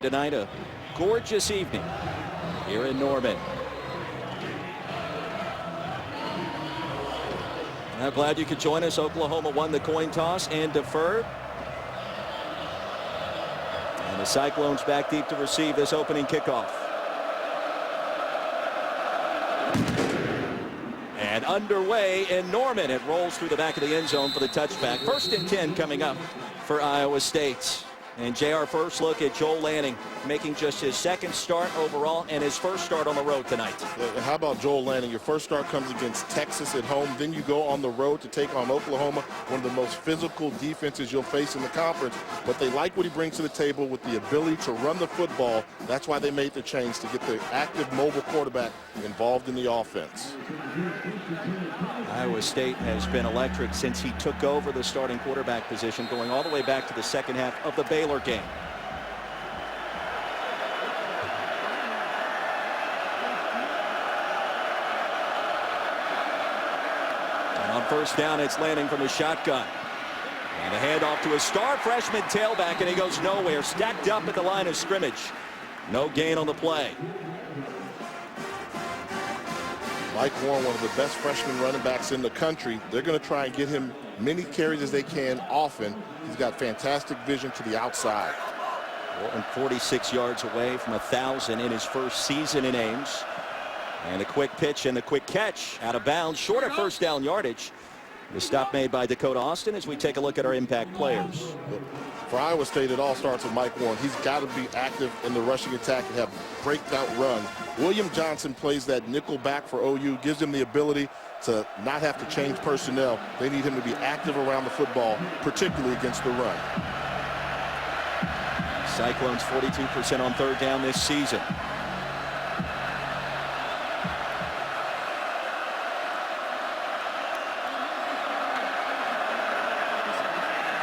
tonight. A gorgeous evening here in Norman. I'm glad you could join us. Oklahoma won the coin toss and deferred. And the Cyclones back deep to receive this opening kickoff. And underway in Norman. It rolls through the back of the end zone for the touchback. 1st and 10 coming up for Iowa State. And JR, first look at Joel Lanning making just his 2nd start overall and his 1st start on the road tonight. How about Joel Lanning? Your 1st start comes against Texas at home. Then you go on the road to take on Oklahoma, one of the most physical defenses you'll face in the conference. But they like what he brings to the table with the ability to run the football. That's why they made the change to get the active mobile quarterback involved in the offense. Iowa State has been electric since he took over the starting quarterback position, going all the way back to the 2nd half of the Baylor game. And on 1st down, it's Lanning from a shotgun. And a handoff to a star freshman tailback, and he goes nowhere. Stacked up at the line of scrimmage. No gain on the play. Mike Warren, one of the best freshman running backs in the country. They're going to try and get him many carries as they can often. He's got fantastic vision to the outside. Warren 46 yards away from 1,000 in his 1st season in Ames. And a quick pitch and the quick catch out of bounds, short of 1st down yardage. The stop made by Dakota Austin as we take a look at our impact players. For Iowa State, it all starts with Mike Warren. He's got to be active in the rushing attack and have breakout runs. William Johnson plays that nickel back for OU, gives him the ability to not have to change personnel. They need him to be active around the football, particularly against the run. Cyclones 42% on 3rd down this season.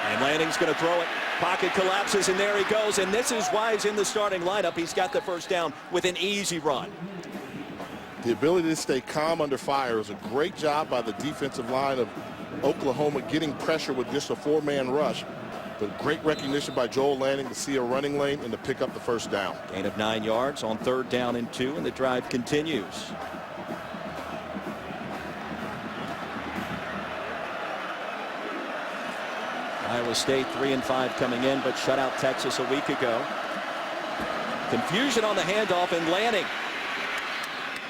And Lanning's going to throw it. Pocket collapses, and there he goes. And this is why he's in the starting lineup. He's got the 1st down with an easy run. The ability to stay calm under fire is a great job by the defensive line of Oklahoma, getting pressure with just a 4-man rush. But great recognition by Joel Lanning to see a running lane and to pick up the 1st down. Gain of 9 yards on 3rd down and 2, and the drive continues. Iowa State 3-5 coming in, but shut out Texas a week ago. Confusion on the handoff, and Lanning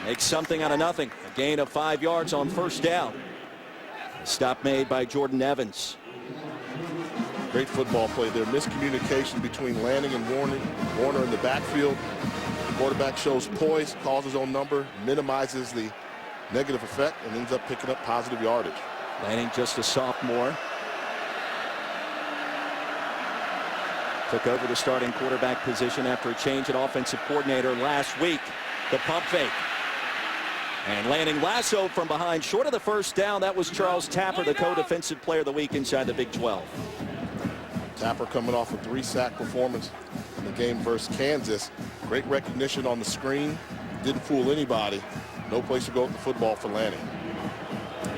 makes something out of nothing. A gain of 5 yards on 1st down. A stop made by Jordan Evans. Great football play there. Miscommunication between Lanning and Warner in the backfield. The quarterback shows poise, calls his own number, minimizes the negative effect, and ends up picking up positive yardage. Lanning, just a sophomore. Took over the starting quarterback position after a change at offensive coordinator last week. The pump fake. And Lanning lassoed from behind, short of the 1st down. That was Charles Tapper, the co-defensive player of the week inside the Big 12. Tapper coming off a 3-sack performance in the game versus Kansas. Great recognition on the screen. Didn't fool anybody. No place to go with the football for Lanning.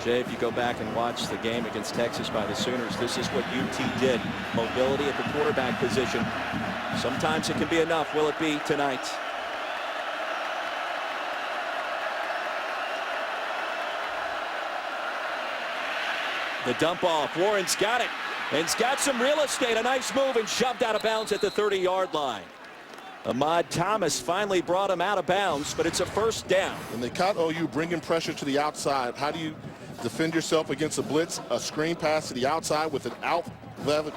Jay, if you go back and watch the game against Texas by the Sooners, this is what UT did. Mobility at the quarterback position. Sometimes it can be enough. Will it be tonight? The dump off. Warren's got it. And he's got some real estate. A nice move and shoved out of bounds at the 30-yard line. Ahmad Thomas finally brought him out of bounds, but it's a 1st down. And they caught OU bringing pressure to the outside. How do you defend yourself against a blitz? A screen pass to the outside with an out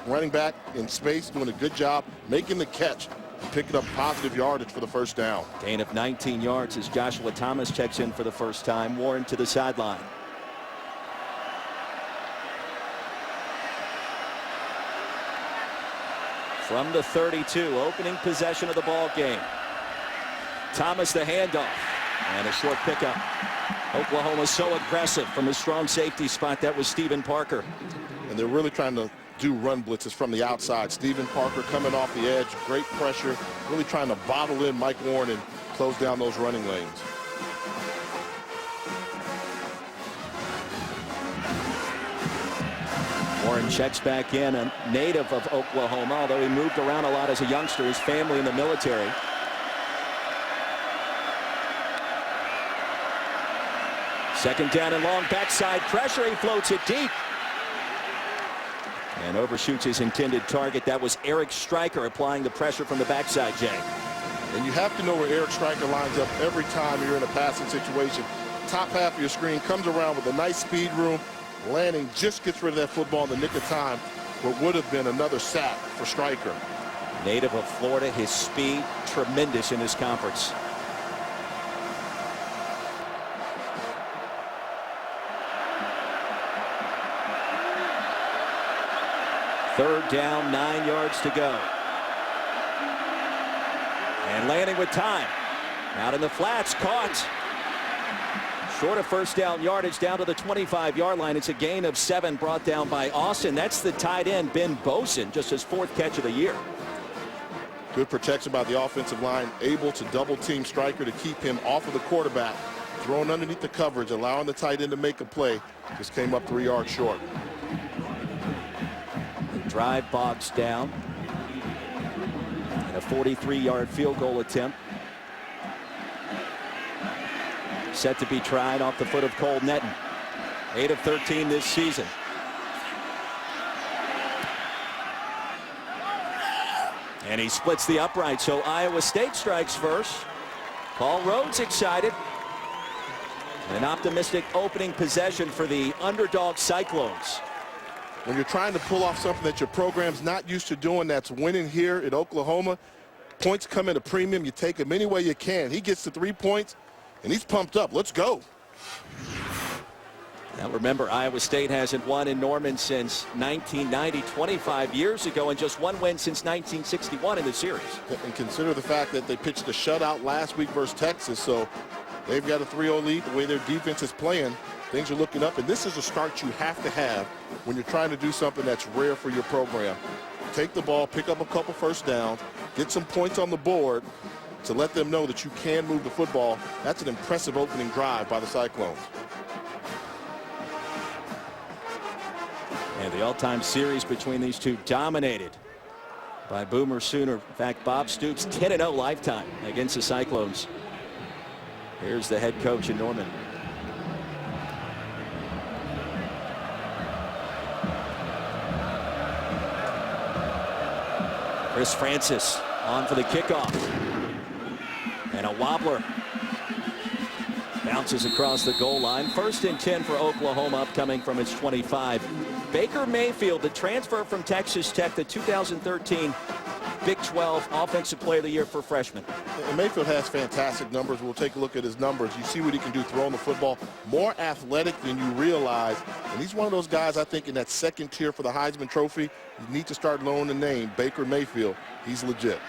running back in space, doing a good job making the catch and picking up positive yardage for the 1st down. Gain of 19 yards as Joshua Thomas checks in for the 1st time. Warren to the sideline. From the 32, opening possession of the ball game. Thomas the handoff, and a short pickup. Oklahoma so aggressive from a strong safety spot. That was Stephen Parker. And they're really trying to do run blitzes from the outside. Stephen Parker coming off the edge, great pressure, really trying to bottle in Mike Warren and close down those running lanes. Warren checks back in, a native of Oklahoma, although he moved around a lot as a youngster, his family in the military. Second down and long, backside pressure, he floats it deep. And overshoots his intended target. That was Eric Stryker applying the pressure from the backside, Jay. And you have to know where Eric Stryker lines up every time you're in a passing situation. Top half of your screen comes around with a nice speed room. Landing just gets rid of that football in the nick of time. What would have been another sack for Stryker. Native of Florida, his speed tremendous in this conference. Third down, 9 yards to go. And landing with time. Out in the flats, caught. Short of first down yardage, down to the 25-yard line. It's a gain of 7 brought down by Austin. That's the tight end, Ben Bosin, just his 4th catch of the year. Good protection by the offensive line, able to double team Stryker to keep him off of the quarterback. Thrown underneath the coverage, allowing the tight end to make a play. Just came up 3 yards short. Drive bogs down. And a 43-yard field goal attempt. Set to be tried off the foot of Cole Netton. 8 of 13 this season. And he splits the upright, so Iowa State strikes first. Paul Rhodes excited. An optimistic opening possession for the underdog Cyclones. When you're trying to pull off something that your program's not used to doing, that's winning here at Oklahoma, points come at a premium. You take them any way you can. He gets to 3 points, and he's pumped up. Let's go. Now remember, Iowa State hasn't won in Norman since 1990, 25 years ago, and just 1 win since 1961 in the series. And consider the fact that they pitched a shutout last week versus Texas, so they've got a 3-0 lead. The way their defense is playing, things are looking up, and this is a start you have to have when you're trying to do something that's rare for your program. Take the ball, pick up a couple first downs, get some points on the board to let them know that you can move the football. That's an impressive opening drive by the Cyclones. And the all-time series between these two dominated by Boomer Sooner. In fact, Bob Stoops 10-0 lifetime against the Cyclones. Here's the head coach in Norman. Chris Francis on for the kickoff. And a wobbler. Bounces across the goal line. 1st and 10 for Oklahoma, upcoming from its 25. Baker Mayfield, the transfer from Texas Tech, the 2013 Big 12 Offensive Player of the Year for freshmen. And Mayfield has fantastic numbers. We'll take a look at his numbers. You see what he can do throwing the football. More athletic than you realize. And he's one of those guys, I think, in that second tier for the Heisman Trophy. You need to start knowing the name, Baker Mayfield. He's legit.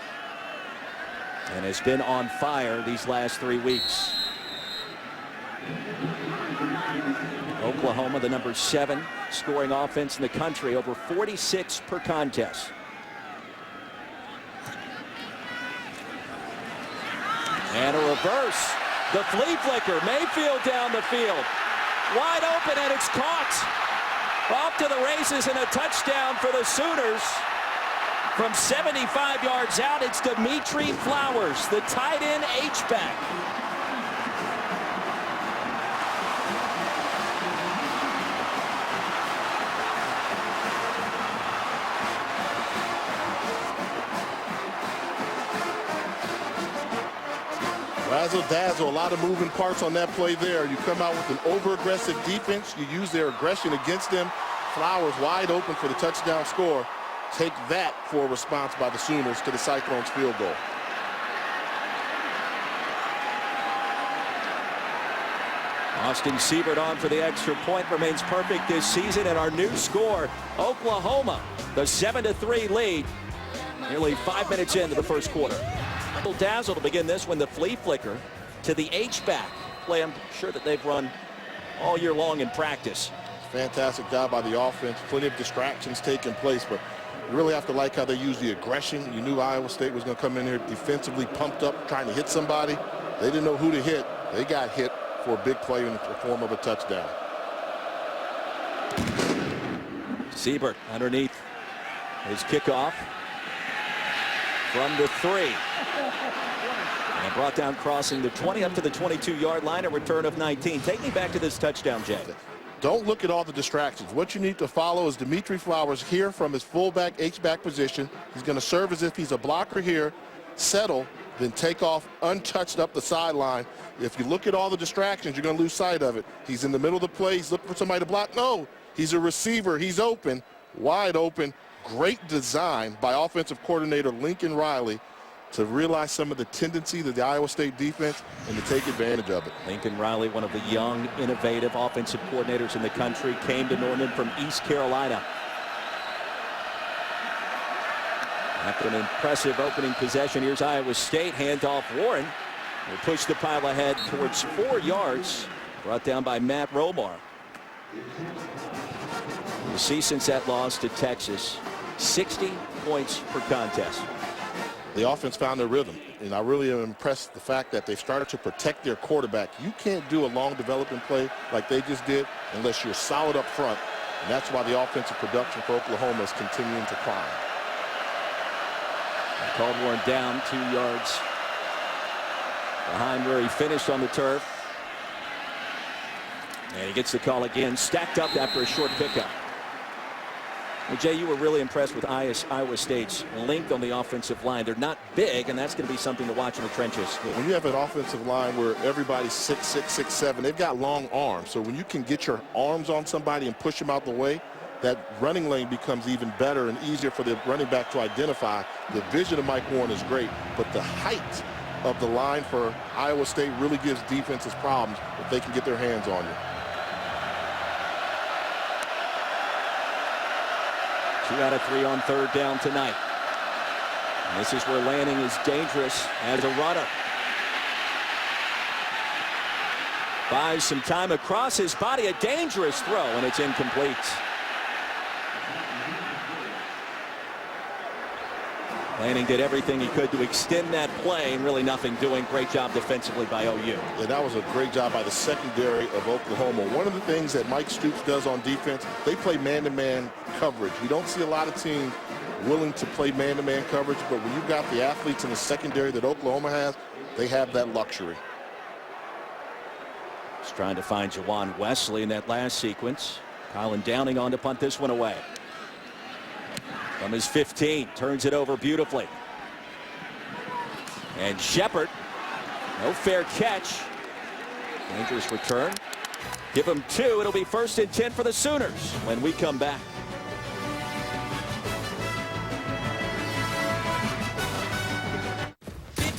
And has been on fire these last 3 weeks. Oklahoma, the number 7 scoring offense in the country, over 46 per contest. And a reverse. The flea flicker. Mayfield down the field. Wide open, and it's caught. Off to the races, and a touchdown for the Sooners. From 75 yards out, it's Dimitri Flowers, the tight end H-back. Razzle dazzle, a lot of moving parts on that play there. You come out with an over-aggressive defense. You use their aggression against them. Flowers wide open for the touchdown score. Take that for a response by the Sooners to the Cyclones field goal. Austin Siebert on for the extra point, remains perfect this season, and our new score, Oklahoma, the 7-3 lead, nearly 5 minutes into the first quarter. Dazzle to begin this one, the flea flicker to the H-back play. I'm sure that they've run all year long in practice. Fantastic job by the offense. Plenty of distractions taking place, but you really have to like how they use the aggression. You knew Iowa State was going to come in here defensively pumped up, trying to hit somebody. They didn't know who to hit. They got hit for a big play in the form of a touchdown. Siebert underneath his kickoff from the 3. And brought down crossing the 20 up to the 22-yard line, a return of 19. Take me back to this touchdown, Jay. Don't look at all the distractions. What you need to follow is Dimitri Flowers here from his fullback H-back position. He's going to serve as if he's a blocker here, settle, then take off untouched up the sideline. If you look at all the distractions, you're going to lose sight of it. He's in the middle of the play. He's looking for somebody to block. No, he's a receiver. He's open, wide open. Great design by offensive coordinator Lincoln Riley to realize some of the tendencies of the Iowa State defense and to take advantage of it. Lincoln Riley, one of the young, innovative offensive coordinators in the country, came to Norman from East Carolina. After an impressive opening possession, here's Iowa State. Handoff Warren will push the pile ahead towards 4 yards. Brought down by Matt Romar. You see, since that loss to Texas, 60 points per contest. The offense found their rhythm, and I really am impressed with the fact that they started to protect their quarterback. You can't do a long development play like they just did unless you're solid up front, and that's why the offensive production for Oklahoma is continuing to climb. Called Warren down 2 yards behind where he finished on the turf. And he gets the call again, stacked up after a short pickup. Well, Jay, you were really impressed with Iowa State's length on the offensive line. They're not big, and that's going to be something to watch in the trenches. When you have an offensive line where everybody's 6'6", 6'7", they've got long arms. So when you can get your arms on somebody and push them out the way, that running lane becomes even better and easier for the running back to identify. The vision of Mike Warren is great, but the height of the line for Iowa State really gives defenses problems if they can get their hands on you. 2 out of 3 on third down tonight. And this is where Lanning is dangerous as a runner. Buys some time across his body, a dangerous throw, and it's incomplete. Lanning did everything he could to extend that play, and really nothing doing. Great job defensively by OU. Yeah, that was a great job by the secondary of Oklahoma. One of the things that Mike Stoops does on defense, they play man-to-man coverage. You don't see a lot of teams willing to play man-to-man coverage, but when you've got the athletes in the secondary that Oklahoma has, they have that luxury. Just trying to find Jawan Wesley in that last sequence. Colin Downing on to punt this one away. From his 15, turns it over beautifully. And Shepard, no fair catch. Dangerous return. Give him 2. It'll be 1st and 10 for the Sooners when we come back.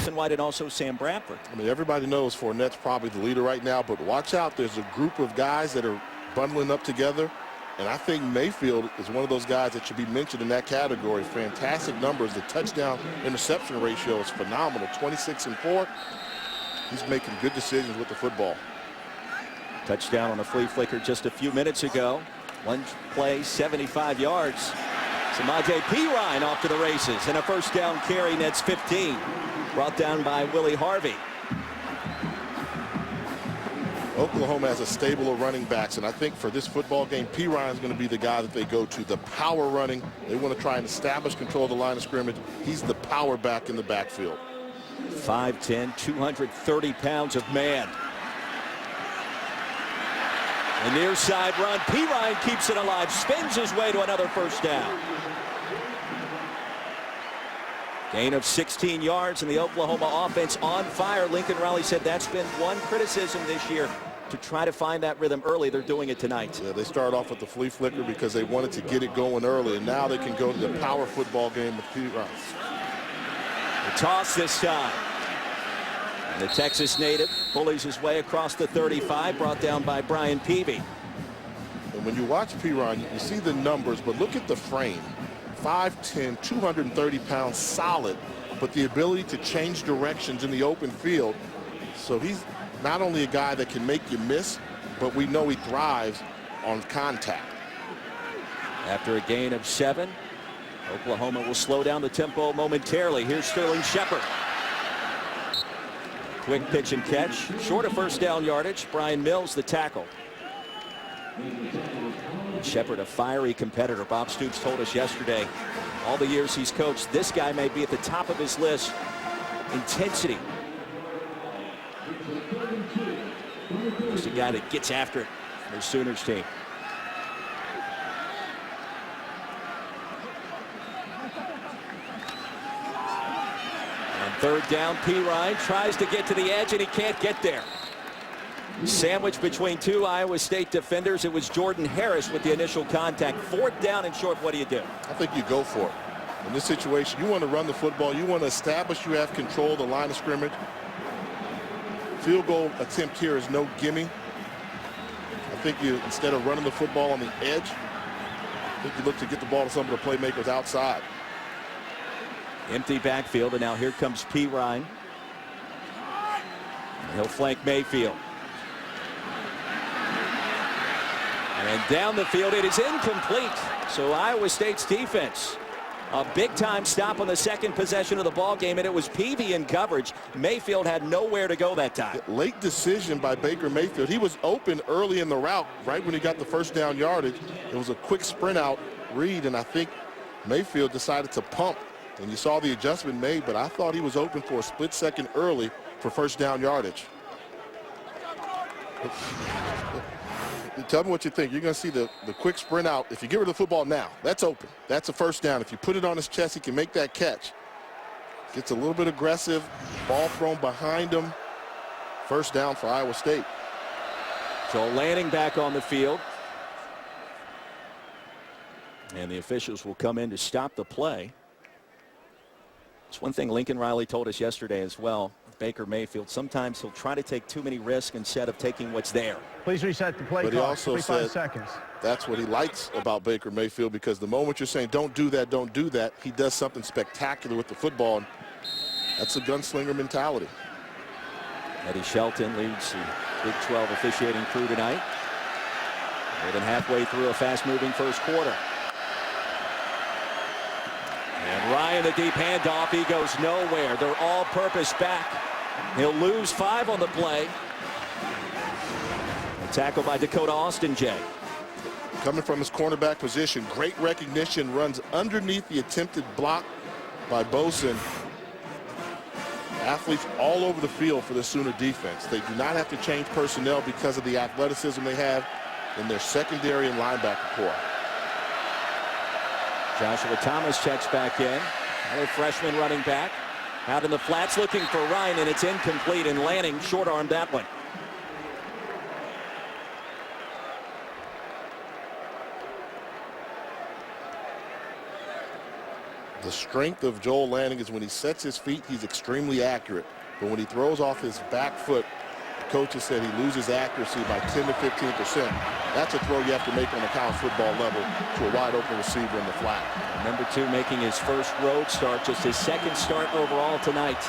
And White and also Sam Bradford. I mean, everybody knows Fournette's probably the leader right now, but watch out. There's a group of guys that are bundling up together. And I think Mayfield is one of those guys that should be mentioned in that category. Fantastic numbers. The touchdown interception ratio is phenomenal. 26 and 4. He's making good decisions with the football. Touchdown on a flea flicker just a few minutes ago. One play, 75 yards. Samaje Perine off to the races, and a 1st down carry, nets 15. Brought down by Willie Harvey. Oklahoma has a stable of running backs, and I think for this football game, Perine is going to be the guy that they go to. The power running. They want to try and establish control of the line of scrimmage. He's the power back in the backfield. 5'10", 230 pounds of man. A near side run. Perine keeps it alive, spins his way to another 1st down. Gain of 16 yards, and the Oklahoma offense on fire. Lincoln Riley said that's been one criticism this year, to try to find that rhythm early. They're doing it tonight. Yeah, they started off with the flea flicker because they wanted to get it going early, and now they can go to the power football game with Perine. The toss this time. And the Texas native bullies his way across the 35, brought down by Brian Peavy. And when you watch Perine, you see the numbers, but look at the frame. 5'10", 230 pounds, solid, but the ability to change directions in the open field. So he's not only a guy that can make you miss, but we know he thrives on contact. After a gain of 7, Oklahoma will slow down the tempo momentarily. Here's Sterling Shepard. Quick pitch and catch, short of 1st down yardage. Brian Mills, the tackle. Shepard, a fiery competitor. Bob Stoops told us yesterday, all the years he's coached, this guy may be at the top of his list. Intensity. He's a guy that gets after it for the Sooners team. On third down, P. Ryan tries to get to the edge, and he can't get there. Sandwiched between two Iowa State defenders. It was Jordan Harris with the initial contact. Fourth down and short. What do you do? I think you go for it. In this situation, you want to run the football. You want to establish you have control of the line of scrimmage. Field goal attempt here is no gimme. I think you, instead of running the football on the edge, I think you look to get the ball to some of the playmakers outside. Empty backfield, and now here comes P. Ryan. And he'll flank Mayfield. And down the field, it is incomplete. So Iowa State's defense, a big-time stop on the second possession of the ball game, and it was Peavy in coverage. Mayfield had nowhere to go that time. Late decision by Baker Mayfield. He was open early in the route, right when he got the first down yardage. It was a quick sprint out read, and I think Mayfield decided to pump. And you saw the adjustment made, but I thought he was open for a split second early for first down yardage. Tell me what you think. You're going to see the quick sprint out. If you get rid of the football now, that's open. That's a first down. If you put it on his chest, he can make that catch. Gets a little bit aggressive. Ball thrown behind him. First down for Iowa State. Joel Lanning back on the field. And the officials will come in to stop the play. It's one thing Lincoln Riley told us yesterday as well. Baker Mayfield, sometimes he'll try to take too many risks instead of taking what's there. Please reset the play clock. But he also said seconds. That's what he likes about Baker Mayfield, because the moment you're saying don't do that, he does something spectacular with the football. And that's a gunslinger mentality. Eddie Shelton leads the Big 12 officiating crew tonight. More than halfway through a fast-moving first quarter. And Ryan, the deep handoff, he goes nowhere. They're all-purpose back. He'll lose 5 on the play. A tackle by Dakota Austin, Jay. Coming from his cornerback position, great recognition, runs underneath the attempted block by Boson. Athletes all over the field for the Sooner defense. They do not have to change personnel because of the athleticism they have in their secondary and linebacker core. Joshua Thomas checks back in. Another freshman running back. Out in the flats looking for Ryan, and it's incomplete, and Lanning short-armed that one. The strength of Joel Lanning is when he sets his feet, he's extremely accurate. But when he throws off his back foot, the coaches said he loses accuracy by 10 to 15%. That's a throw you have to make on a college football level to a wide open receiver in the flat. Number 2 making his first road start, just his second start overall tonight.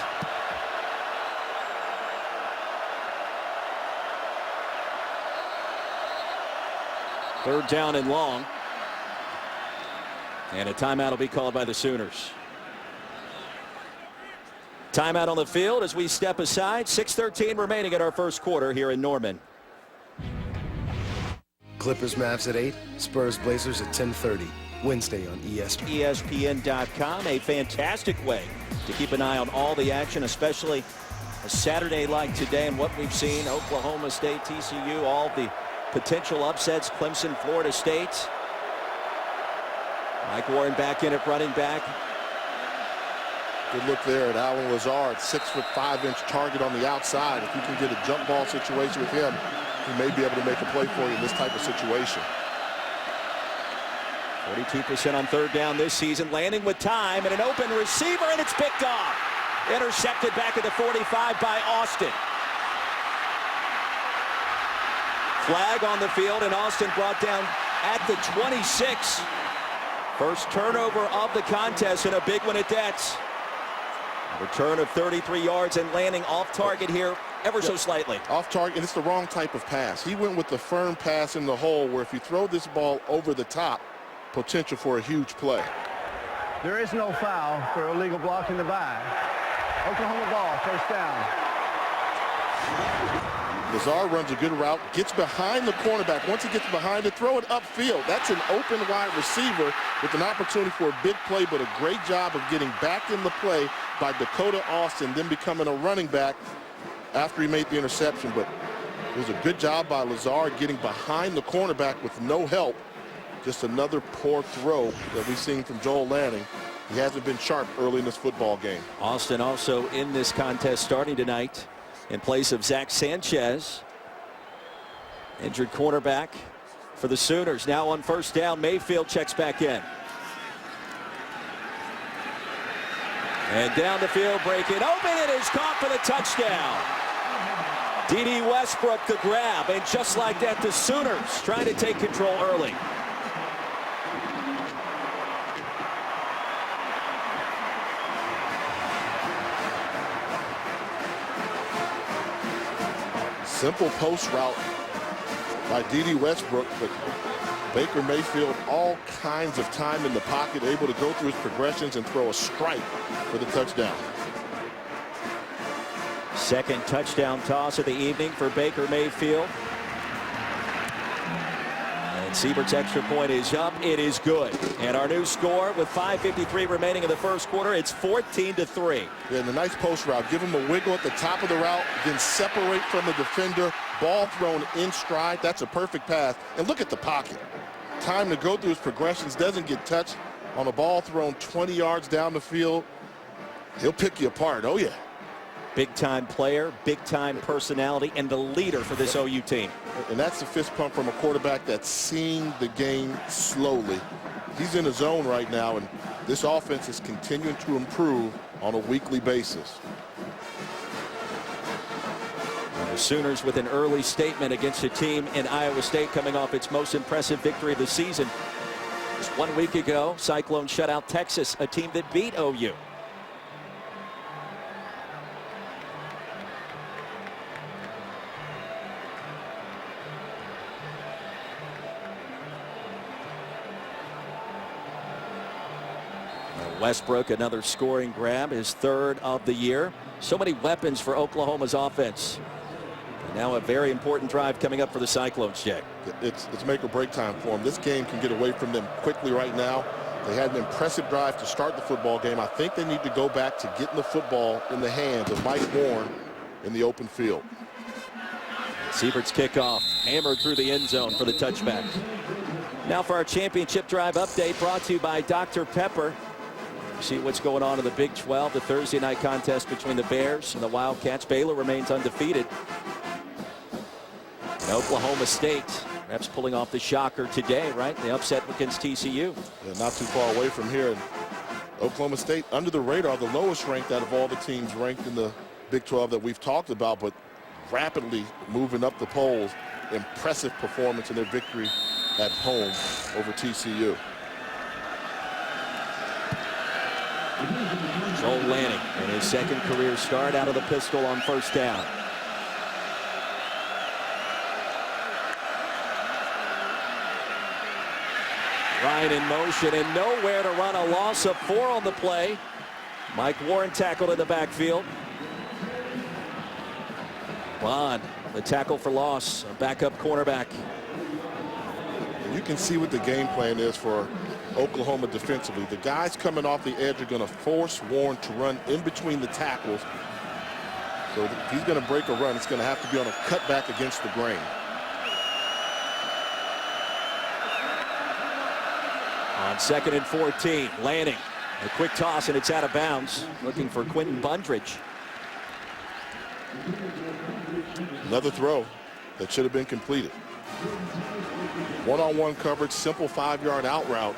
Third down and long. And a timeout will be called by the Sooners. Timeout on the field as we step aside. 6:13 remaining in our first quarter here in Norman. Clippers Mavs at 8, Spurs Blazers at 10:30. Wednesday on ESPN. ESPN.com, a fantastic way to keep an eye on all the action, especially a Saturday like today and what we've seen. Oklahoma State, TCU, all the potential upsets. Clemson, Florida State. Mike Warren back in at running back. Good look there at Alan Lazard, 6'5" target on the outside. If you can get a jump ball situation with him, he may be able to make a play for you in this type of situation. 42% on third down this season. Landing with time and an open receiver, and it's picked off. Intercepted back at the 45 by Austin. Flag on the field, and Austin brought down at the 26. First turnover of the contest, and a big one at that. Return of 33 yards, and Landing off target here ever so slightly. Off target, and it's the wrong type of pass. He went with the firm pass in the hole, where if you throw this ball over the top, potential for a huge play. There is no foul for illegal blocking the bag. Oklahoma ball, first down. Lazar runs a good route, gets behind the cornerback. Once he gets behind it, throw it upfield. That's an open wide receiver with an opportunity for a big play, but a great job of getting back in the play by Dakota Austin, then becoming a running back after he made the interception. But it was a good job by Lazar getting behind the cornerback with no help. Just another poor throw that we've seen from Joel Lanning. He hasn't been sharp early in this football game. Austin also in this contest starting tonight in place of Zach Sanchez. Injured cornerback for the Sooners. Now on first down, Mayfield checks back in. And down the field, breaking open. It is caught for the touchdown. D.D. Westbrook the grab, and just like that, the Sooners trying to take control early. Simple post route by D.D. Westbrook, but Baker Mayfield all kinds of time in the pocket, able to go through his progressions and throw a strike for the touchdown. Second touchdown toss of the evening for Baker Mayfield. And Siebert's extra point is up. It is good. And our new score with 5:53 remaining in the first quarter, it's 14-3. Yeah, and a nice post route. Give him a wiggle at the top of the route, then separate from the defender. Ball thrown in stride. That's a perfect pass. And look at the pocket. Time to go through his progressions. Doesn't get touched on a ball thrown 20 yards down the field. He'll pick you apart. Oh, yeah. Big-time player, big-time personality, and the leader for this OU team. And that's a fist pump from a quarterback that's seeing the game slowly. He's in his zone right now, and this offense is continuing to improve on a weekly basis. The Sooners with an early statement against a team in Iowa State coming off its most impressive victory of the season. Just 1 week ago, Cyclones shut out Texas, a team that beat OU. Westbrook, another scoring grab, his third of the year. So many weapons for Oklahoma's offense. And now a very important drive coming up for the Cyclones, Jay. It's make or break time for them. This game can get away from them quickly right now. They had an impressive drive to start the football game. I think they need to go back to getting the football in the hands of Mike Warren in the open field. Siebert's kickoff, hammered through the end zone for the touchback. Now for our championship drive update, brought to you by Dr. Pepper. See what's going on in the Big 12, the Thursday night contest between the Bears and the Wildcats. Baylor remains undefeated. And Oklahoma State, perhaps pulling off the shocker today, right? The upset against TCU. Yeah, not too far away from here. And Oklahoma State, under the radar, the lowest ranked out of all the teams ranked in the Big 12 that we've talked about, but rapidly moving up the polls. Impressive performance in their victory at home over TCU. Joel Lanning in his second career start out of the pistol on first down. Ryan in motion and nowhere to run, a loss of 4 on the play. Mike Warren tackled in the backfield. Bond, the tackle for loss, a backup cornerback. You can see what the game plan is for Oklahoma defensively. The guys coming off the edge are going to force Warren to run in between the tackles. So if he's going to break a run, it's going to have to be on a cutback against the grain. On 2nd and 14, Lanning, a quick toss and it's out of bounds. Looking for Quentin Bundridge. Another throw that should have been completed. One-on-one coverage, simple 5-yard out route.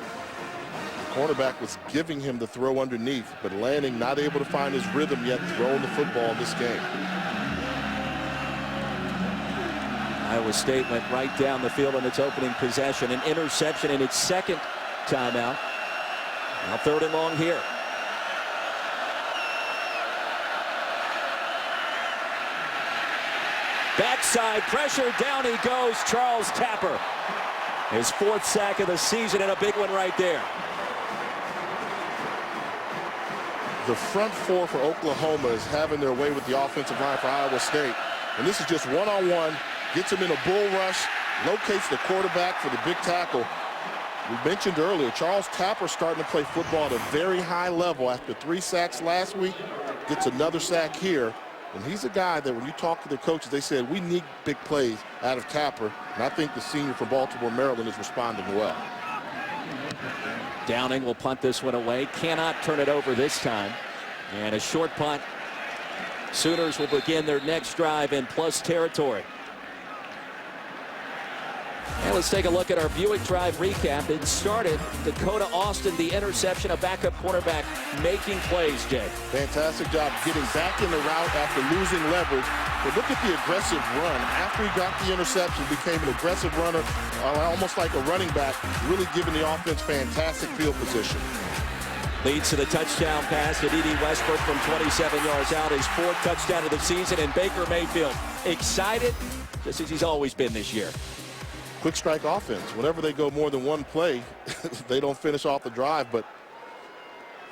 The cornerback was giving him the throw underneath, but Lanning not able to find his rhythm yet throwing the football in this game. Iowa State went right down the field on its opening possession. An interception in its second timeout. Now 3rd and long here. Backside pressure, down he goes, Charles Tapper. His 4th sack of the season and a big one right there. The front four for Oklahoma is having their way with the offensive line for Iowa State. And this is just one-on-one, gets him in a bull rush, locates the quarterback for the big tackle. We mentioned earlier, Charles Tapper starting to play football at a very high level after 3 sacks last week, gets another sack here. And he's a guy that when you talk to the coaches, they said, we need big plays out of Tapper. And I think the senior from Baltimore, Maryland is responding well. Downing will punt this one away. Cannot turn it over this time. And a short punt. Sooners will begin their next drive in plus territory. And let's take a look at our Buick Drive recap. It started Dakota Austin, the interception, a backup quarterback making plays, Jay. Fantastic job getting back in the route after losing leverage. But look at the aggressive run. After he got the interception, became an aggressive runner, almost like a running back, really giving the offense fantastic field position. Leads to the touchdown pass to D.D. Westbrook from 27 yards out. His 4th touchdown of the season, and Baker Mayfield excited, just as he's always been this year. Quick strike offense. Whenever they go more than one play, they don't finish off the drive, but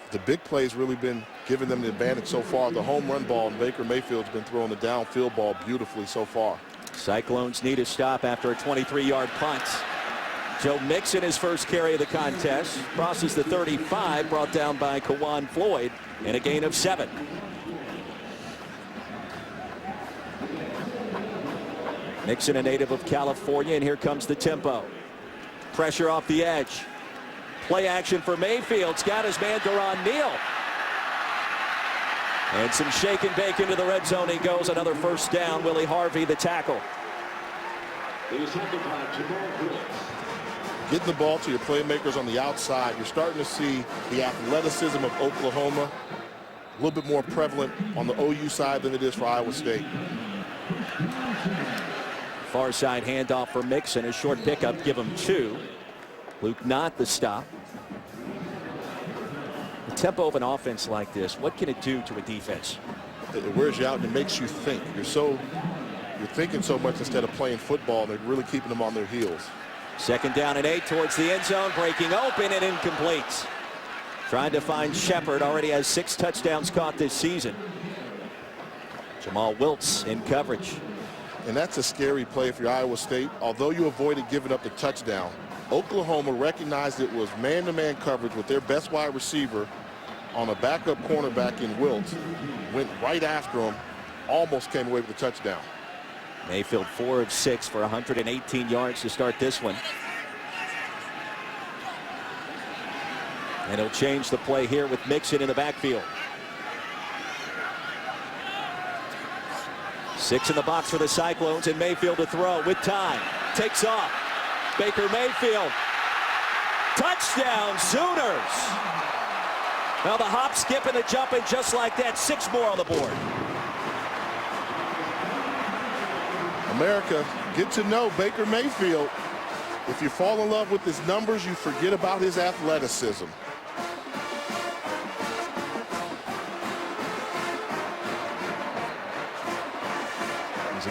the big play's really been giving them the advantage so far. The home run ball, and Baker Mayfield's been throwing the downfield ball beautifully so far. Cyclones need a stop after a 23-yard punt. Joe Mixon, his first carry of the contest, crosses the 35, brought down by Kawan Floyd, and a gain of 7. Mixon, a native of California, and here comes the tempo. Pressure off the edge. Play action for Mayfield's got his man Duron Neal. And some shake and bake into the red zone. He goes. Another first down. Willie Harvey, the tackle. Getting the ball to your playmakers on the outside. You're starting to see the athleticism of Oklahoma a little bit more prevalent on the OU side than it is for Iowa State. Far side handoff for Mixon. A short pickup, give him 2. Luke Knott the stop. The tempo of an offense like this, what can it do to a defense? It wears you out and it makes you think. You're thinking so much instead of playing football, and they're really keeping them on their heels. 2nd down and 8 towards the end zone, breaking open and incomplete. Trying to find Shepard, already has 6 touchdowns caught this season. Jamal Wiltz in coverage. And that's a scary play for Iowa State. Although you avoided giving up the touchdown, Oklahoma recognized it was man-to-man coverage with their best wide receiver on a backup cornerback in Wiltz. Went right after him, almost came away with the touchdown. Mayfield 4 of 6 for 118 yards to start this one. And he'll change the play here with Mixon in the backfield. 6 in the box for the Cyclones, and Mayfield to throw with time. Takes off. Baker Mayfield. Touchdown, Sooners. Now the hop, skip, and the jumping just like that. 6 more on the board. America, get to know Baker Mayfield. If you fall in love with his numbers, you forget about his athleticism.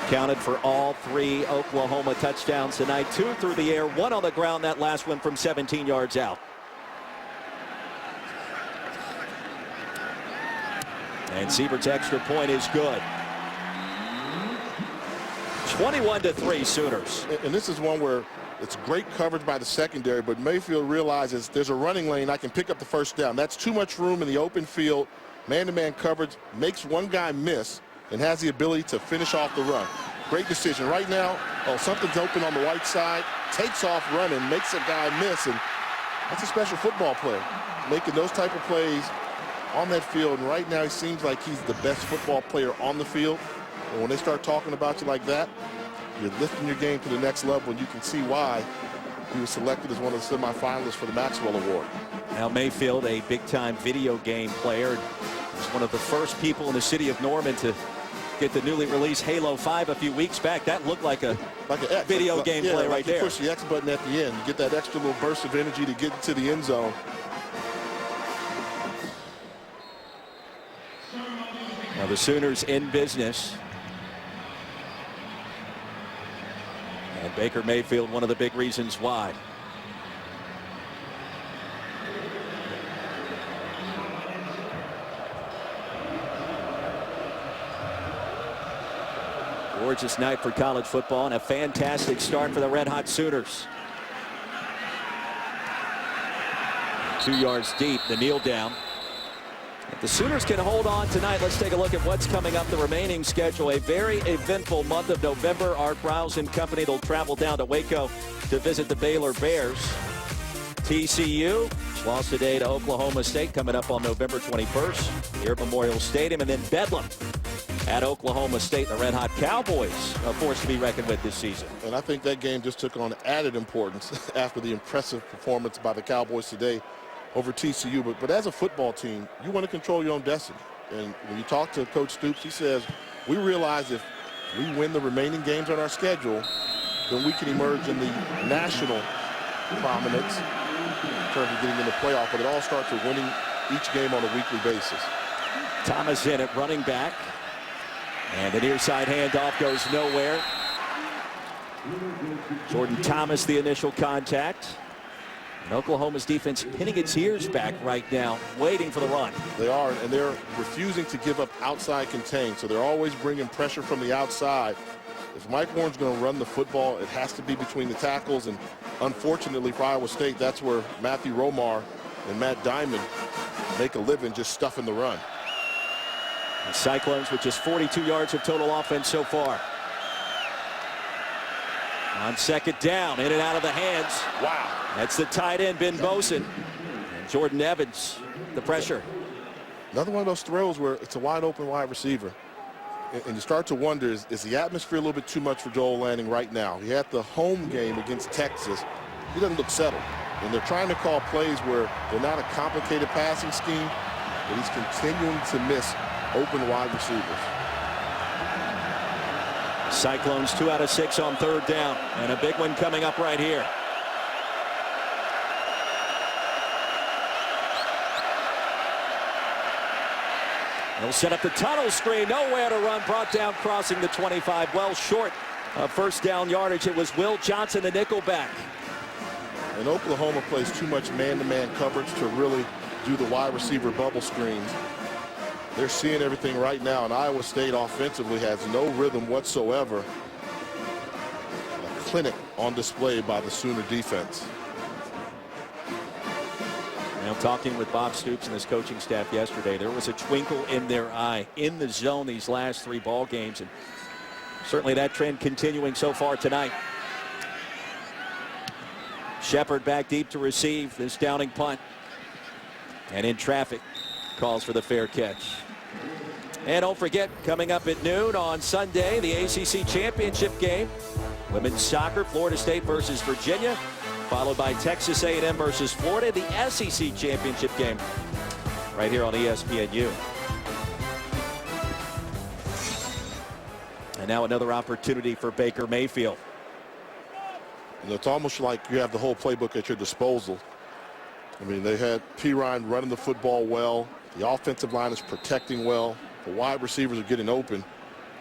Accounted for all 3 Oklahoma touchdowns tonight. 2 through the air, 1 on the ground. That last one from 17 yards out. And Siebert's extra point is good. 21-3 Sooners. And this is one where it's great coverage by the secondary, but Mayfield realizes there's a running lane. I can pick up the first down. That's too much room in the open field. Man-to-man coverage makes one guy miss and has the ability to finish off the run. Great decision. Right now, something's open on the right side, takes off running, makes a guy miss, and that's a special football play. Making those type of plays on that field, and right now he seems like he's the best football player on the field. And when they start talking about you like that, you're lifting your game to the next level, and you can see why he was selected as one of the semifinalists for the Maxwell Award. Now Mayfield, a big-time video game player, was one of the first people in the city of Norman to get the newly released Halo 5 a few weeks back. That looked like a video game play right there. You push the X button at the end. You get that extra little burst of energy to get into the end zone. Now the Sooners in business. And Baker Mayfield, one of the big reasons why. Gorgeous night for college football and a fantastic start for the Red Hot Sooners. 2 yards deep, the kneel down. If the Sooners can hold on tonight, let's take a look at what's coming up the remaining schedule. A very eventful month of November. Art Browse and company, they'll travel down to Waco to visit the Baylor Bears. TCU lost today to Oklahoma State, coming up on November 21st here at Memorial Stadium. And then Bedlam at Oklahoma State. The Red Hot Cowboys, a force to be reckoned with this season. And I think that game just took on added importance after the impressive performance by the Cowboys today over TCU. But as a football team, you want to control your own destiny. And when you talk to Coach Stoops, he says, we realize if we win the remaining games on our schedule, then we can emerge in the national prominence in terms of getting in the playoff. But it all starts with winning each game on a weekly basis. Thomas in at running back. And the near side handoff goes nowhere. Jordan Thomas, the initial contact. And Oklahoma's defense pinning its ears back right now, waiting for the run. They are, and they're refusing to give up outside contain, so they're always bringing pressure from the outside. If Mike Warren's going to run the football, it has to be between the tackles, and unfortunately for Iowa State, that's where Matthew Romar and Matt Diamond make a living just stuffing the run. The Cyclones with just 42 yards of total offense so far. On second down, in and out of the hands. Wow. That's the tight end, Ben Boson. And Jordan Evans, the pressure. Another one of those throws where it's a wide open wide receiver. And you start to wonder, is the atmosphere a little bit too much for Joel Lanning right now? He had the home game against Texas. He doesn't look settled. And they're trying to call plays where they're not a complicated passing scheme, but he's continuing to miss open wide receivers. Cyclones 2 out of 6 on third down, and a big one coming up right here. They'll set up the tunnel screen, nowhere to run, brought down crossing the 25, well short of first down yardage. It was Will Johnson, the nickelback. And Oklahoma plays too much man-to-man coverage to really do the wide receiver bubble screens. They're seeing everything right now, and Iowa State offensively has no rhythm whatsoever. A clinic on display by the Sooner defense. Now, talking with Bob Stoops and his coaching staff yesterday, there was a twinkle in their eye in the zone these last 3 ball games, and certainly that trend continuing so far tonight. Shepard back deep to receive this downing punt, and in traffic. Calls for the fair catch. And don't forget, coming up at noon on Sunday, the ACC championship game. Women's soccer, Florida State versus Virginia, followed by Texas A&M versus Florida, the SEC championship game right here on ESPNU. And now another opportunity for Baker Mayfield. And it's almost like you have the whole playbook at your disposal. I mean, they had P. Ryan running the football well. The offensive line is protecting well. The wide receivers are getting open.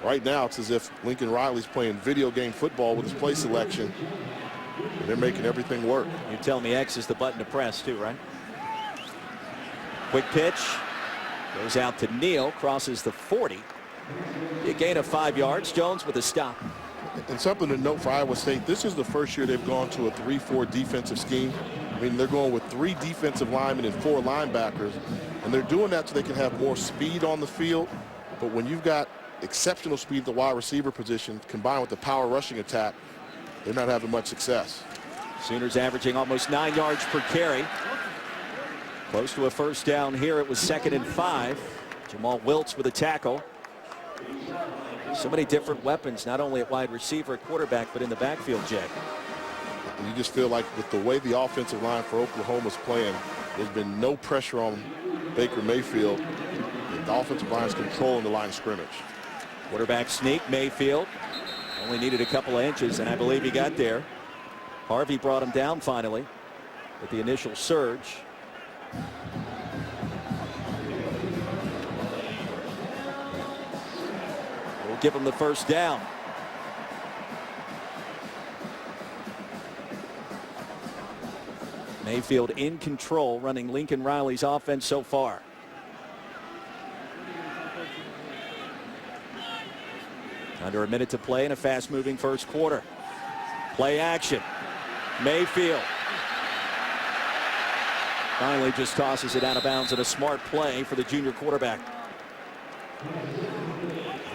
Right now, it's as if Lincoln Riley's playing video game football with his play selection. And they're making everything work. You tell me X is the button to press too, right? Quick pitch. Goes out to Neal. Crosses the 40. A gain of 5 yards. Jones with a stop. And something to note for Iowa State, this is the first year they've gone to a 3-4 defensive scheme. I mean, they're going with 3 defensive linemen and 4 linebackers, and they're doing that so they can have more speed on the field. But when you've got exceptional speed at the wide receiver position combined with the power rushing attack, they're not having much success. Sooners averaging almost 9 yards per carry. Close to a first down here. It was 2nd and 5. Jamal Wiltz with a tackle. So many different weapons, not only at wide receiver, at quarterback, but in the backfield, Jay. And you just feel like with the way the offensive line for Oklahoma's playing, there's been no pressure on Baker Mayfield. The offensive line is controlling the line of scrimmage. Quarterback sneak, Mayfield. Only needed a couple of inches, and I believe he got there. Harvey brought him down finally with the initial surge. We'll give him the first down. Mayfield in control, running Lincoln Riley's offense so far. Under a minute to play in a fast-moving first quarter. Play action. Mayfield finally just tosses it out of bounds, and a smart play for the junior quarterback.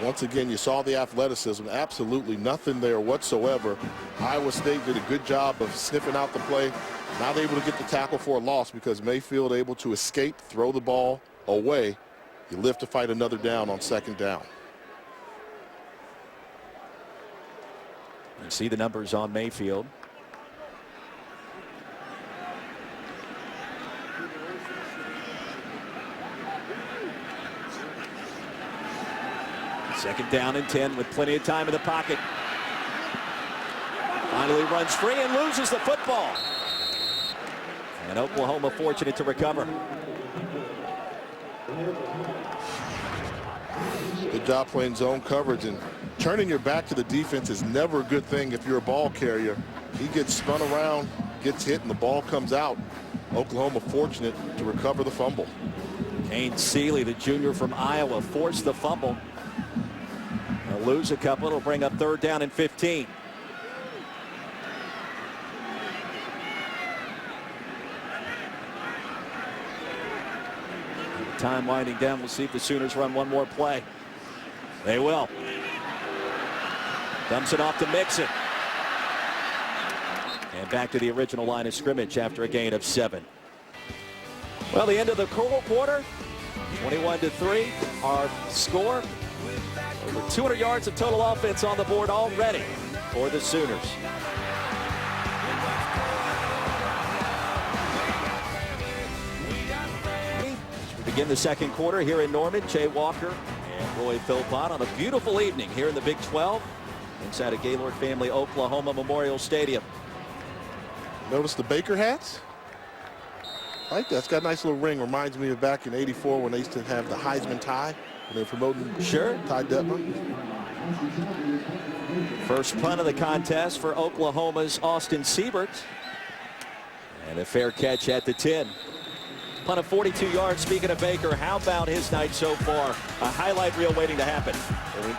Once again, you saw the athleticism. Absolutely nothing there whatsoever. Iowa State did a good job of sniffing out the play. Not able to get the tackle for a loss because Mayfield able to escape, throw the ball away. You live to fight another down on second down. You see the numbers on Mayfield. Second down and 10 with plenty of time in the pocket. Finally runs free and loses the football. And Oklahoma fortunate to recover. Good job playing zone coverage, and turning your back to the defense is never a good thing if you're a ball carrier. He gets spun around, gets hit, and the ball comes out. Oklahoma fortunate to recover the fumble. Kane Seeley, the junior from Iowa, forced the fumble. They'll lose a couple. It'll bring up third down and 15. Time winding down. We'll see if the Sooners run one more play. They will. Dumps it off to Mixon. And back to the original line of scrimmage after a gain of 7. Well, the end of the quarter, 21-3. Our score, over 200 yards of total offense on the board already for the Sooners. Begin the second quarter here in Norman. Jay Walker and Roy Philpott on a beautiful evening here in the Big 12 inside of Gaylord Family Oklahoma Memorial Stadium. Notice the Baker hats? I like that. It's got a nice little ring. Reminds me of back in '84 when they used to have the Heisman tie when they were promoting Ty Detmer. First punt of the contest for Oklahoma's Austin Siebert. And a fair catch at the 10. Punt of 42 yards. Speaking of Baker, how about his night so far? A highlight reel waiting to happen.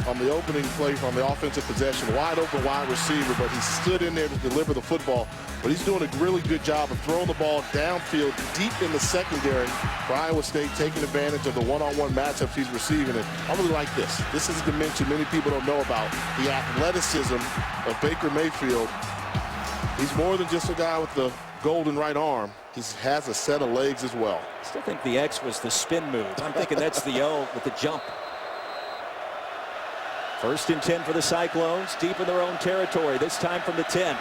On the opening play from the offensive possession, wide open wide receiver, but he stood in there to deliver the football. But he's doing a really good job of throwing the ball downfield deep in the secondary for Iowa State, taking advantage of the one-on-one matchups he's receiving. And I really like this. This is a dimension many people don't know about, the athleticism of Baker Mayfield. He's more than just a guy with the golden right arm. He has a set of legs as well. I still think the X was the spin move. I'm thinking that's the O with the jump. First and 10 for the Cyclones, deep in their own territory, this time from the 10.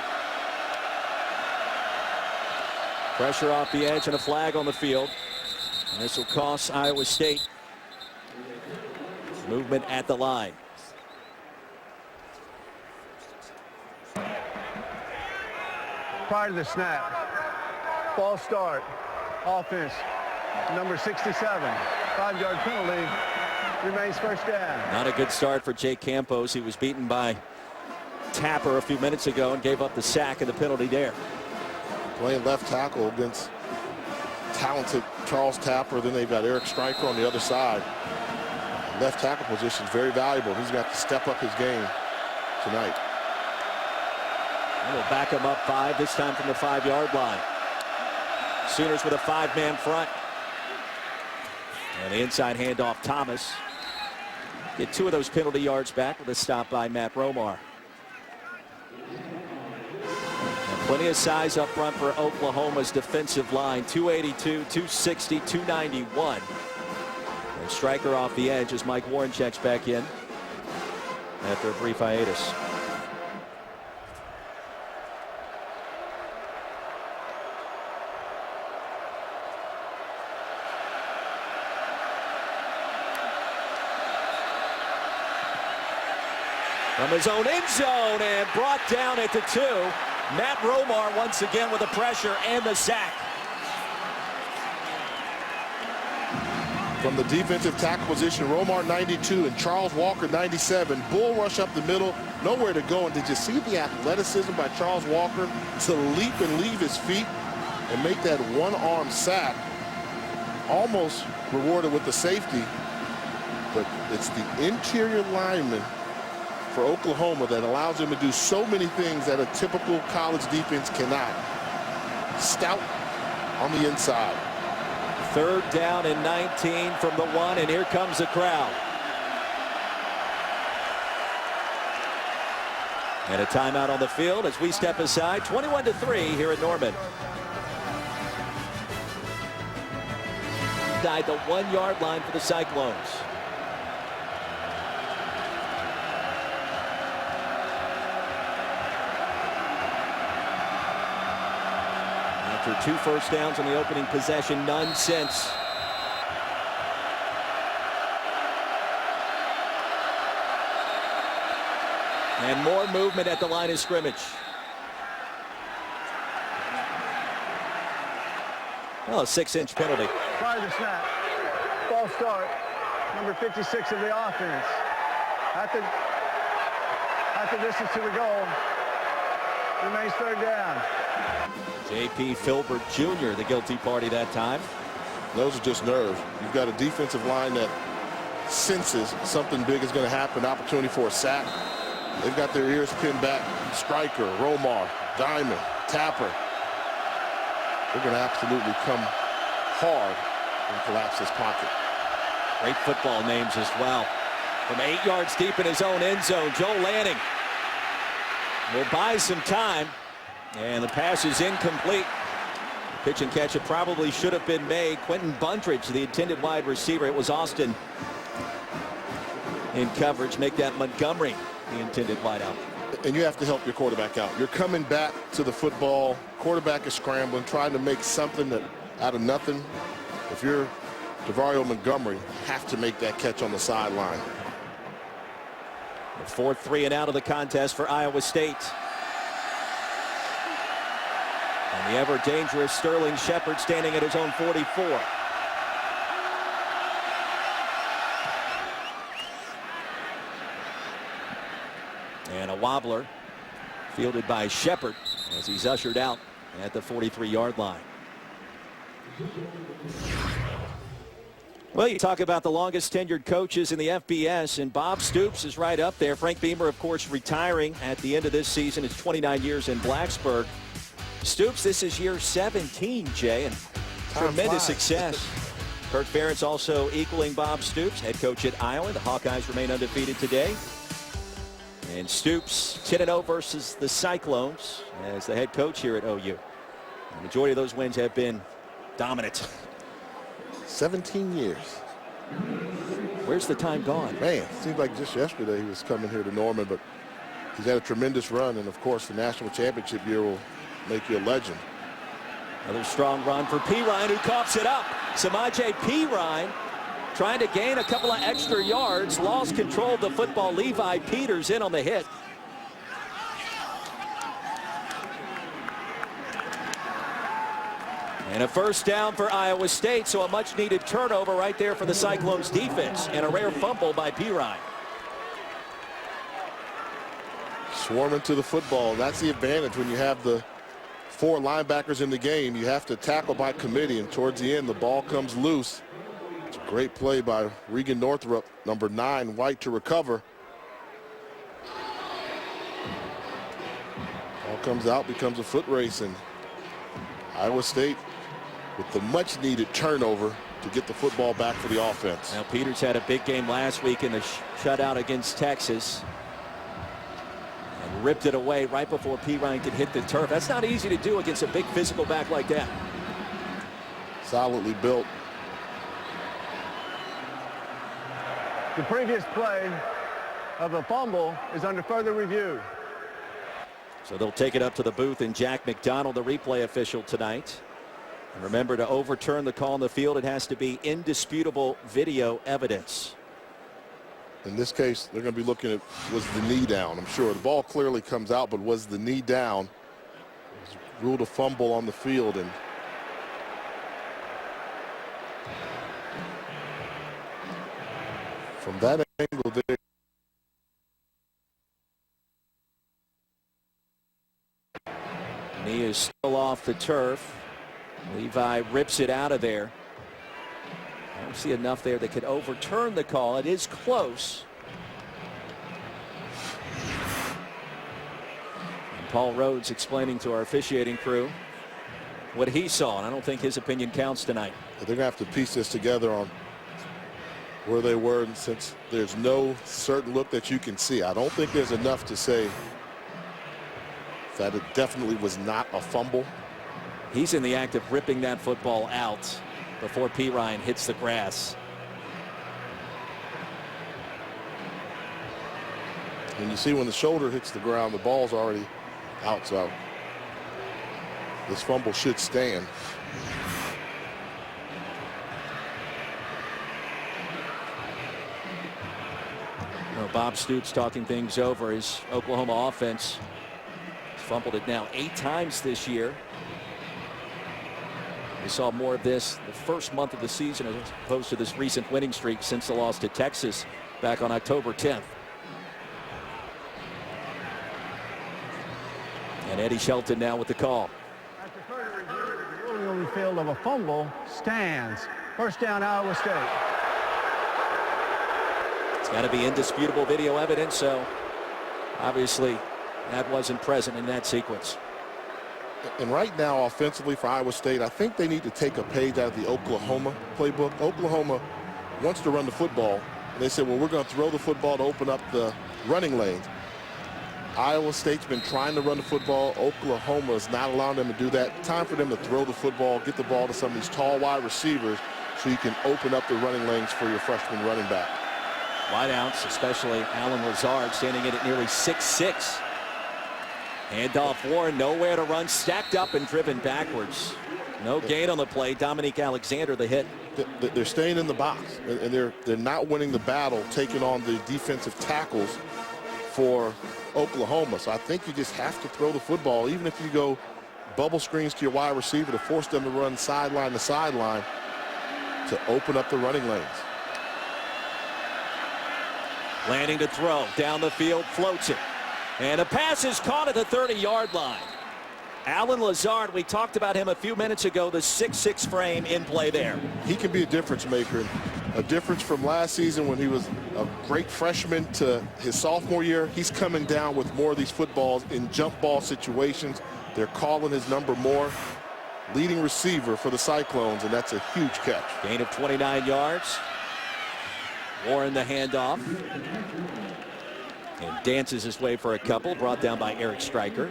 Pressure off the edge and a flag on the field. And this will cost Iowa State movement at the line. Prior to the snap, ball start, offense, number 67, 5-yard penalty, remains first down. Not a good start for Jake Campos. He was beaten by Tapper a few minutes ago and gave up the sack and the penalty there. Playing left tackle against talented Charles Tapper. Then they've got Eric Stryker on the other side. Left tackle position is very valuable. He's got to step up his game tonight. And we'll back him up 5, this time from the 5-yard line. Sooners with a 5-man front. And the inside handoff, Thomas. Get 2 of those penalty yards back with a stop by Matt Romar. And plenty of size up front for Oklahoma's defensive line. 282, 260, 291. And Stryker off the edge as Mike Warren checks back in after a brief hiatus. From his own end zone and brought down at the 2. Matt Romar once again with the pressure and the sack. From the defensive tackle position, Romar 92 and Charles Walker 97. Bull rush up the middle, nowhere to go. And did you see the athleticism by Charles Walker to leap and leave his feet and make that one-arm sack? Almost rewarded with the safety, but it's the interior lineman for Oklahoma that allows them to do so many things that a typical college defense cannot. Stout on the inside. 3rd down and 19 from the 1, and here comes the crowd. And a timeout on the field as we step aside. 21-3 here at Norman. Died the 1-yard line for the Cyclones. After 2 first downs on the opening possession, none since. And more movement at the line of scrimmage. Well, a 6-inch penalty. Prior to the snap, false start, number 56 of the offense. At the distance to the goal, remains 3rd down. J.P. Filbert Jr., the guilty party that time. Those are just nerves. You've got a defensive line that senses something big is going to happen, opportunity for a sack. They've got their ears pinned back. Stryker, Romar, Diamond, Tapper. They're going to absolutely come hard and collapse this pocket. Great football names as well. From 8 yards deep in his own end zone, Joe Lanning will buy some time. And the pass is incomplete. Pitch and catch, it probably should have been made. Quentin Bundridge, the intended wide receiver. It was Austin in coverage. Make that Montgomery the intended wideout. And you have to help your quarterback out. You're coming back to the football. Quarterback is scrambling, trying to make something out of nothing. If you're DeVario Montgomery, you have to make that catch on the sideline. The 4th 3 and out of the contest for Iowa State. And the ever dangerous Sterling Shepard standing at his own 44. And a wobbler fielded by Shepard as he's ushered out at the 43-yard line. Well, you talk about the longest tenured coaches in the FBS, and Bob Stoops is right up there. Frank Beamer, of course, retiring at the end of this season. It's 29 years in Blacksburg. Stoops, this is year 17, Jay, and tremendous success. Kirk Ferentz also equaling Bob Stoops, head coach at Iowa. The Hawkeyes remain undefeated today. And Stoops 10-0 versus the Cyclones as the head coach here at OU. The majority of those wins have been dominant. 17 years. Where's the time gone? Man, it seems like just yesterday he was coming here to Norman, but he's had a tremendous run, and of course the national championship year will make you a legend. Another strong run for Perine, who coughs it up. Samaje Perine trying to gain a couple of extra yards, lost control of the football. Levi Peters in on the hit. And a first down for Iowa State, so a much-needed turnover right there for the Cyclones defense, and a rare fumble by Perine. Swarming to the football. That's the advantage when you have the 4 linebackers in the game. You have to tackle by committee, and towards the end, the ball comes loose. It's a great play by Regan Northrup, number 9, White, to recover. Ball comes out, becomes a foot race, and Iowa State with the much-needed turnover to get the football back for the offense. Now, Peters had a big game last week in the shutout against Texas. And ripped it away right before Perine could hit the turf. That's not easy to do against a big physical back like that. Solidly built. The previous play of a fumble is under further review. So they'll take it up to the booth, and Jack McDonald, the replay official tonight. And remember, to overturn the call on the field, it has to be indisputable video evidence. In this case, they're going to be looking at, was the knee down? I'm sure the ball clearly comes out, but was the knee down? It was ruled a fumble on the field, and from that angle there, Knee is still off the turf. Levi rips it out of there. I don't see enough there that could overturn the call. It is close. Paul Rhodes explaining to our officiating crew what he saw, and I don't think his opinion counts tonight. They're going to have to piece this together on where they were, and since there's no certain look that you can see, I don't think there's enough to say that it definitely was not a fumble. He's in the act of ripping that football out before P. Ryan hits the grass. And you see when the shoulder hits the ground, the ball's already out, so this fumble should stand. Bob Stoops talking things over. His Oklahoma offense fumbled it now 8 times this year. We saw more of this the first month of the season as opposed to this recent winning streak since the loss to Texas back on October 10th. And Eddie Shelton now with the call. After further review, the ruling on the field of a fumble stands. First down, Iowa State. It's got to be indisputable video evidence, so obviously that wasn't present in that sequence. And right now, offensively for Iowa State, I think they need to take a page out of the Oklahoma playbook. Oklahoma wants to run the football, and they said, well, we're going to throw the football to open up the running lanes. Iowa State's been trying to run the football. Oklahoma is not allowing them to do that. Time for them to throw the football, get the ball to some of these tall wide receivers so you can open up the running lanes for your freshman running back. Wideouts, especially Alan Lazard, standing in at nearly 6'6". Handoff Warren, nowhere to run, stacked up and driven backwards. No gain on the play. Dominique Alexander, the hit. They're staying in the box, and they're not winning the battle, taking on the defensive tackles for Oklahoma. So I think you just have to throw the football, even if you go bubble screens to your wide receiver to force them to run sideline to sideline to open up the running lanes. Landing to throw, down the field, floats it. And a pass is caught at the 30-yard line. Alan Lazard, we talked about him a few minutes ago, the 6'6" frame in play there. He can be a difference maker. A difference from last season when he was a great freshman to his sophomore year. He's coming down with more of these footballs in jump ball situations. They're calling his number more. Leading receiver for the Cyclones, and that's a huge catch. Gain of 29 yards. Warren the handoff. And dances his way for a couple, brought down by Eric Stryker.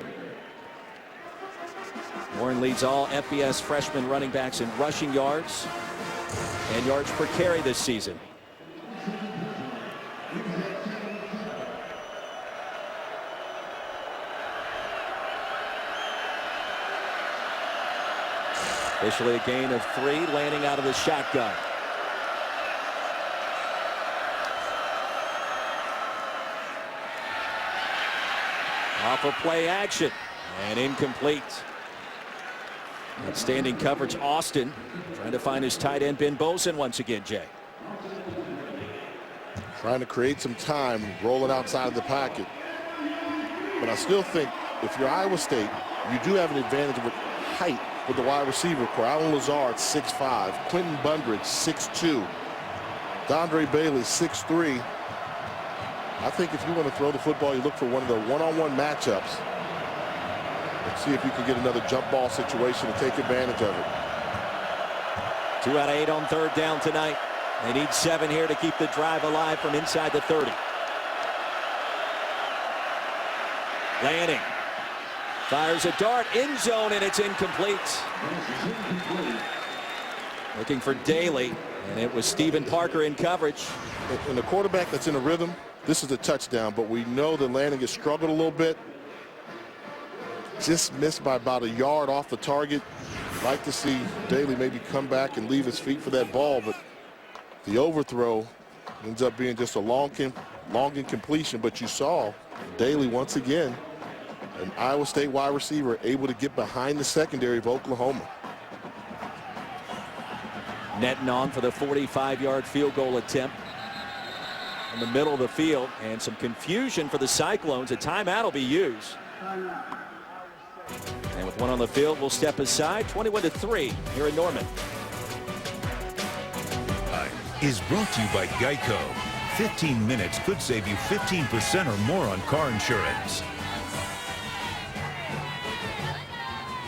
Warren leads all FBS freshman running backs in rushing yards and yards per carry this season. Officially a gain of 3, landing out of the shotgun. Off of play action and incomplete. Outstanding coverage. Austin trying to find his tight end Ben Boson once again, Jay. Trying to create some time, rolling outside of the pocket. But I still think if you're Iowa State, you do have an advantage with height with the wide receiver core. Alan Lazard, 6'5". Quentin Bundridge, 6'2". Dondre Bailey, 6'3". I think if you want to throw the football, you look for one of the one-on-one matchups and see if you can get another jump ball situation to take advantage of it. 2 out of 8 on third down tonight. They need 7 here to keep the drive alive from inside the 30. Lanning fires a dart, end zone, and it's incomplete. Looking for Daly, and it was Stephen Parker in coverage. And the quarterback that's in a rhythm, this is a touchdown, but we know that Lanning has struggled a little bit. Just missed by about a yard off the target. Like to see Daly maybe come back and leave his feet for that ball, but the overthrow ends up being just a long incompletion. But you saw Daly once again, an Iowa State wide receiver, able to get behind the secondary of Oklahoma. Netting on for the 45-yard field goal attempt in the middle of the field, and some confusion for the Cyclones. A timeout will be used. And with one on the field, we'll step aside. 21-3 here in Norman. Is brought to you by Geico. 15 minutes could save you 15% or more on car insurance.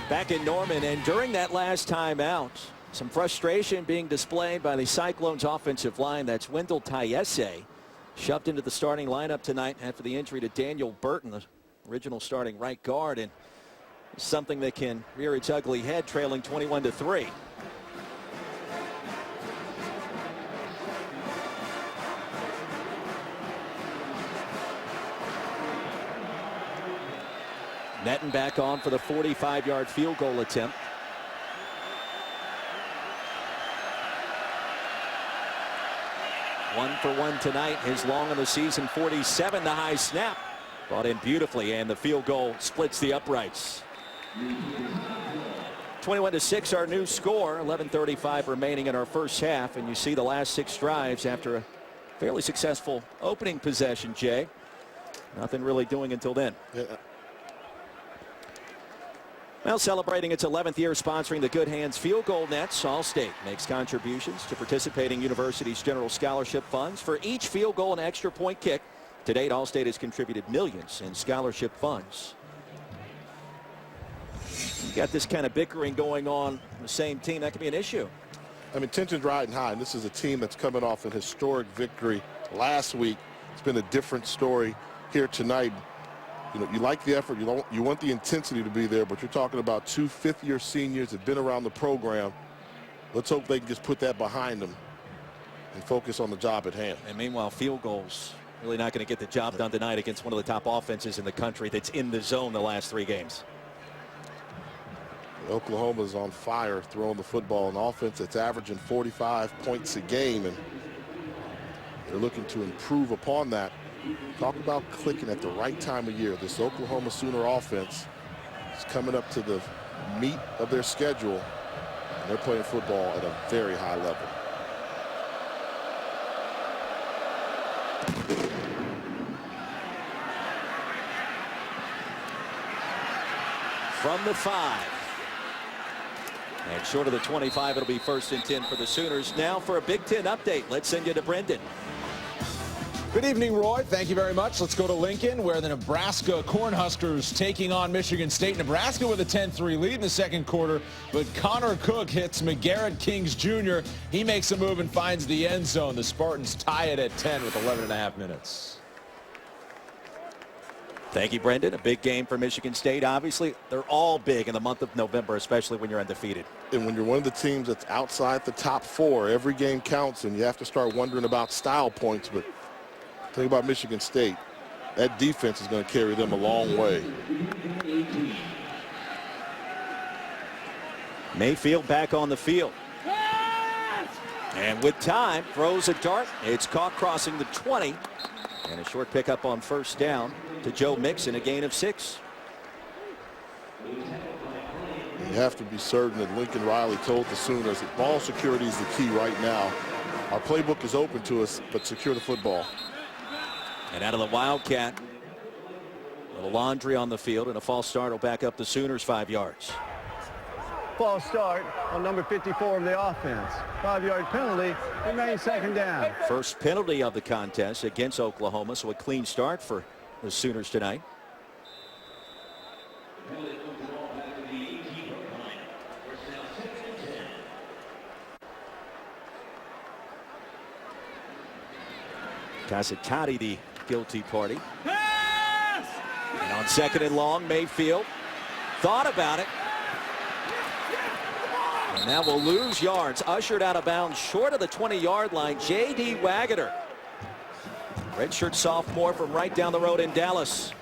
Back in Norman, and during that last timeout, some frustration being displayed by the Cyclones offensive line. That's Wendell Tayese, shoved into the starting lineup tonight after the injury to Daniel Burton, the original starting right guard, and something that can rear its ugly head, trailing 21-3. Netton back on for the 45-yard field goal attempt. One for one tonight. His long in the season, 47. The high snap brought in beautifully, and the field goal splits the uprights. 21-6 our new score. 11:35 remaining in our first half, and you see the last 6 drives after a fairly successful opening possession, Jay. Nothing really doing until then. Yeah. Now celebrating its 11th year sponsoring the Good Hands Field Goal Nets, Allstate makes contributions to participating universities' general scholarship funds for each field goal and extra point kick. To date, Allstate has contributed millions in scholarship funds. You got this kind of bickering going on in the same team. That could be an issue. I mean, tension's riding high, and this is a team that's coming off an historic victory last week. It's been a different story here tonight. You know, you like the effort, you want the intensity to be there, but you're talking about 2 fifth-year seniors that have been around the program. Let's hope they can just put that behind them and focus on the job at hand. And meanwhile, field goals really not going to get the job done tonight against one of the top offenses in the country that's in the zone the last 3 games. Oklahoma's on fire throwing the football, an offense that's averaging 45 points a game, and they're looking to improve upon that. Talk about clicking at the right time of year. This Oklahoma Sooner offense is coming up to the meat of their schedule, and they're playing football at a very high level. From the 5. And short of the 25, it'll be 1st and 10 for the Sooners. Now for a Big Ten update, let's send you to Brendan. Good evening, Roy. Thank you very much. Let's go to Lincoln, where the Nebraska Cornhuskers taking on Michigan State. Nebraska with a 10-3 lead in the second quarter, but Connor Cook hits McGarrett Kings Jr. He makes a move and finds the end zone. The Spartans tie it at 10 with 11.5 minutes. Thank you, Brendan. A big game for Michigan State. Obviously, they're all big in the month of November, especially when you're undefeated. And when you're one of the teams that's outside the top 4, every game counts, and you have to start wondering about style points. But think about Michigan State. That defense is going to carry them a long way. Mayfield back on the field. And with time, throws a dart. It's caught crossing the 20. And a short pickup on 1st down to Joe Mixon, a gain of 6. You have to be certain that Lincoln Riley told the Sooners that ball security is the key right now. Our playbook is open to us, but secure the football. And out of the Wildcat, a little laundry on the field, and a false start will back up the Sooners 5 yards. False start on number 54 of the offense. 5-yard penalty, remains 2nd down. First penalty of the contest against Oklahoma, so a clean start for the Sooners tonight. Casatati, the guilty party. And on 2nd and long, Mayfield thought about it. And now we'll lose yards. Ushered out of bounds short of the 20-yard line. J.D. Waggoner, redshirt sophomore from right down the road in Dallas.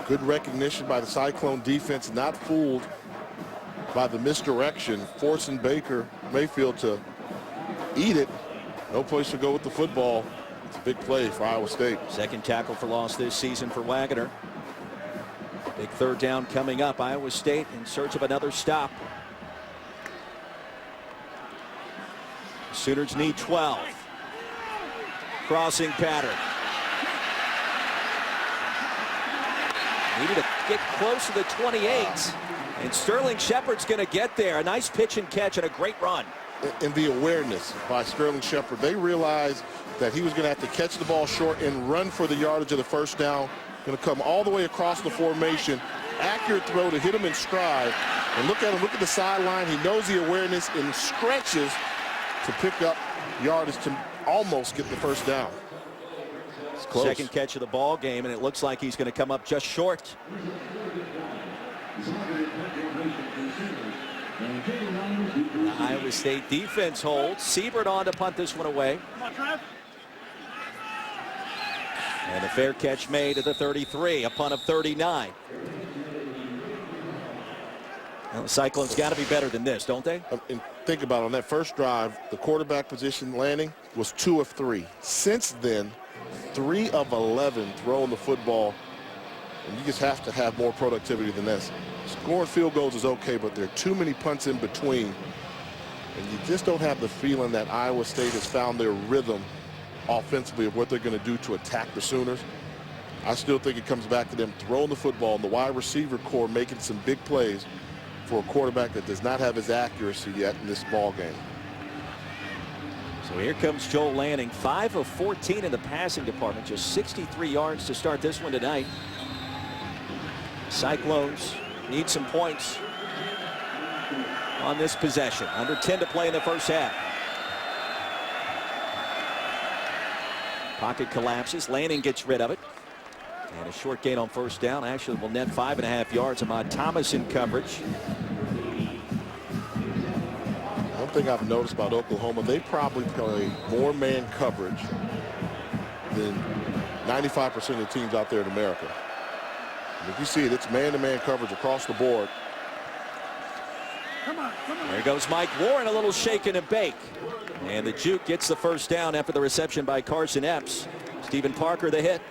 Good recognition by the Cyclone defense, not fooled by the misdirection, forcing Mayfield to eat it. No place to go with the football. It's a big play for Iowa State. 2nd tackle for loss this season for Waggoner. Big 3rd down coming up. Iowa State in search of another stop. Sooners need 12. Crossing pattern. Needed to get close to the 28. And Sterling Shepard's going to get there. A nice pitch and catch and a great run. And the awareness by Sterling Shepard. They realized that he was going to have to catch the ball short and run for the yardage of the 1st down. Going to come all the way across the formation accurate throw to hit him in stride. And look at him, look at the sideline. He knows the awareness and stretches to pick up yardage to almost get the first down. It's close. Second catch of the ball game, and it looks like he's going to come up just short. The Iowa State defense holds. Siebert on to punt this one away. And a fair catch made at the 33, a punt of 39. Well, the Cyclones got to be better than this, don't they? And think about it, on that first drive, the quarterback position landing was 2 of 3. Since then, 3 of 11 throwing the football, and you just have to have more productivity than this. Scoring field goals is okay, but there are too many punts in between, and you just don't have the feeling that Iowa State has found their rhythm offensively of what they're going to do to attack the Sooners. I still think it comes back to them throwing the football and the wide receiver core making some big plays for a quarterback that does not have his accuracy yet in this ball game. So here comes Joel Lanning, 5 of 14 in the passing department, just 63 yards to start this one tonight. Cyclones need some points on this possession. Under 10 to play in the first half. Pocket collapses. Lanning gets rid of it. And a short gain on first down. Actually will net 5.5 yards. Ahmad Thomas in coverage. One thing I've noticed about Oklahoma, they probably play more man coverage than 95% of the teams out there in America. And if you see it, it's man-to-man coverage across the board. There goes Mike Warren, a little shake and a bake. And the juke gets the first down after the reception by Carson Epps. Stephen Parker the hit.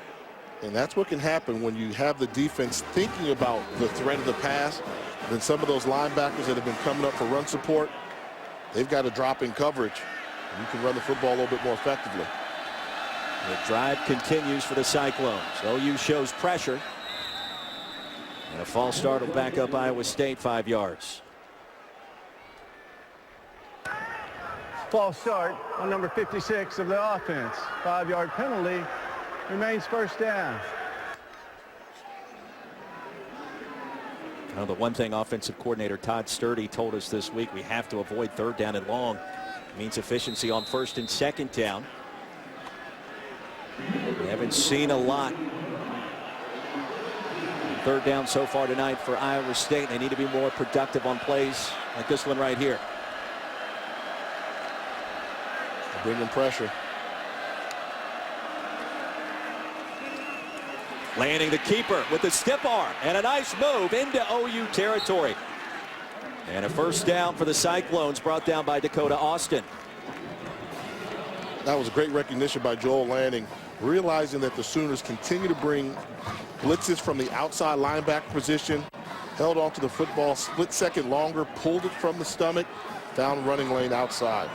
And that's what can happen when you have the defense thinking about the threat of the pass. Then some of those linebackers that have been coming up for run support, they've got to drop in coverage. And you can run the football a little bit more effectively. The drive continues for the Cyclones. OU shows pressure. And a false start will back up Iowa State 5 yards. False start on number 56 of the offense. 5-yard penalty. Remains first down. Well, the one thing offensive coordinator Todd Sturdy told us this week, we have to avoid 3rd down and long. It means efficiency on 1st and 2nd down. We haven't seen a lot. 3rd down so far tonight for Iowa State. They need to be more productive on plays like this one right here. Bringing pressure. Lanning the keeper with the stiff arm and a nice move into OU territory. And a first down for the Cyclones, brought down by Dakota Austin. That was a great recognition by Joel Lanning, realizing that the Sooners continue to bring blitzes from the outside linebacker position, held onto the football split second longer, pulled it from the stomach, found running lane outside.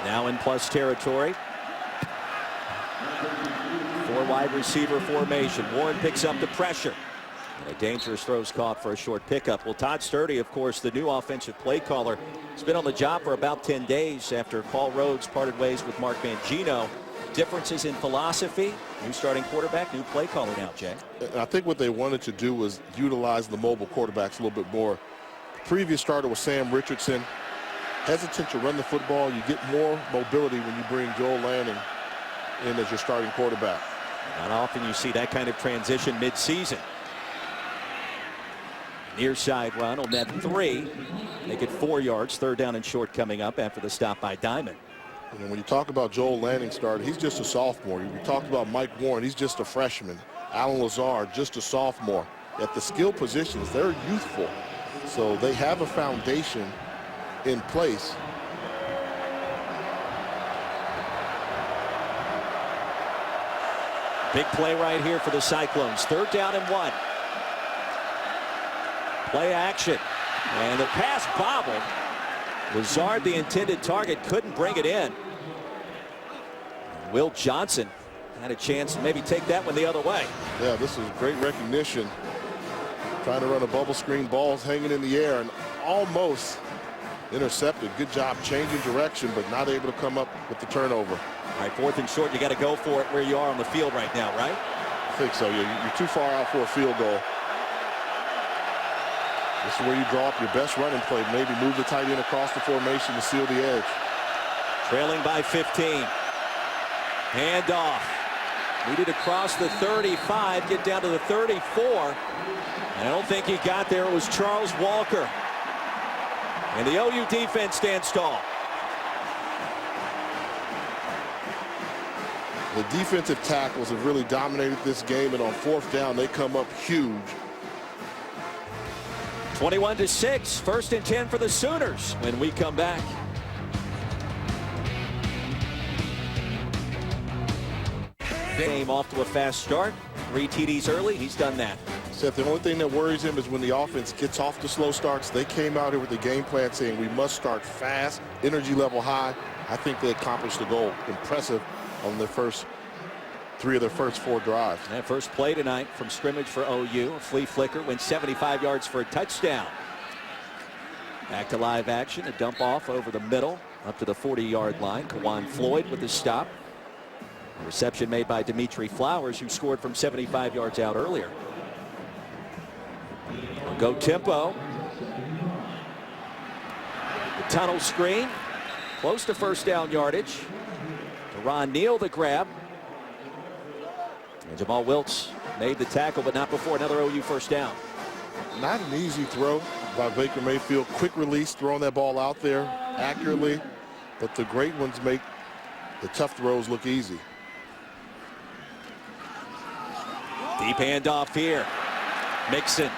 Now in plus territory. 4 wide receiver formation. Warren picks up the pressure. And a dangerous throw's caught for a short pickup. Well, Todd Sturdy, of course, the new offensive play caller, has been on the job for about 10 days after Paul Rhodes parted ways with Mark Mangino. Differences in philosophy. New starting quarterback, new play caller now, Jay. And I think what they wanted to do was utilize the mobile quarterbacks a little bit more. The previous starter was Sam Richardson. Hesitant to run the football. You get more mobility when you bring Joel Lanning in as your starting quarterback. Not often you see that kind of transition mid-season. Near side run will net 3. Make it 4 yards. 3rd down and short coming up after the stop by Diamond. And when you talk about Joel Lanning starting, he's just a sophomore. You talked about Mike Warren, he's just a freshman. Alan Lazard, just a sophomore. At the skill positions, they're youthful. So they have a foundation in place. Big play right here for the Cyclones. 3rd down and 1. Play action. And the pass bobbled. Lazard, the intended target, couldn't bring it in. Will Johnson had a chance to maybe take that one the other way. Yeah, this is great recognition. Trying to run a bubble screen, balls hanging in the air and almost intercepted. Good job changing direction, but not able to come up with the turnover. All right, 4th and short. You got to go for it where you are on the field right now, right? think so. You're too far out for a field goal. This is where you draw up your best running play. Maybe move the tight end across the formation to seal the edge. Trailing by 15. Handoff. Needed to cross the 35, get down to the 34. I don't think he got there. It was Charles Walker. And the OU defense stands tall. The defensive tackles have really dominated this game, and on fourth down, they come up huge. 21-6, 1st and 10 for the Sooners when we come back. Game off to a fast start. 3 TDs early. He's done that. Seth, the only thing that worries him is when the offense gets off to slow starts. They came out here with the game plan saying we must start fast, energy level high. I think they accomplished the goal. Impressive on their first 3 of their first 4 drives. That first play tonight from scrimmage for OU. A flea flicker went 75 yards for a touchdown. Back to live action. A dump off over the middle up to the 40-yard line. Kawan Floyd with the stop. A reception made by Dimitri Flowers, who scored from 75 yards out earlier. We'll go tempo. The tunnel screen. Close to first down yardage. Ron Neal the grab. And Jamal Wiltz made the tackle, but not before another OU first down. Not an easy throw by Baker Mayfield. Quick release, throwing that ball out there accurately. But the great ones make the tough throws look easy. Deep handoff here. Mixon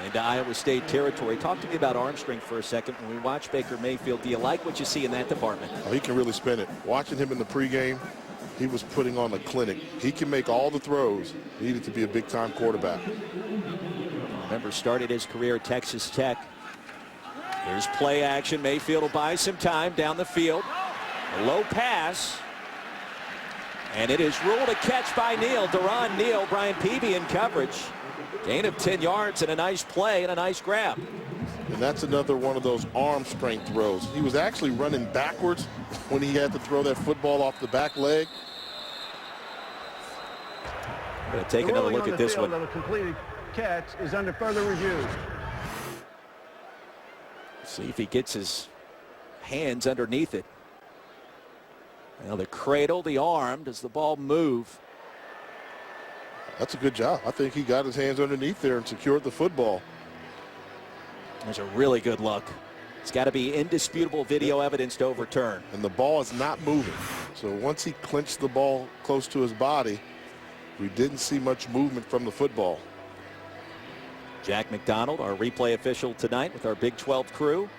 into Iowa State territory. Talk to me about arm strength for a second. When we watch Baker Mayfield, do you like what you see in that department? Oh, he can really spin it. Watching him in the pregame, he was putting on a clinic. He can make all the throws needed to be a big-time quarterback. Remember, started his career at Texas Tech. Here's play action. Mayfield will buy some time down the field. A low pass. And it is ruled a catch by Neal. Deron Neal, Brian Peavy in coverage. Gain of 10 yards and a nice play and a nice grab. And that's another one of those arm strength throws. He was actually running backwards when he had to throw that football off the back leg. I'm going to take another look at this one. The completed catch is under further review. See if he gets his hands underneath it. Now the cradle, the arm. Does the ball move? That's a good job. I think he got his hands underneath there and secured the football. There's a really good look. It's got to be indisputable video evidence to overturn. And the ball is not moving. So once he clinched the ball close to his body, we didn't see much movement from the football. Jack McDonald, our replay official tonight with our Big 12 crew.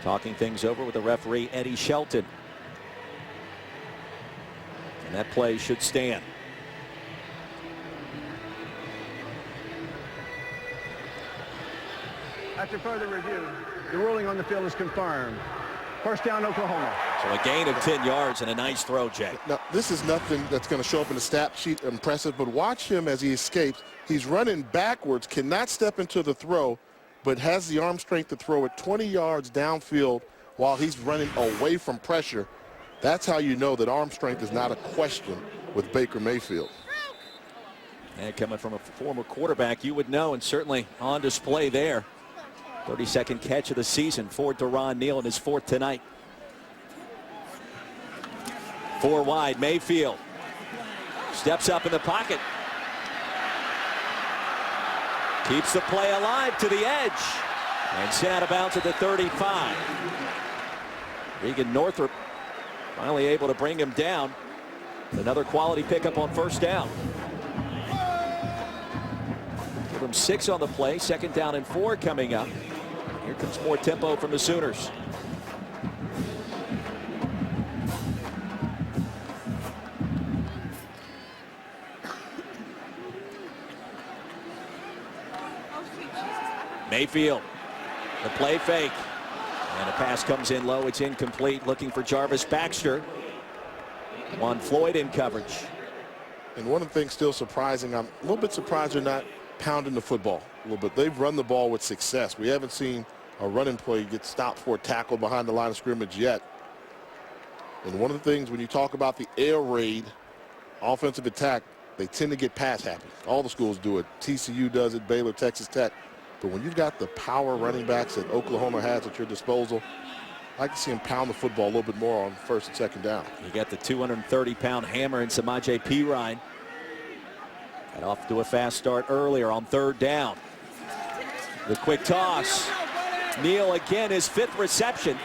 Talking things over with the referee, Eddie Shelton. And that play should stand. After further review, the ruling on the field is confirmed. First down, Oklahoma. So a gain of 10 yards and a nice throw, Jay. Now, this is nothing that's going to show up in the stat sheet impressive, but watch him as he escapes. He's running backwards, cannot step into the throw, but has the arm strength to throw it 20 yards downfield while he's running away from pressure. That's how you know that arm strength is not a question with Baker Mayfield. And coming from a former quarterback, you would know, and certainly on display there. 32nd catch of the season for Deron Neal in his 4th tonight. 4 wide, Mayfield steps up in the pocket. Keeps the play alive to the edge. And sent out of bounds at the 35. Regan Northrup finally able to bring him down. Another quality pickup on first down. Give him 6 on the play. 2nd down and 4 coming up. Here comes more tempo from the Sooners. Mayfield, the play fake. And a pass comes in low. It's incomplete. Looking for Jarvis Baxter. Juan Floyd in coverage. And one of the things still surprising, I'm a little bit surprised they're not pounding the football a little bit. They've run the ball with success. We haven't seen a running play get stopped for a tackle behind the line of scrimmage yet. And one of the things when you talk about the air raid offensive attack, they tend to get pass happy. All the schools do it. TCU does it, Baylor, Texas Tech. But when you've got the power running backs that Oklahoma has at your disposal, I can see him pound the football a little bit more on first and second down. You got the 230-pound hammer in Samaje Perine. Got off to a fast start earlier on third down. The quick toss. Neal again, his 5th reception.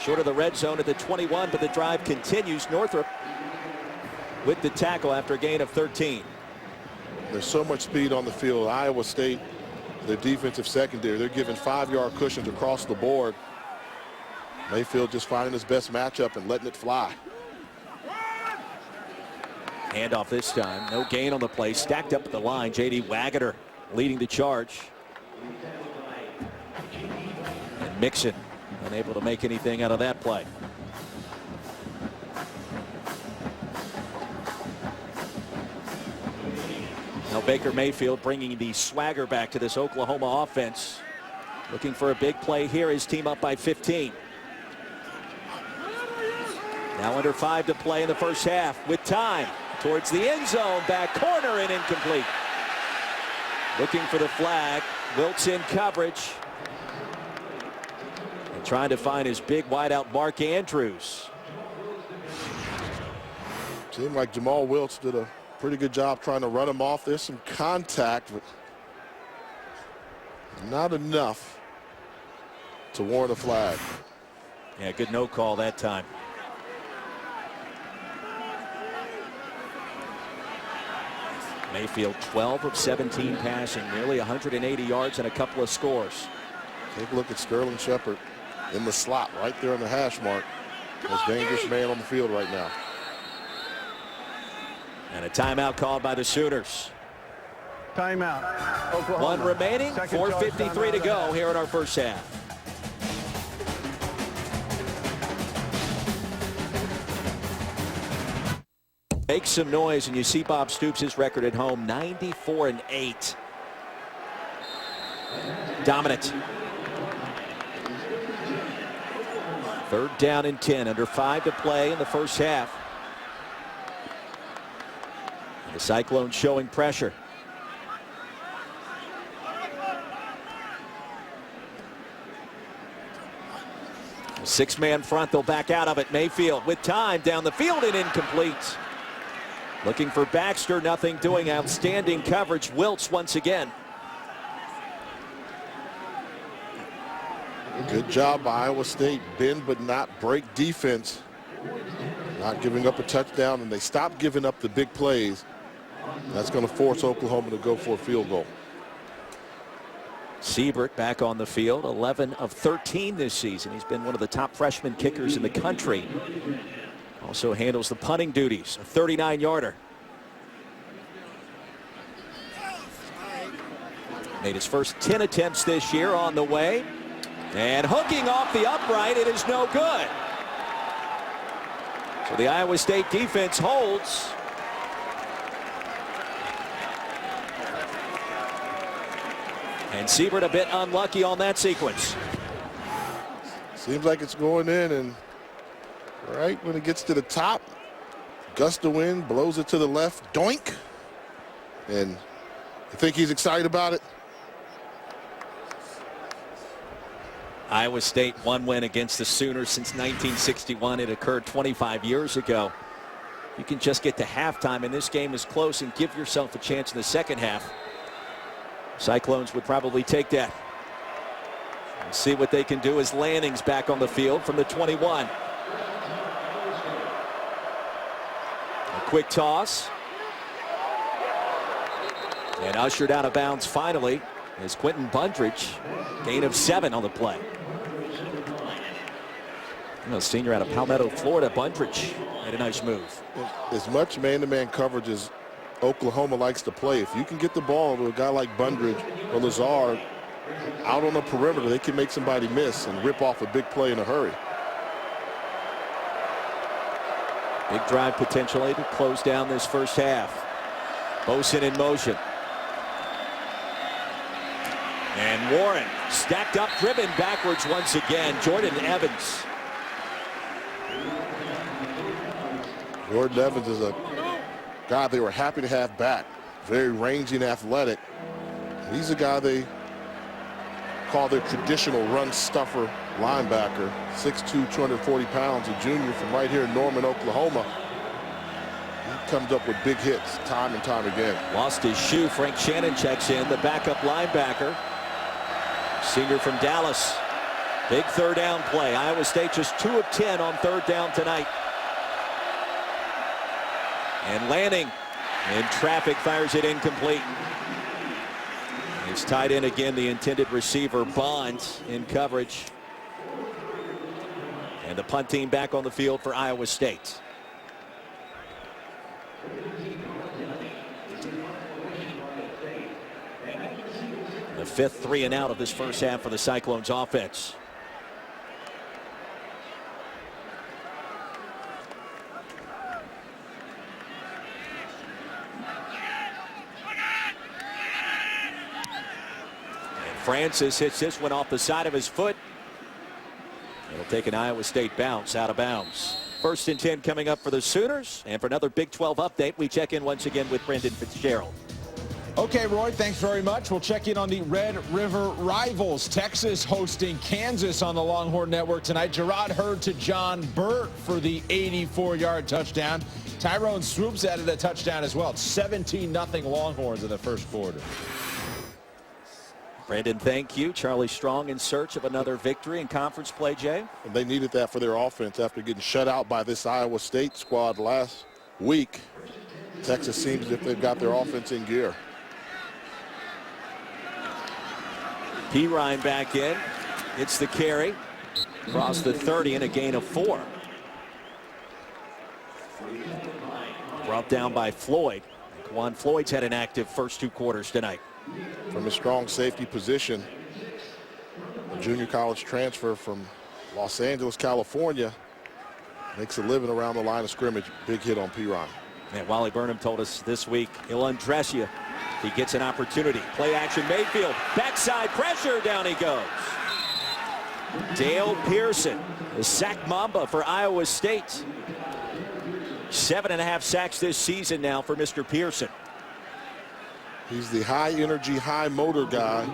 Short of the red zone at the 21, but the drive continues. Northrop with the tackle after a gain of 13. There's so much speed on the field. Iowa State, their defensive secondary, they're giving 5-yard cushions across the board. Mayfield just finding his best matchup and letting it fly. Handoff this time. No gain on the play. Stacked up at the line. J.D. Waggoner leading the charge. And Mixon unable to make anything out of that play. Now Baker Mayfield bringing the swagger back to this Oklahoma offense. Looking for a big play here. His team up by 15. Now under 5 to play in the first half with time. Towards the end zone, back corner and incomplete. Looking for the flag. Wiltz in coverage. And trying to find his big wideout Mark Andrews. Seemed like Jamal Wiltz did a pretty good job trying to run him off. There's some contact, but not enough to warrant a flag. Yeah, good no call that time. Mayfield 12 of 17 passing, nearly 180 yards and a couple of scores. Take a look at Sterling Shepard in the slot right there on the hash mark. Most dangerous man on the field right now. And a timeout called by the Sooners. Timeout. Oklahoma. 1 remaining, 4:53 to go here in our first half. Make some noise, and you see Bob Stoops' record at home, 94-8. Dominant. 3rd down and 10, under 5 to play in the first half. The Cyclones showing pressure. A 6-man front, they'll back out of it. Mayfield with time down the field and incomplete. Looking for Baxter, nothing doing. Outstanding coverage. Wiltz once again. Good job by Iowa State. Bend but not break defense. Not giving up a touchdown, and they stopped giving up the big plays. That's going to force Oklahoma to go for a field goal. Siebert back on the field, 11 of 13 this season. He's been one of the top freshman kickers in the country. Also handles the punting duties, a 39-yarder. Made his first 10 attempts this year on the way. And hooking off the upright, it is no good. So the Iowa State defense holds. And Siebert a bit unlucky on that sequence. Seems like it's going in, and right when it gets to the top, gust of wind blows it to the left, doink. And you think he's excited about it? Iowa State one win against the Sooners since 1961. It occurred 25 years ago. You can just get to halftime, and this game is close, and give yourself a chance in the second half. Cyclones would probably take that. And see what they can do as Lanning's back on the field from the 21. A quick toss. And ushered out of bounds finally is Quentin Bundridge. Gain of 7 on the play. You know, senior out of Palmetto, Florida, Bundridge made a nice move. As much man-to-man coverage as Oklahoma likes to play, if you can get the ball to a guy like Bundridge or Lazard out on the perimeter, they can make somebody miss and rip off a big play in a hurry. Big drive potentially to close down this first half. Bosin in motion. And Warren stacked up, driven backwards once again. Jordan Evans. Jordan Evans is a guy they were happy to have back. Very rangy and athletic. He's a guy they call their traditional run stuffer linebacker. 6'2", 240 pounds, a junior from right here in Norman, Oklahoma. He comes up with big hits time and time again. Lost his shoe. Frank Shannon checks in, the backup linebacker. Senior from Dallas. Big third down play. Iowa State just 2 of 10 on third down tonight. And Lanning in traffic fires it incomplete. It's tied in again, the intended receiver Bonds in coverage. And the punt team back on the field for Iowa State. The 5th 3 and out of this first half for the Cyclones offense. Francis hits this one off the side of his foot. It'll take an Iowa State bounce out of bounds. 1st and 10 coming up for the Sooners. And for another Big 12 update, we check in once again with Brendan Fitzgerald. Okay, Roy, thanks very much. We'll check in on the Red River Rivals. Texas hosting Kansas on the Longhorn Network tonight. Gerard Hurd to John Burt for the 84-yard touchdown. Tyrone Swoops added a touchdown as well. It's 17-0 Longhorns in the first quarter. Brandon, thank you. Charlie Strong in search of another victory in conference play, Jay. And they needed that for their offense after getting shut out by this Iowa State squad last week. Texas seems as if they've got their offense in gear. Perine back in. It's the carry. Across the 30 and a gain of 4. Brought down by Floyd. Juan Floyd's had an active first 2 quarters tonight. From a strong safety position, a junior college transfer from Los Angeles, California, makes a living around the line of scrimmage. Big hit on Perine. And Wally Burnham told us this week he'll undress you if he gets an opportunity. Play action Mayfield. Backside pressure. Down he goes. Dale Pearson, the sack mamba for Iowa State. 7.5 sacks this season now for Mr. Pearson. He's the high energy, high motor guy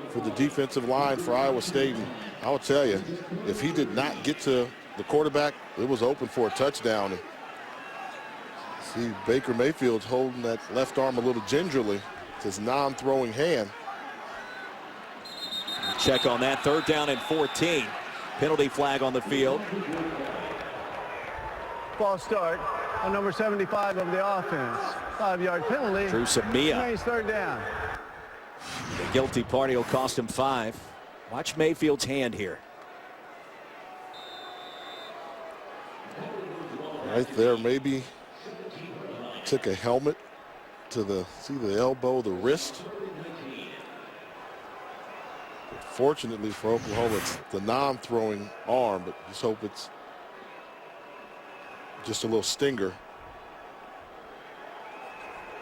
for the defensive line for Iowa State. And I will tell you, if he did not get to the quarterback, it was open for a touchdown. And see Baker Mayfield's holding that left arm a little gingerly. It's his non-throwing hand. Check on that. 3rd down and 14. Penalty flag on the field. False start on number 75 of the offense. 5-yard penalty. Drew Samia. Remains 3rd down. The guilty party will cost him 5. Watch Mayfield's hand here. Right there, maybe took a helmet to the, see the elbow, the wrist. But fortunately for Oklahoma, it's the non-throwing arm, but just hope it's just a little stinger.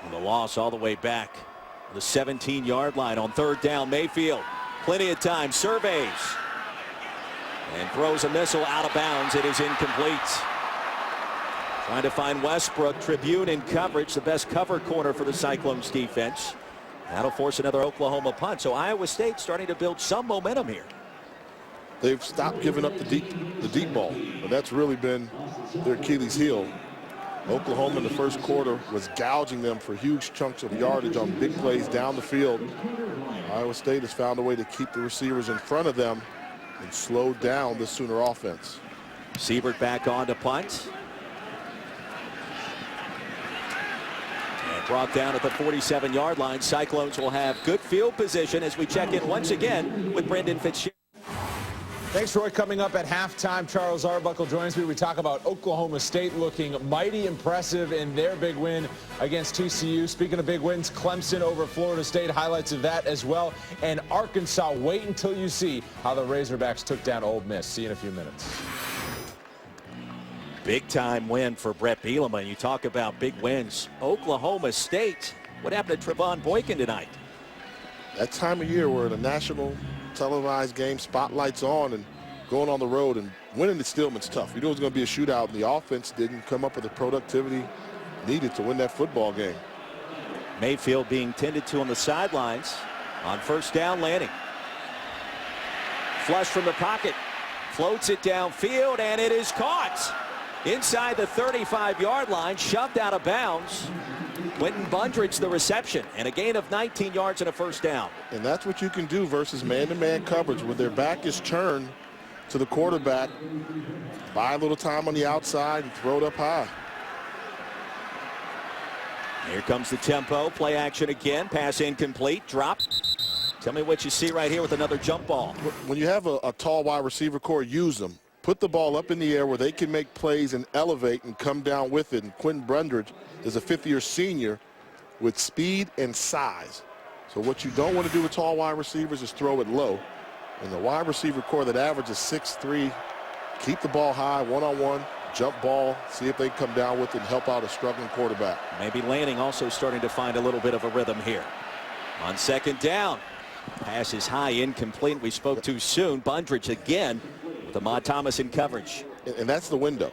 And the loss all the way back. The 17-yard line on 3rd down. Mayfield, plenty of time, surveys. And throws a missile out of bounds. It is incomplete. Trying to find Westbrook. Tribune in coverage, the best cover corner for the Cyclones defense. That'll force another Oklahoma punt. So Iowa State starting to build some momentum here. They've stopped giving up the deep ball, and that's really been their Achilles heel. Oklahoma in the first quarter was gouging them for huge chunks of yardage on big plays down the field. Iowa State has found a way to keep the receivers in front of them and slow down the Sooner offense. Siebert back on to punt. And brought down at the 47-yard line. Cyclones will have good field position as we check in once again with Brendan Fitzgerald. Thanks, Roy. Coming up at halftime, Charles Arbuckle joins me. We talk about Oklahoma State looking mighty impressive in their big win against TCU. Speaking of big wins, Clemson over Florida State, highlights of that as well. And Arkansas, wait until you see how the Razorbacks took down Ole Miss. See you in a few minutes. Big time win for Brett Bielema. You talk about big wins. Oklahoma State. What happened to Trevon Boykin tonight? That time of year where the national televised game, spotlights on, and going on the road and winning at Stillman's tough. You knew it was going to be a shootout, and the offense didn't come up with the productivity needed to win that football game. Mayfield being tended to on the sidelines on first down. Lanning. Flush from the pocket. Floats it downfield, and it is caught inside the 35-yard line, shoved out of bounds. Quentin Bundridge the reception, and a gain of 19 yards and a first down. And that's what you can do versus man-to-man coverage when their back is turned to the quarterback. Buy a little time on the outside and throw it up high. Here comes the tempo. Play action again. Pass incomplete. Drop. Tell me what you see right here with another jump ball. When you have a tall wide receiver core, use them. Put the ball up in the air where they can make plays and elevate and come down with it. And Quentin Bundridge is a fifth-year senior with speed and size. So what you don't want to do with tall wide receivers is throw it low. And the wide receiver core that averages 6'3", keep the ball high, one-on-one, jump ball, see if they come down with it and help out a struggling quarterback. Maybe Lanning also starting to find a little bit of a rhythm here. On second down. Pass is high, incomplete. We spoke too soon. Bundridge again with Ahmad Thomas in coverage. And that's the window.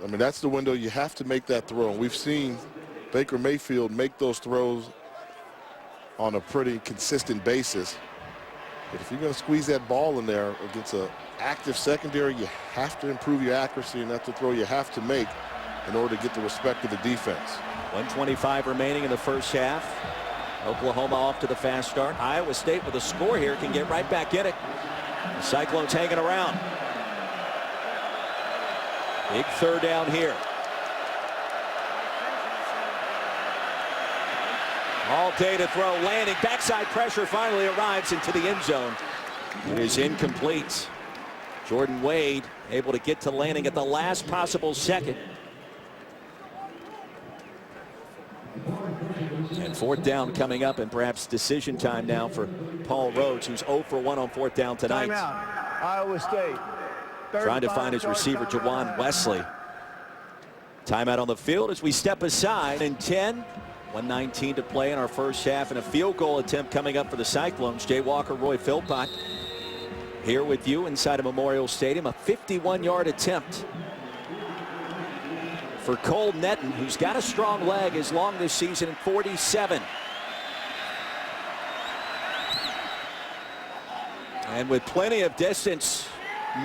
I mean, that's the window. You have to make that throw. And we've seen Baker Mayfield make those throws on a pretty consistent basis. But if you're going to squeeze that ball in there against an active secondary, you have to improve your accuracy, and that's the throw you have to make in order to get the respect of the defense. 1:25 remaining in the first half. Oklahoma off to the fast start. Iowa State with a score here can get right back in it. The Cyclones hanging around. Big third down here. All day to throw. Lanning. Backside pressure finally arrives into the end zone. It is incomplete. Jordan Wade able to get to Lanning at the last possible second. And fourth down coming up, and perhaps decision time now for Paul Rhodes, who's 0 for 1 on fourth down tonight. Timeout. Iowa State. Trying to find his receiver, Jawan Wesley. Timeout on the field as we step aside. And 10, 1:19 to play in our first half, and a field goal attempt coming up for the Cyclones. Jay Walker, Roy Philpott here with you inside of Memorial Stadium. A 51-yard attempt for Cole Netton, who's got a strong leg, as long this season at 47. And with plenty of distance,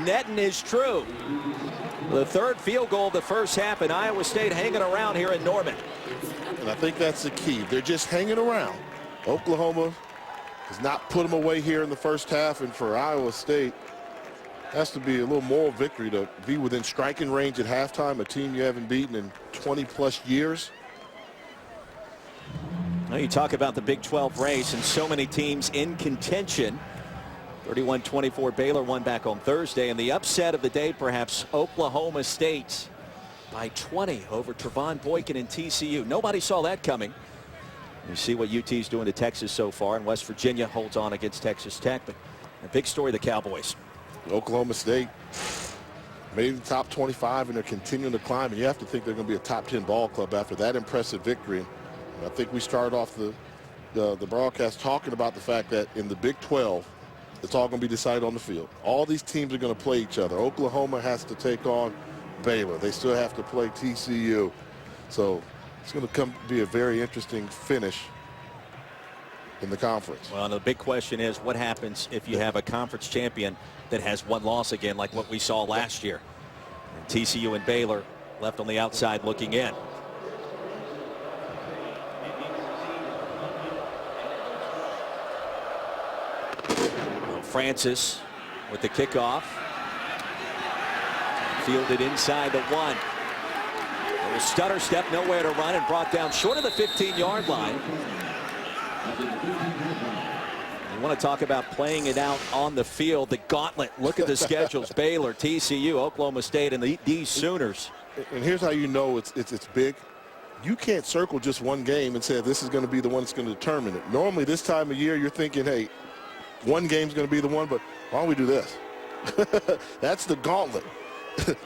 Netton is true. The third field goal of the first half, and Iowa State hanging around here in Norman. And I think that's the key. They're just hanging around. Oklahoma has not put them away here in the first half, and for Iowa State, has to be a little moral victory to be within striking range at halftime, a team you haven't beaten in 20-plus years. Now you talk about the Big 12 race and so many teams in contention. 31-24 Baylor won back on Thursday, and the upset of the day perhaps Oklahoma State by 20 over Trevon Boykin and TCU. Nobody saw that coming. You see what UT's doing to Texas so far, and West Virginia holds on against Texas Tech. But a big story, the Cowboys. Oklahoma State made the top 25, and they're continuing to climb, and you have to think they're going to be a top 10 ball club after that impressive victory. And I think we started off the broadcast talking about the fact that in the Big 12, it's all going to be decided on the field. All these teams are going to play each other. Oklahoma has to take on Baylor. They still have to play TCU. So it's going to be a very interesting finish in the conference. Well, the big question is what happens if you have a conference champion that has one loss again, like what we saw last year. And TCU and Baylor left on the outside looking in. Well, Francis with the kickoff. Fielded inside the 1. A little stutter step, nowhere to run, and brought down short of the 15-yard line. You want to talk about playing it out on the field, the gauntlet. Look at the schedules. Baylor, TCU, Oklahoma State, and these Sooners. And here's how you know it's big. You can't circle just one game and say this is going to be the one that's going to determine it. Normally this time of year you're thinking, hey, one game's going to be the one, but why don't we do this? That's the gauntlet.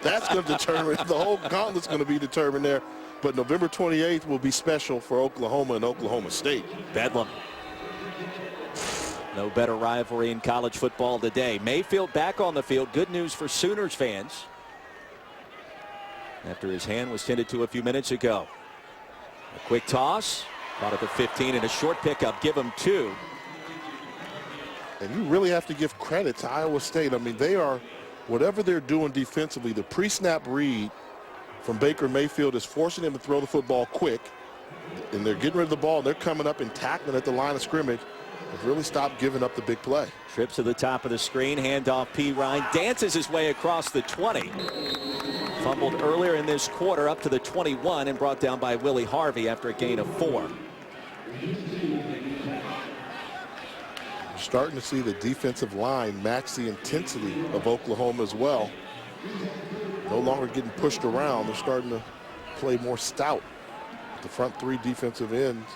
That's going to determine. The whole gauntlet's going to be determined there. But November 28th will be special for Oklahoma and Oklahoma State. Bedlam. No better rivalry in college football today. Mayfield back on the field. Good news for Sooners fans after his hand was tended to a few minutes ago. A quick toss. Caught at the 15 and a short pickup. Give him 2. And you really have to give credit to Iowa State. I mean, they are, whatever they're doing defensively, the pre-snap read from Baker Mayfield is forcing him to throw the football quick. And they're getting rid of the ball. They're coming up and tackling at the line of scrimmage. They've really stopped giving up the big play. Trips to the top of the screen. Handoff. P. Ryan dances his way across the 20. Fumbled earlier in this quarter up to the 21 and brought down by Willie Harvey after a gain of 4. You're starting to see the defensive line match the intensity of Oklahoma as well. No longer getting pushed around. They're starting to play more stout. The front 3 defensive ends,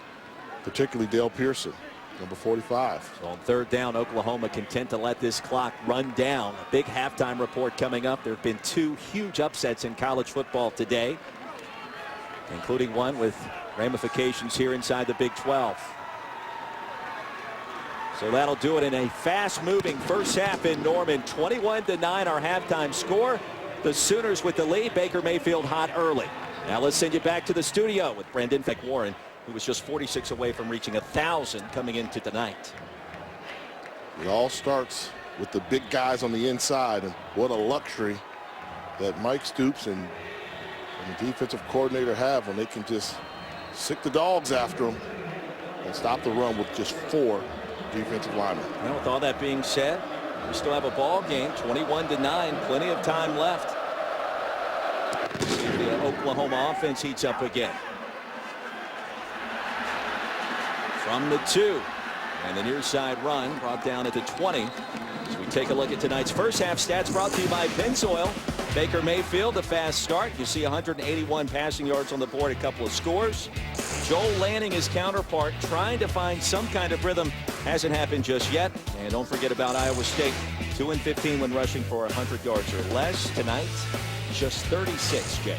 particularly Dale Pearson, number 45. So on 3rd down, Oklahoma content to let this clock run down. A big halftime report coming up. There have been 2 huge upsets in college football today, including one with ramifications here inside the Big 12. So that'll do it in a fast-moving first half in Norman. 21-9 our halftime score. The Sooners with the lead. Baker Mayfield hot early. Now let's send you back to the studio with Brendan Warren, who was just 46 away from reaching 1,000 coming into tonight. It all starts with the big guys on the inside, and what a luxury that Mike Stoops and the defensive coordinator have when they can just sick the dogs after them and stop the run with just 4 defensive linemen. Well, with all that being said, we still have a ball game, 21-9, plenty of time left. See if the Oklahoma offense heats up again. From the 2, and the near side run brought down at the 20. As we take a look at tonight's first half stats, brought to you by Pennzoil. Baker Mayfield, a fast start. You see 181 passing yards on the board, a couple of scores. Joel Lanning, his counterpart, trying to find some kind of rhythm. Hasn't happened just yet. And don't forget about Iowa State, 2-15 when rushing for 100 yards or less. Tonight, just 36, Jay.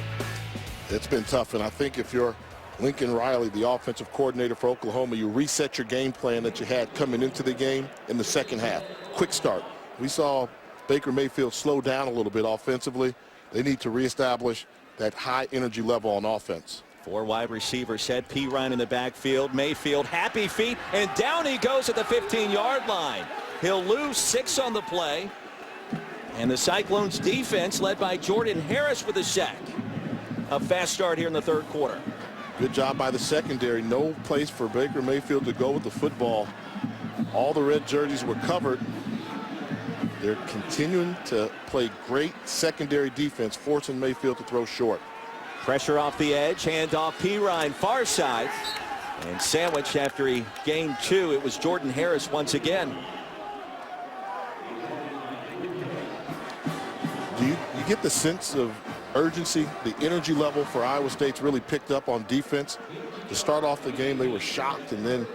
It's been tough, and I think if you're Lincoln Riley, the offensive coordinator for Oklahoma, you reset your game plan that you had coming into the game in the second half. Quick start. We saw Baker Mayfield slow down a little bit offensively. They need to reestablish that high energy level on offense. 4 wide receivers set. P. Ryan in the backfield. Mayfield, happy feet, and down he goes at the 15-yard line. He'll lose 6 on the play. And the Cyclones defense led by Jordan Harris with a sack. A fast start here in the 3rd quarter. Good job by the secondary. No place for Baker Mayfield to go with the football. All the red jerseys were covered. They're continuing to play great secondary defense, forcing Mayfield to throw short. Pressure off the edge, handoff P. Ryan, far side. And sandwiched after he gained 2. It was Jordan Harris once again. Do you get the sense of urgency, the energy level for Iowa State's really picked up on defense? To start off the game, they were shocked, and then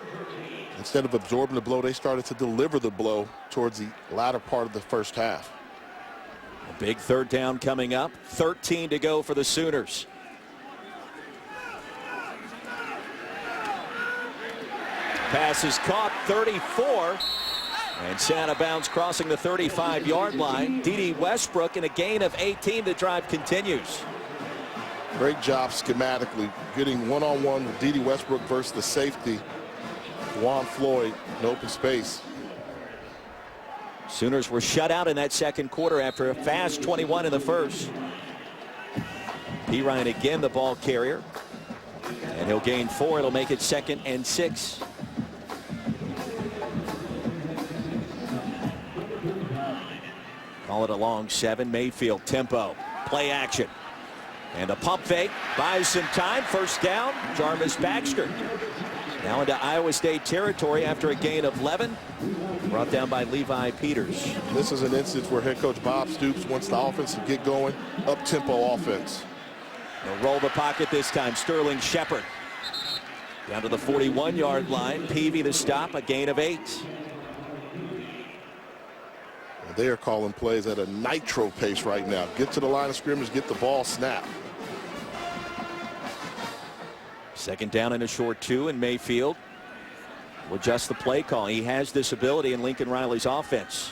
instead of absorbing the blow, they started to deliver the blow towards the latter part of the first half. A big 3rd down coming up. 13 to go for the Sooners. Pass is caught, 34. And sent out of bounds crossing the 35-yard line. D.D. Westbrook in a gain of 18. The drive continues. Great job schematically, getting one-on-one with D.D. Westbrook versus the safety, Juwan Floyd, in open space. Sooners were shut out in that 2nd quarter after a fast 21 in the 1st. P. Ryan again the ball carrier. And he'll gain 4. It'll make it 2nd and 6. Call it a long 7. Mayfield tempo. Play action. And a pump fake. Buys some time. 1st down. Jarvis Baxter. Now into Iowa State territory after a gain of 11. Brought down by Levi Peters. This is an instance where head coach Bob Stoops wants the offense to get going. Up-tempo offense. They'll roll the pocket this time. Sterling Shepard. Down to the 41-yard line. Peavy the stop. A gain of 8. They are calling plays at a nitro pace right now. Get to the line of scrimmage, get the ball snapped. 2nd down and a short 2, and Mayfield will adjust the play call. He has this ability in Lincoln Riley's offense.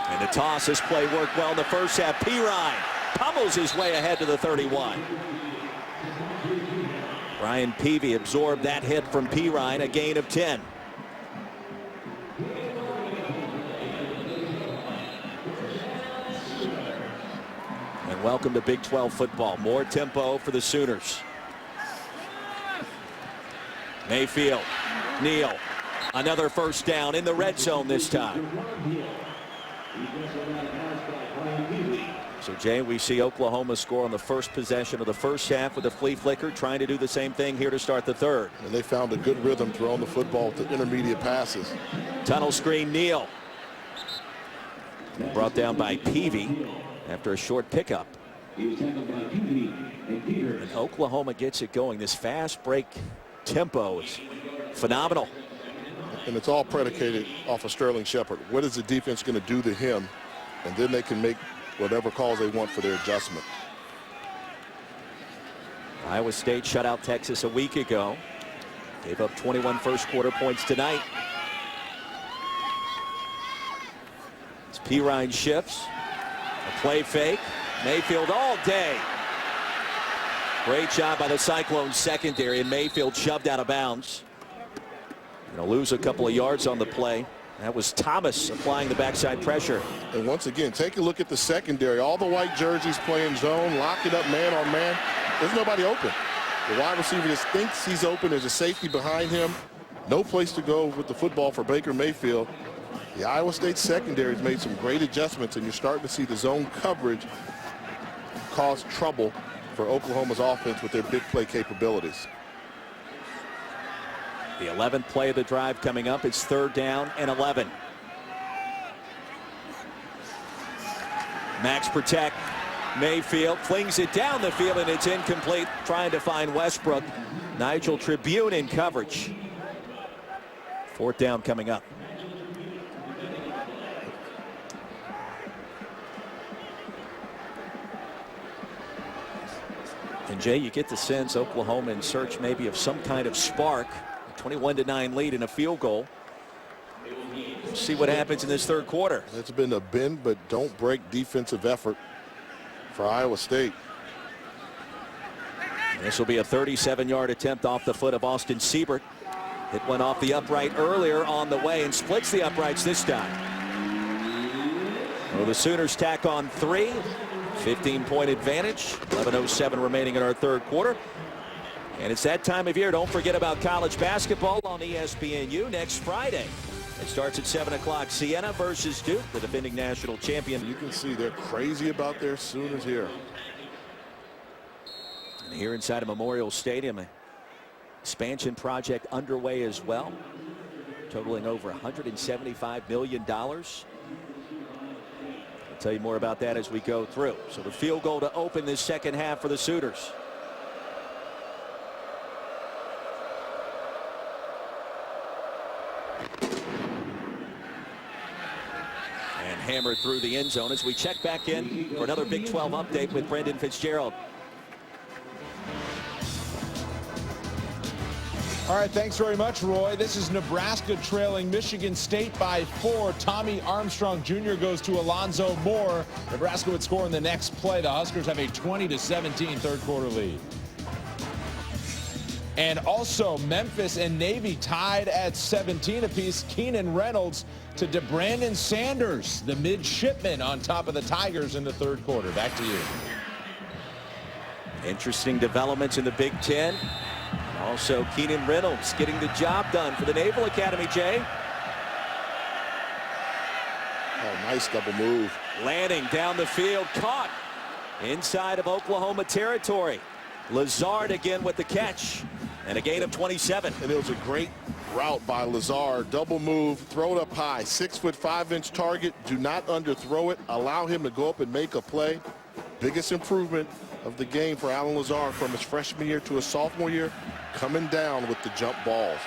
And the toss. This play worked well in the first half. P. Ryan pummels his way ahead to the 31. Brian Peavy absorbed that hit from Pirine, a gain of 10. And welcome to Big 12 football. More tempo for the Sooners. Mayfield, Neal, another first down in the red zone this time. So, Jay, we see Oklahoma score on the first possession of the first half with a flea flicker, trying to do the same thing here to start the third. And they found a good rhythm throwing the football with the intermediate passes. Tunnel screen, Neal. Brought down by Peavy after a short pickup. And Oklahoma gets it going. This fast break tempo is phenomenal. And it's all predicated off of Sterling Shepard. What is the defense going to do to him? And then they can make whatever calls they want for their adjustment. Iowa State shut out Texas a week ago. Gave up 21 first quarter points tonight. As Pirine shifts. A play fake. Mayfield all day. Great job by the Cyclones secondary, and Mayfield shoved out of bounds. Going to lose a couple of yards on the play. That was Thomas applying the backside pressure. And once again, take a look at the secondary. All the white jerseys playing zone, lock it up man on man. There's nobody open. The wide receiver just thinks he's open. There's a safety behind him. No place to go with the football for Baker Mayfield. The Iowa State secondary has made some great adjustments, and you're starting to see the zone coverage cause trouble for Oklahoma's offense with their big play capabilities. The 11th play of the drive coming up. It's 3rd down and 11. Max protect. Mayfield flings it down the field, and it's incomplete. Trying to find Westbrook. Nigel Tribune in coverage. 4th down coming up. And Jay, you get the sense Oklahoma in search maybe of some kind of spark. 21-9 lead in a field goal. See what happens in this third quarter. It's been a bend but don't break defensive effort for Iowa State. This will be a 37-yard attempt off the foot of Austin Siebert. It went off the upright earlier on the way and splits the uprights this time. Well, the Sooners tack on 3. 15-point advantage. 11:07 remaining in our third quarter. And it's that time of year. Don't forget about college basketball on ESPNU next Friday. It starts at 7 o'clock. Siena versus Duke, the defending national champion. You can see they're crazy about their Sooners here. And here inside of Memorial Stadium, an expansion project underway as well, totaling over $175 million. I'll tell you more about that as we go through. So the field goal to open this second half for the Sooners. And hammered through the end zone as we check back in for another Big 12 update with Brendan Fitzgerald. All right, thanks very much, Roy. This is Nebraska trailing Michigan State by 4. Tommy Armstrong Jr. goes to Alonzo Moore. Nebraska would score in the next play. The Huskers have a 20-17 third quarter lead. And also Memphis and Navy tied at 17 apiece. Keenan Reynolds to DeBrandon Sanders, the midshipman, on top of the Tigers in the third quarter. Back to you. Interesting developments in the Big Ten. Also Keenan Reynolds getting the job done for the Naval Academy, Jay. Oh, nice double move. Lanning down the field, caught inside of Oklahoma territory. Lazard again with the catch and a gain of 27. And it was a great route by Lazard. Double move, throw it up high. 6'5" target. Do not underthrow it. Allow him to go up and make a play. Biggest improvement of the game for Alan Lazard from his freshman year to his sophomore year, coming down with the jump balls.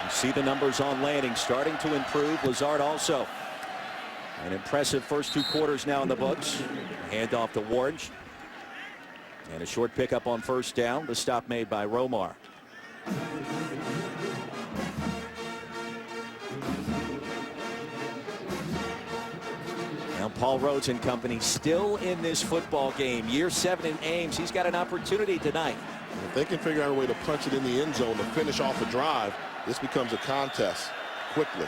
You see the numbers on Lanning starting to improve. Lazard also. An impressive first 2 quarters now in the books. Hand off to Warren. And a short pickup on first down. The stop made by Romar. Now Paul Rhodes and company still in this football game. Year 7 in Ames. He's got an opportunity tonight. If they can figure out a way to punch it in the end zone to finish off a drive, this becomes a contest quickly.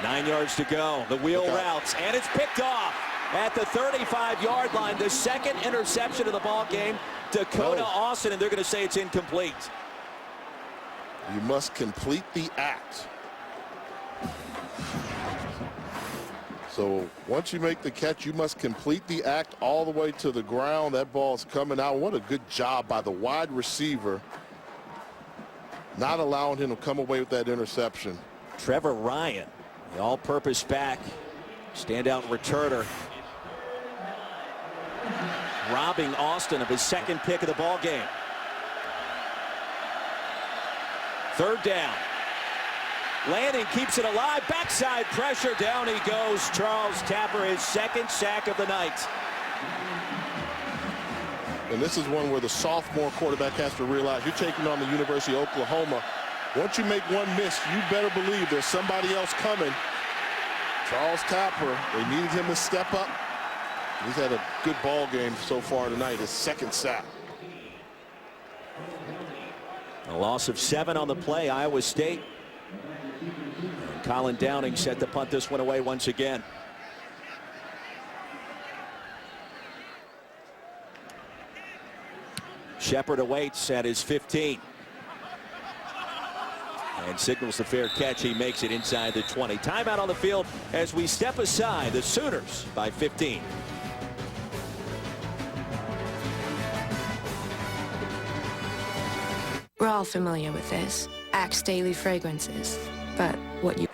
9 yards to go. The wheel routes, and it's picked off at the 35-yard line. The second interception of the ball game. Dakota Austin, and they're going to say it's incomplete. You must complete the act. So once you make the catch, you must complete the act all the way to the ground. That ball's coming out. What a good job by the wide receiver, not allowing him to come away with that interception. Trevor Ryan, the all-purpose back, standout returner, robbing Austin of his second pick of the ball game. Third down. Lanning keeps it alive. Backside pressure. Down he goes. Charles Tapper, his second sack of the night. And this is one where the sophomore quarterback has to realize you're taking on the University of Oklahoma. Once you make one miss, you better believe there's somebody else coming. Charles Tapper, they needed him to step up. He's had a good ball game so far tonight, his second sack. A loss of 7 on the play, Iowa State. And Colin Downing set to punt this one away once again. Shepard awaits at his 15. And signals the fair catch. He makes it inside the 20. Timeout on the field as we step aside. The Sooners by 15. We're all familiar with this. Axe daily fragrances. But what you...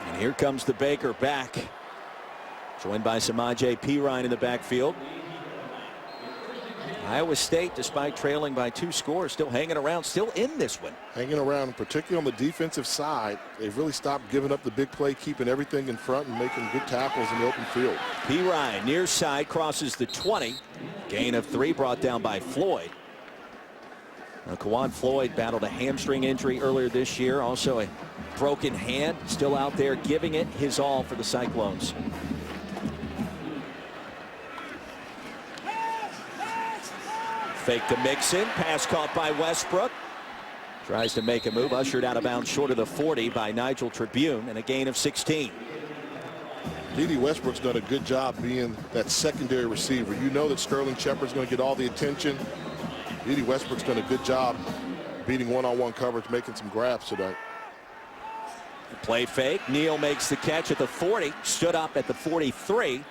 And here comes the Baker back. Joined by Samaje Perine in the backfield. Iowa State, despite trailing by 2 scores, still hanging around, still in this one. Hanging around, particularly on the defensive side. They've really stopped giving up the big play, keeping everything in front and making good tackles in the open field. Perine near side crosses the 20. Gain of 3 brought down by Floyd. Now, Kawan Floyd battled a hamstring injury earlier this year. Also a broken hand. Still out there giving it his all for the Cyclones. Fake to Mixon. Pass caught by Westbrook. Tries to make a move. Ushered out of bounds short of the 40 by Nigel Tribune, and a gain of 16. D.D. Westbrook's done a good job being that secondary receiver. You know that Sterling Shepard's going to get all the attention. D.D. Westbrook's done a good job beating one-on-one coverage, making some grabs tonight. Play fake. Neal makes the catch at the 40. Stood up at the 43.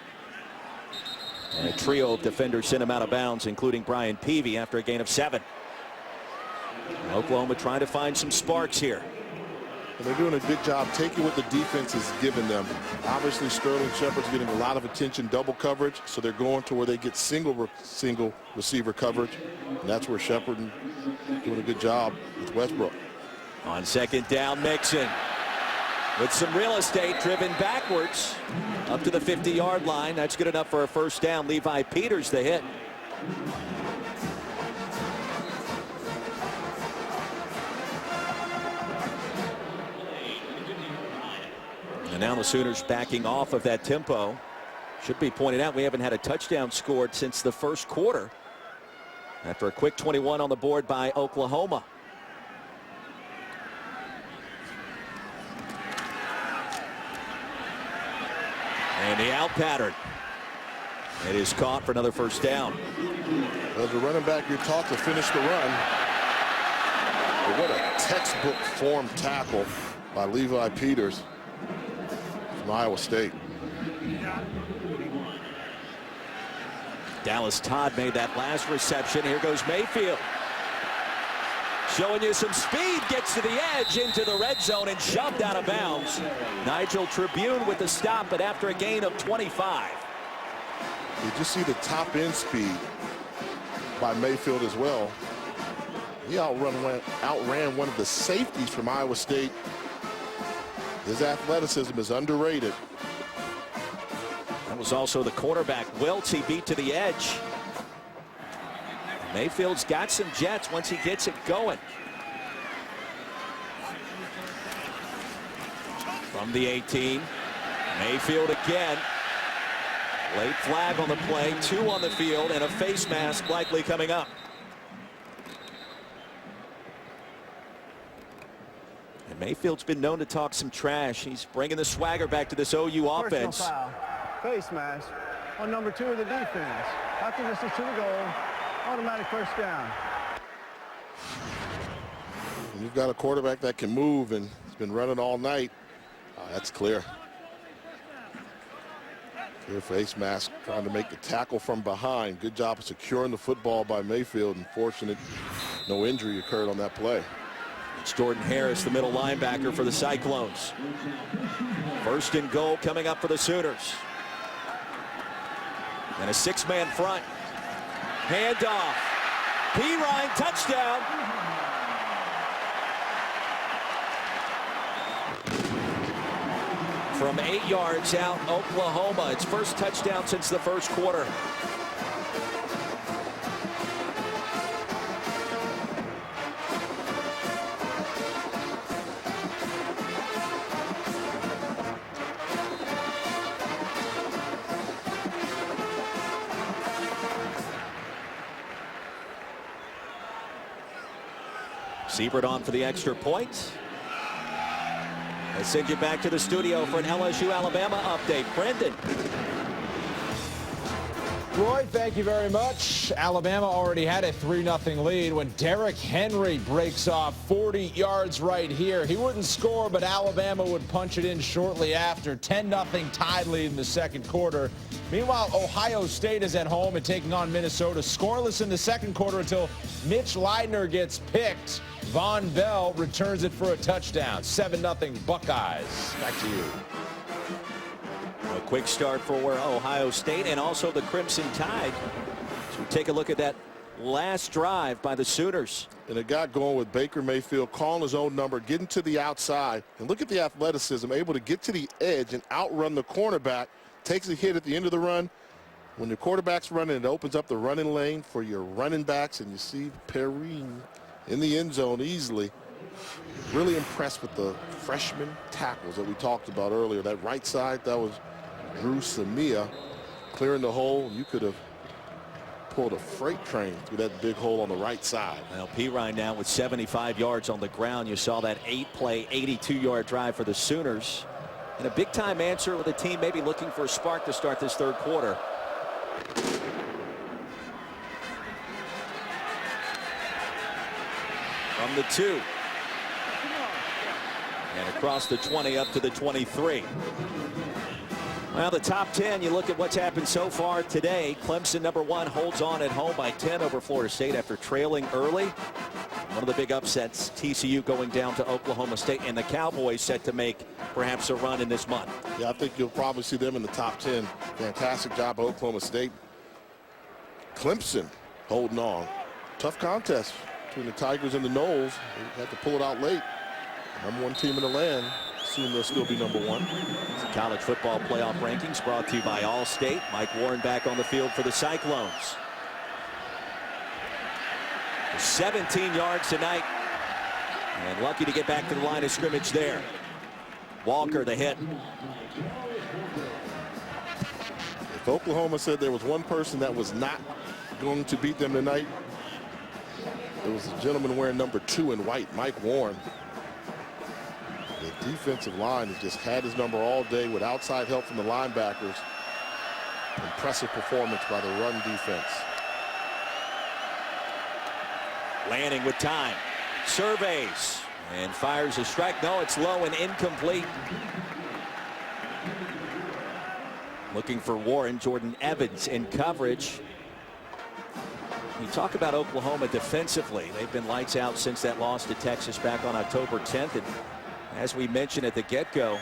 And a trio of defenders sent him out of bounds, including Brian Peavy, after a gain of 7. Oklahoma trying to find some sparks here. And they're doing a good job taking what the defense is giving them. Obviously, Sterling Shepard's getting a lot of attention, double coverage, so they're going to where they get single receiver coverage. And that's where Shepard doing a good job with Westbrook. On second down, Mixon with some real estate, driven backwards up to the 50-yard line. That's good enough for a first down. Levi Peters the hit. And now the Sooners backing off of that tempo. Should be pointed out, we haven't had a touchdown scored since the first quarter after a quick 21 on the board by Oklahoma. And the out pattern. It is caught for another first down. As a running back, you're taught to finish the run. But what a textbook form tackle by Levi Peters from Iowa State. Dallas Todd made that last reception. Here goes Mayfield. Showing you some speed, gets to the edge into the red zone and shoved out of bounds. Nigel Tribune with the stop, but after a gain of 25. Did you see the top end speed by Mayfield as well? He outran one of the safeties from Iowa State. His athleticism is underrated. That was also the quarterback Wiltz. He beat to the edge. Mayfield's got some jets once he gets it going. From the 18, Mayfield again. Late flag on the play, 2 on the field, and a face mask likely coming up. And Mayfield's been known to talk some trash. He's bringing the swagger back to this OU offense. Personal foul, face mask on number 2 of the defense. After this is to the goal, automatic first down. You've got a quarterback that can move, and he's been running all night. That's clear. Clear face mask, trying to make the tackle from behind. Good job of securing the football by Mayfield, and fortunate no injury occurred on that play. It's Jordan Harris, the middle linebacker for the Cyclones. First and goal coming up for the Sooners. And a 6-man front. Handoff. P-Ryan, touchdown. From 8 yards out, Oklahoma. Its first touchdown since the first quarter. Siebert on for the extra point. Let's send you back to the studio for an LSU-Alabama update. Brendan. Roy, thank you very much. Alabama already had a 3-0 lead when Derrick Henry breaks off 40 yards right here. He wouldn't score, but Alabama would punch it in shortly after. 10-0 tied lead in the second quarter. Meanwhile, Ohio State is at home and taking on Minnesota. Scoreless in the second quarter until Mitch Leidner gets picked. Von Bell returns it for a touchdown. 7-0 Buckeyes. Back to you. A quick start for Ohio State and also the Crimson Tide. So we take a look at that last drive by the Sooners. And it got going with Baker Mayfield calling his own number, getting to the outside. And look at the athleticism, able to get to the edge and outrun the cornerback. Takes a hit at the end of the run. When the quarterback's running, it opens up the running lane for your running backs, and you see Perrine in the end zone easily. Really impressed with the freshman tackles that we talked about earlier. That right side, that was Drew Samia clearing the hole. You could have pulled a freight train through that big hole on the right side. Well, P-Ryan now with 75 yards on the ground. You saw that 8-play, 82-yard drive for the Sooners. And a big-time answer with a team maybe looking for a spark to start this third quarter. From the 2. And across the 20 up to the 23. Well, the top 10, you look at what's happened so far today. Clemson, #1, holds on at home by 10 over Florida State after trailing early. One of the big upsets, TCU going down to Oklahoma State, and the Cowboys set to make perhaps a run in this month. Yeah, I think you'll probably see them in the top 10. Fantastic job by Oklahoma State. Clemson holding on. Tough contest between the Tigers and the Noles. They had to pull it out late. #1 team in the land. Soon they'll still be #1. It's college football playoff rankings brought to you by Allstate. Mike Warren back on the field for the Cyclones. 17 yards tonight. And lucky to get back to the line of scrimmage there. Walker the hit. If Oklahoma said there was one person that was not going to beat them tonight, it was the gentleman wearing #2 in white, Mike Warren. The defensive line has just had his number all day with outside help from the linebackers. Impressive performance by the run defense. Lanning with time. Surveys. And fires a strike. No, it's low and incomplete. Looking for Warren. Jordan Evans in coverage. You talk about Oklahoma defensively. They've been lights out since that loss to Texas back on October 10th. And as we mentioned at the get-go,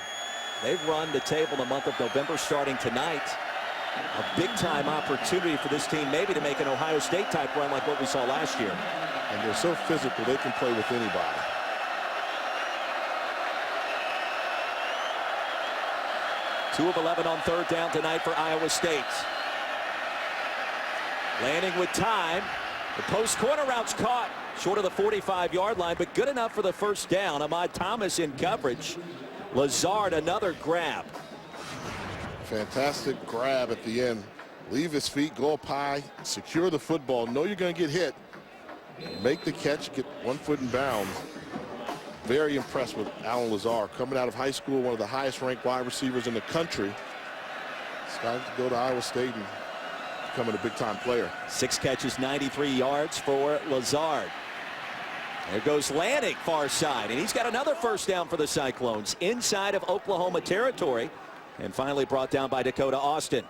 they've run the table the month of November starting tonight. A big-time opportunity for this team maybe to make an Ohio State-type run like what we saw last year. And they're so physical, they can play with anybody. Two of 11 on third down tonight for Iowa State. Lanning with time. The post corner route's caught short of the 45-yard line, but good enough for the first down. Ahmad Thomas in coverage. Lazard another grab. Fantastic grab at the end. Leave his feet, go up high, secure the football. Know you're going to get hit. Make the catch, get 1 foot in bounds. Very impressed with Alan Lazard. Coming out of high school, one of the highest ranked wide receivers in the country. Decided to go to Iowa State and becoming a big time player. 6 catches, 93 yards for Lazard. There goes Lanning far side, and he's got another first down for the Cyclones inside of Oklahoma territory, and finally brought down by Dakota Austin.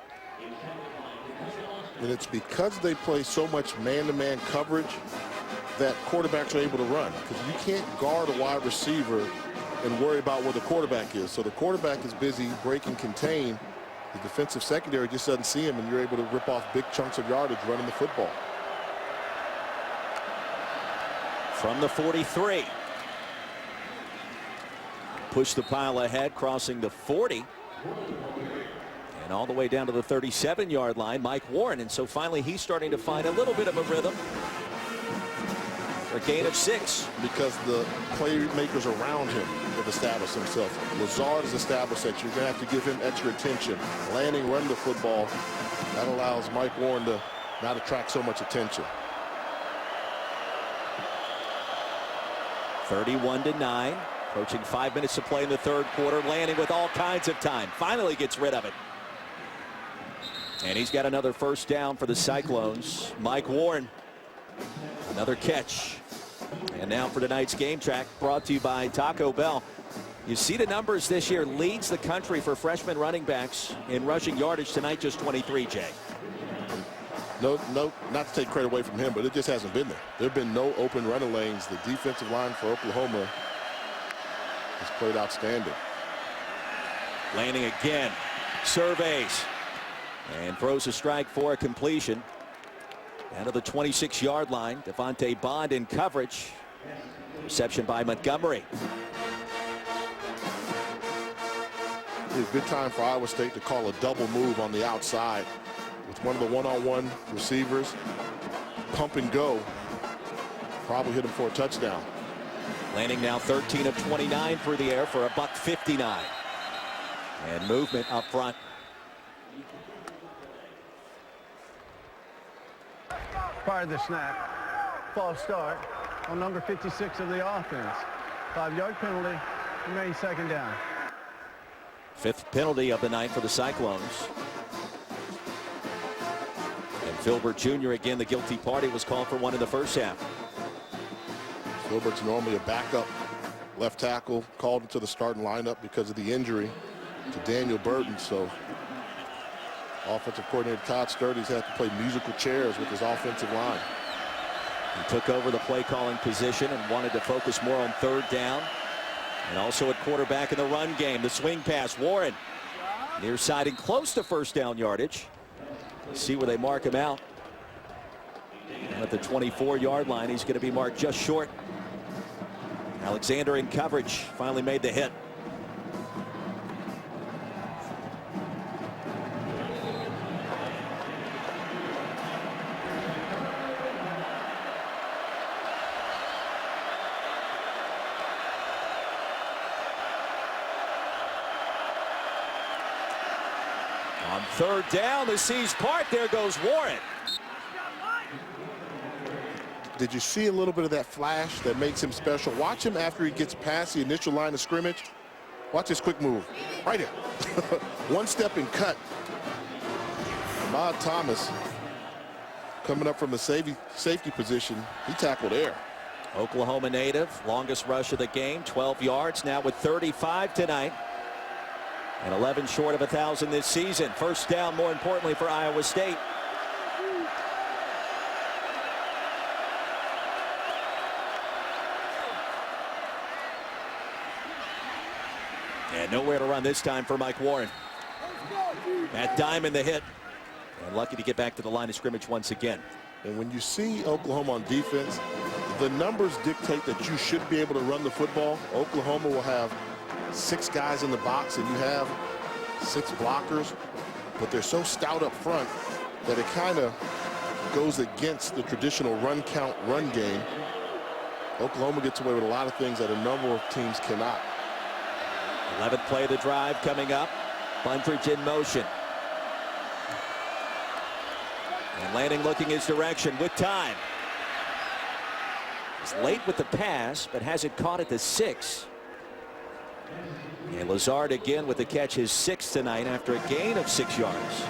And it's because they play so much man-to-man coverage that quarterbacks are able to run, because you can't guard a wide receiver and worry about where the quarterback is. So the quarterback is busy break and contain. The defensive secondary just doesn't see him, and you're able to rip off big chunks of yardage running the football. From the 43. Push the pile ahead, crossing the 40. And all the way down to the 37-yard line, Mike Warren. And so finally he's starting to find a little bit of a rhythm. For a gain of 6. Because the playmakers around him have established themselves. Lazard has established that you're going to have to give him extra attention. Lanning run the football. That allows Mike Warren to not attract so much attention. 31-9. Approaching 5 minutes to play in the third quarter. Lanning with all kinds of time. Finally gets rid of it. And he's got another first down for the Cyclones. Mike Warren. Another catch. And now for tonight's game track, brought to you by Taco Bell. You see the numbers this year. Leads the country for freshman running backs in rushing yardage tonight, just 23, Jay. No, not to take credit away from him, but it just hasn't been there. There have been no open running lanes. The defensive line for Oklahoma has played outstanding. Lanning again. Surveys. And throws a strike for a completion. Down to the 26-yard line. Devontae Bond in coverage. Reception by Montgomery. It's a good time for Iowa State to call a double move on the outside with one of the one-on-one receivers. Pump and go. Probably hit him for a touchdown. Lanning now 13 of 29 through the air for a $159. And movement up front. Prior to the snap, false start on number 56 of the offense. 5-yard penalty, remains second down. 5th penalty of the night for the Cyclones. And Filbert Jr. again, the guilty party, was called for one in the first half. Filbert's normally a backup left tackle, called into the starting lineup because of the injury to Daniel Burton. So offensive coordinator Todd Sturdy's had to play musical chairs with his offensive line. He took over the play calling position and wanted to focus more on third down and also at quarterback in the run game. The swing pass, Warren near side and close to first down yardage. Let's see where they mark him out. And at the 24-yard line, he's going to be marked just short. Alexander in coverage, finally made the hit. On third down, the C's part. There goes Warren. Did you see a little bit of that flash that makes him special? Watch him after he gets past the initial line of scrimmage. Watch his quick move. Right here. One step and cut. Ahmad Thomas coming up from the safety position. He tackled air. Oklahoma native, longest rush of the game, 12 yards, now with 35 tonight. And 11 short of 1,000 this season. First down, more importantly, for Iowa State. And nowhere to run this time for Mike Warren. That dime in the hit. And lucky to get back to the line of scrimmage once again. And when you see Oklahoma on defense, the numbers dictate that you should be able to run the football. Oklahoma will have 6 guys in the box and you have 6 blockers, but they're so stout up front that it kind of goes against the traditional run count run game. Oklahoma gets away with a lot of things that a number of teams cannot. 11th play of the drive coming up. Bundridge in motion. And Lanning looking his direction with time. He's late with the pass, but hasn't caught at the 6. And Lazard again with the catch, his 6th tonight after a gain of 6 yards.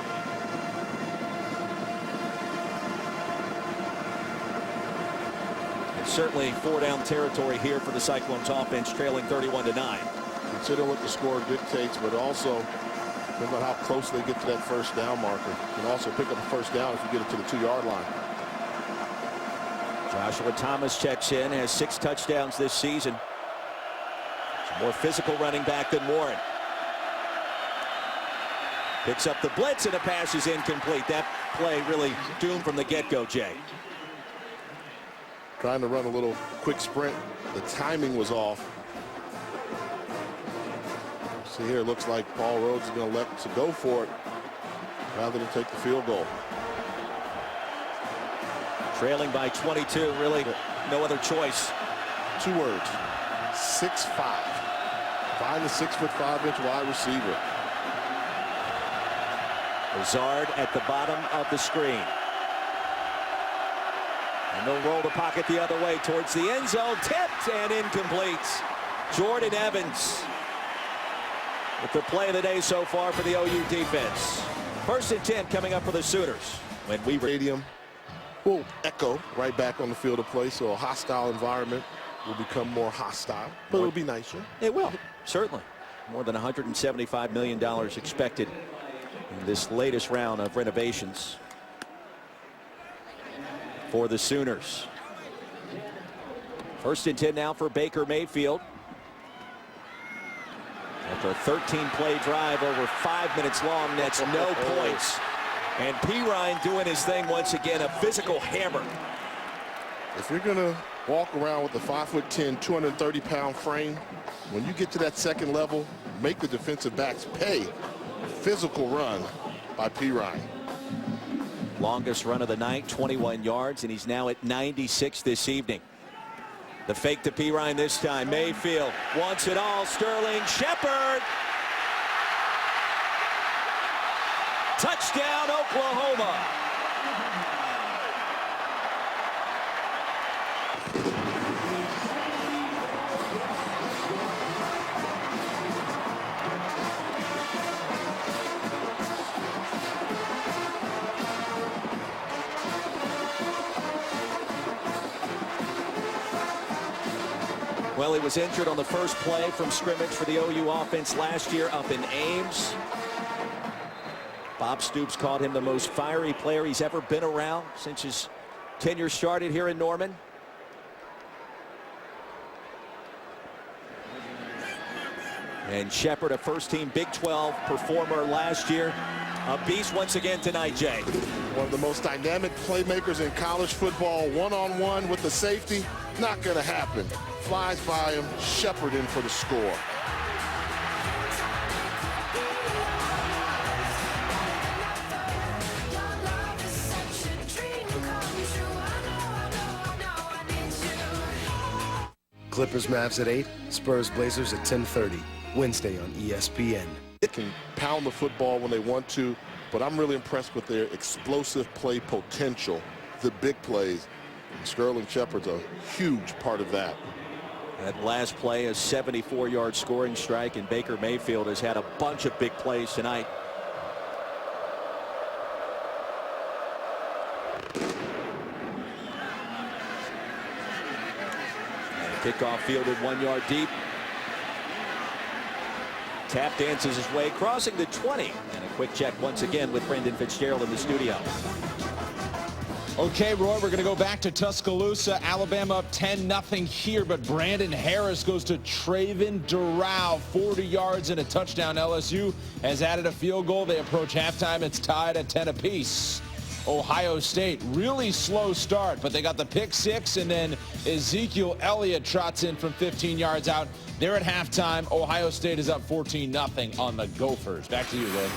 It's certainly 4-down territory here for the Cyclones offense, trailing 31-9. Consider what the score dictates, but also depends on how close they get to that first down marker. You can also pick up a first down if you get it to the 2-yard line. Joshua Thomas checks in, has 6 touchdowns this season. He's a more physical running back than Warren. Picks up the blitz and the pass is incomplete. That play really doomed from the get-go, Jay. Trying to run a little quick sprint. The timing was off. See here, it looks like Paul Rhodes is going to let to go for it rather than take the field goal. Trailing by 22, really no other choice. 2 words, 6'5". Find the 6'5" wide receiver. Lazard at the bottom of the screen. And they'll roll the pocket the other way towards the end zone. Tipped and incomplete. Jordan Evans with the play of the day so far for the OU defense. 1st and 10 coming up for the Sooners. When we Stadium will echo right back on the field of play, so a hostile environment will become more hostile, but it'll be nicer. It will, certainly. More than $175 million expected in this latest round of renovations for the Sooners. 1st and 10 now for Baker Mayfield. After a 13-play drive over 5 minutes long, that's no points. And P. Ryan doing his thing once again, a physical hammer. If you're going to walk around with a 5'10", 230-pound frame, when you get to that second level, make the defensive backs pay. Physical run by P. Ryan. Longest run of the night, 21 yards, and he's now at 96 this evening. The fake to P. Ryan this time. Mayfield wants it all. Sterling Shepard. Touchdown, Oklahoma. Well, he was injured on the first play from scrimmage for the OU offense last year up in Ames. Bob Stoops called him the most fiery player he's ever been around since his tenure started here in Norman. And Shepard, a first-team Big 12 performer last year. A beast once again tonight, Jay. One of the most dynamic playmakers in college football, one-on-one with the safety. Not going to happen. Flies by him, Shepard in for the score. Clippers Mavs at 8, Spurs Blazers at 10:30, Wednesday on ESPN. They can pound the football when they want to, but I'm really impressed with their explosive play potential, the big plays. And Sterling Shepard's a huge part of that. That last play, a 74-yard scoring strike, and Baker Mayfield has had a bunch of big plays tonight. And kickoff fielded 1 yard deep. Tap dances his way, crossing the 20. And a quick check once again with Brendan Fitzgerald in the studio. Okay, Roy, we're going to go back to Tuscaloosa. Alabama up 10-0 here, but Brandon Harris goes to Traven Durrell, 40 yards and a touchdown. LSU has added a field goal. They approach halftime. It's tied at 10 apiece. Ohio State, really slow start, but they got the pick six, and then Ezekiel Elliott trots in from 15 yards out. They're at halftime. Ohio State is up 14-0 on the Gophers. Back to you, Roy.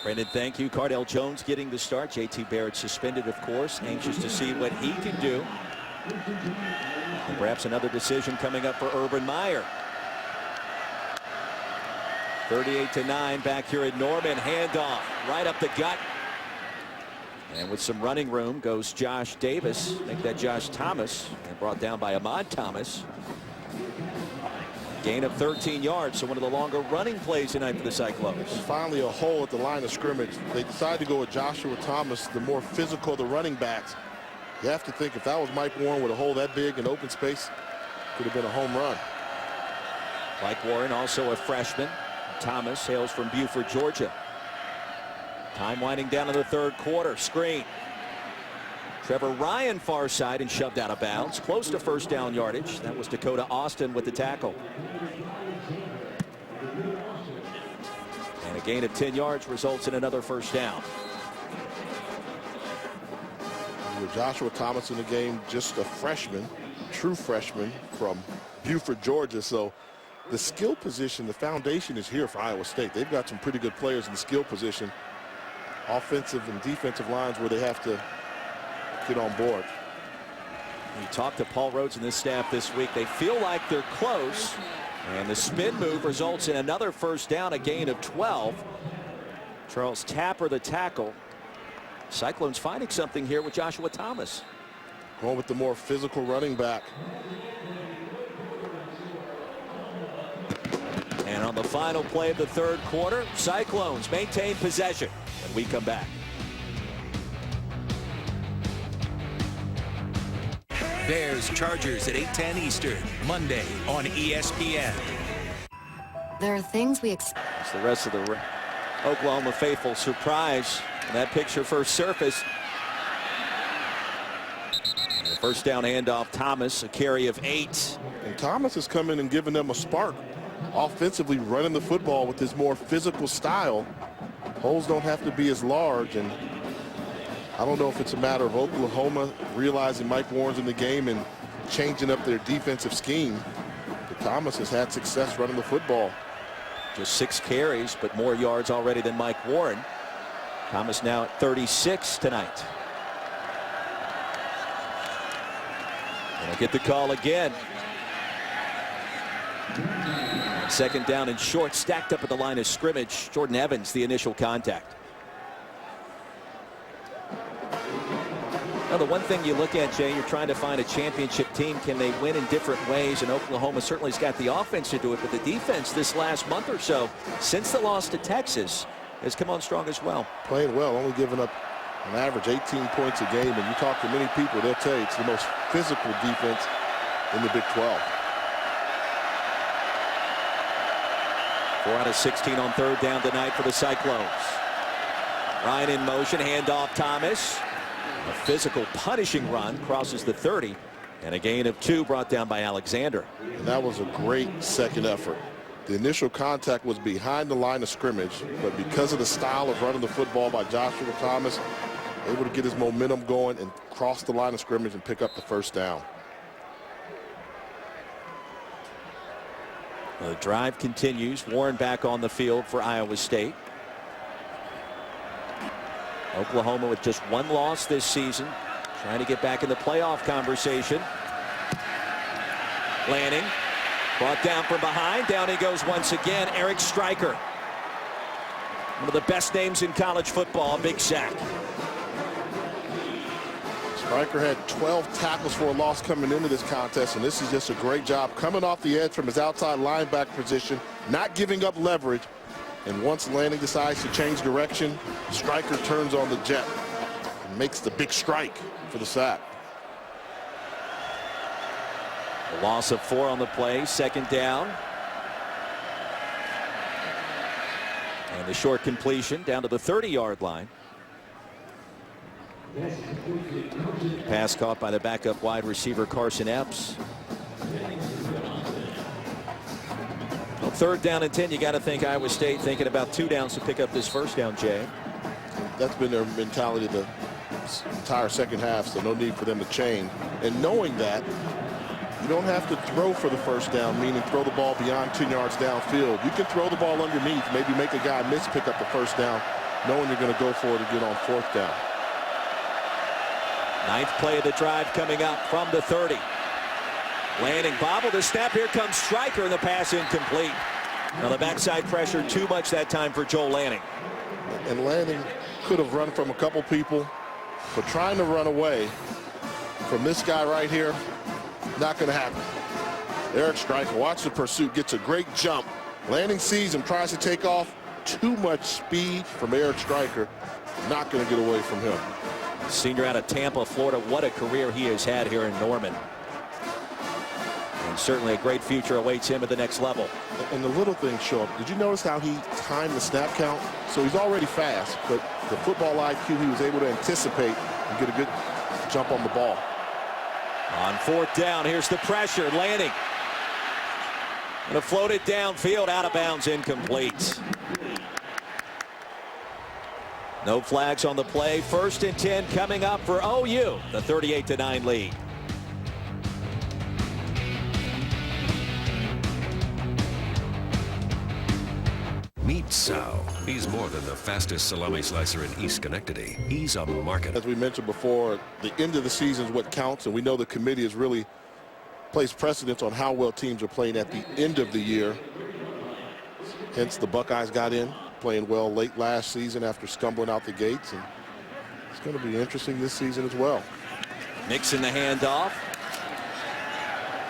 Brendan, thank you. Cardell Jones getting the start. JT Barrett suspended, of course. Anxious to see what he can do. And perhaps another decision coming up for Urban Meyer. 38-9 back here at Norman. Handoff right up the gut. And with some running room goes Josh Davis. Make that Josh Thomas. And brought down by Ahmad Thomas. Gain of 13 yards, so one of the longer running plays tonight for the Cyclones. Finally a hole at the line of scrimmage. They decided to go with Joshua Thomas, the more physical of the running backs. You have to think if that was Mike Warren with a hole that big in open space, could have been a home run. Mike Warren, also a freshman. Thomas hails from Beaufort, Georgia. Time winding down in the third quarter. Screen. Trevor Ryan far side and shoved out of bounds. Close to first down yardage. That was Dakota Austin with the tackle. And a gain of 10 yards results in another first down. With Joshua Thomas in the game, just a freshman, true freshman from Beaufort, Georgia. So the skill position, the foundation is here for Iowa State. They've got some pretty good players in the skill position. Offensive and defensive lines where they have to get on board. We talked to Paul Rhodes and this staff this week. They feel like they're close, and the spin move results in another first down, a gain of 12. Charles Tapper the tackle. Cyclones finding something here with Joshua Thomas. Going with the more physical running back. And on the final play of the third quarter, Cyclones maintain possession when we come back. Bears Chargers at 8:10 Eastern, Monday on ESPN. There are things we It's the rest of the Oklahoma faithful surprise. And that picture first surface. And the first down handoff, Thomas, a carry of 8. And Thomas has come in and given them a spark. Offensively running the football with his more physical style. Holes don't have to be as large, and I don't know if it's a matter of Oklahoma realizing Mike Warren's in the game and changing up their defensive scheme. But Thomas has had success running the football. Just 6 carries, but more yards already than Mike Warren. Thomas now at 36 tonight. And he'll get the call again. Second down and short, stacked up at the line of scrimmage. Jordan Evans, the initial contact. Now, the one thing you look at, Jay, you're trying to find a championship team. Can they win in different ways? And Oklahoma certainly has got the offense to do it, but the defense this last month or so, since the loss to Texas, has come on strong as well. Playing well, only giving up an average 18 points a game. And you talk to many people, they'll tell you it's the most physical defense in the Big 12. 4 out of 16 on third down tonight for the Cyclones. Ryan in motion, handoff Thomas. A physical punishing run, crosses the 30, and a gain of 2 brought down by Alexander. And that was a great second effort. The initial contact was behind the line of scrimmage, but because of the style of running the football by Joshua Thomas, able to get his momentum going and cross the line of scrimmage and pick up the first down. The drive continues. Warren back on the field for Iowa State. Oklahoma with just 1 loss this season, trying to get back in the playoff conversation. Lanning brought down from behind. Down he goes once again. Eric Stryker, one of the best names in college football. Big sack. Stryker had 12 tackles for a loss coming into this contest, and this is just a great job coming off the edge from his outside linebacker position, not giving up leverage. And once Lanning decides to change direction, Stryker turns on the jet and makes the big strike for the sack. A loss of 4 on the play, second down. And the short completion down to the 30-yard line. Pass caught by the backup wide receiver Carson Epps. Well, third down and 10, you got to think Iowa State thinking about 2 downs to pick up this first down, Jay. That's been their mentality the entire second half, so no need for them to change. And knowing that, you don't have to throw for the first down, meaning throw the ball beyond 10 yards downfield. You can throw the ball underneath, maybe make a guy miss, pick up the first down. knowing you're going to go for it again on 4th down. 9th play of the drive coming up from the 30. Lanning bobbled the snap. Here comes Stryker, and the pass incomplete. Now the backside pressure too much that time for Joel Lanning. And Lanning could have run from a couple people, but trying to run away from this guy right here, not going to happen. Eric Stryker, watch the pursuit, gets a great jump. Lanning sees him, tries to take off. Too much speed from Eric Stryker. Not going to get away from him. Senior out of Tampa, Florida. What a career he has had here in Norman. And certainly a great future awaits him at the next level. And the little things show up. Did you notice how he timed the snap count? So he's already fast, but the football IQ, he was able to anticipate and get a good jump on the ball. On 4th down, here's the pressure. Lanning going to float it downfield, out of bounds, incomplete. No flags on the play. 1st and 10 coming up for OU. The 38-9 lead. Meet Sal. He's more than the fastest salami slicer in East Schenectady. He's a marketer. As we mentioned before, the end of the season is what counts, and we know the committee has really placed precedence on how well teams are playing at the end of the year. Hence, the Buckeyes got in, playing well late last season after stumbling out the gates, and it's going to be interesting this season as well. Mixing the handoff.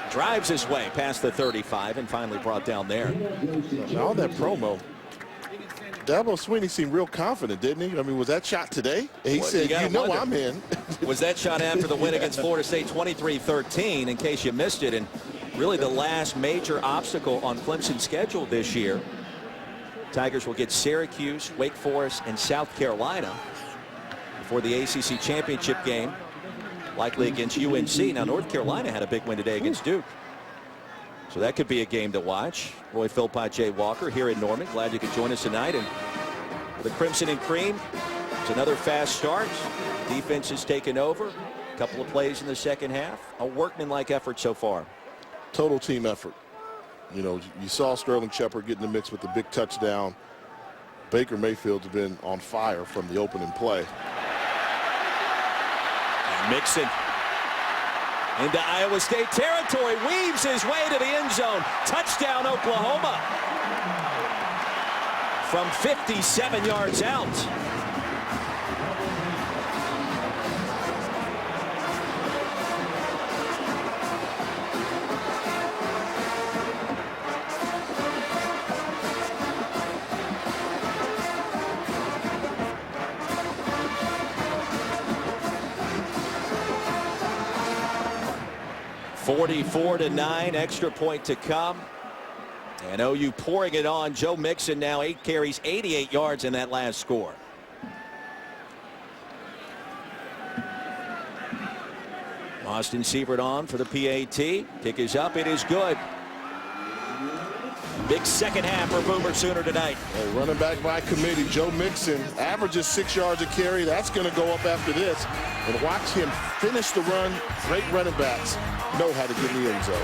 Drives his way past the 35 and finally brought down there. Now on that promo, Dabo Swinney seemed real confident, didn't he? I mean, was that shot today? He said, you know wonder. I'm in. Was that shot after the win against Florida State 23-13, in case you missed it, and really the last major obstacle on Clemson's schedule this year. Tigers will get Syracuse, Wake Forest, and South Carolina before the ACC championship game, likely against UNC. Now, North Carolina had a big win today against Duke. So that could be a game to watch. Roy Philpott, Jay Walker here in Norman. Glad you could join us tonight. And for the Crimson and Cream, it's another fast start. Defense has taken over. A couple of plays in the second half. A workmanlike effort so far. Total team effort. You know, you saw Sterling Shepard get in the mix with the big touchdown. Baker Mayfield's been on fire from the opening play. And Mixon into Iowa State territory, weaves his way to the end zone. Touchdown, Oklahoma. From 57 yards out. (44-9), extra point to come. And OU pouring it on. Joe Mixon now 8 carries, 88 yards in that last score. Austin Sievert on for the PAT. Kick is up. It is good. Big second half for Boomer Sooner tonight. Running back by committee, Joe Mixon averages 6 yards a carry. That's going to go up after this. And watch him finish the run. Great running backs know how to get in the end zone.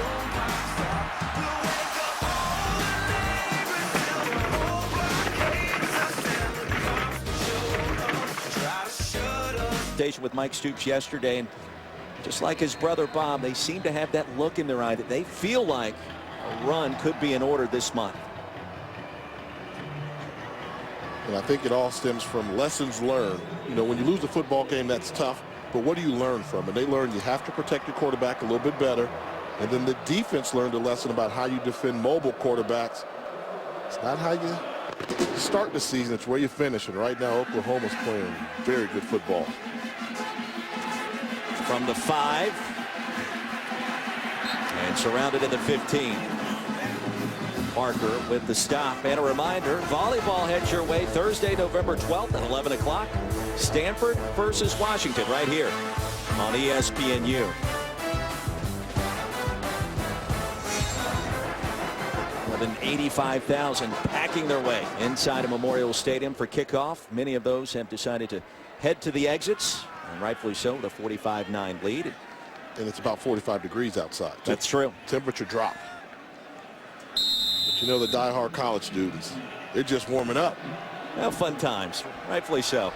With Mike Stoops yesterday, and just like his brother Bob, they seem to have that look in their eye that they feel like a run could be in order this month. And I think it all stems from lessons learned. You know, when you lose a football game, that's tough, but what do you learn from it? And they learned you have to protect your quarterback a little bit better, and then the defense learned a lesson about how you defend mobile quarterbacks. It's not how you start the season, it's where you finish, and right now Oklahoma's playing very good football. From the 5 and surrounded at the 15. Parker with the stop, and a reminder, volleyball heads your way Thursday, November 12th at 11 o'clock. Stanford versus Washington right here on ESPNU. More than 85,000 packing their way inside of Memorial Stadium for kickoff. Many of those have decided to head to the exits. And rightfully so, the 45-9 lead. And it's about 45 degrees outside. That's true. Temperature drop. But you know the diehard college students, they're just warming up. Well, fun times, rightfully so.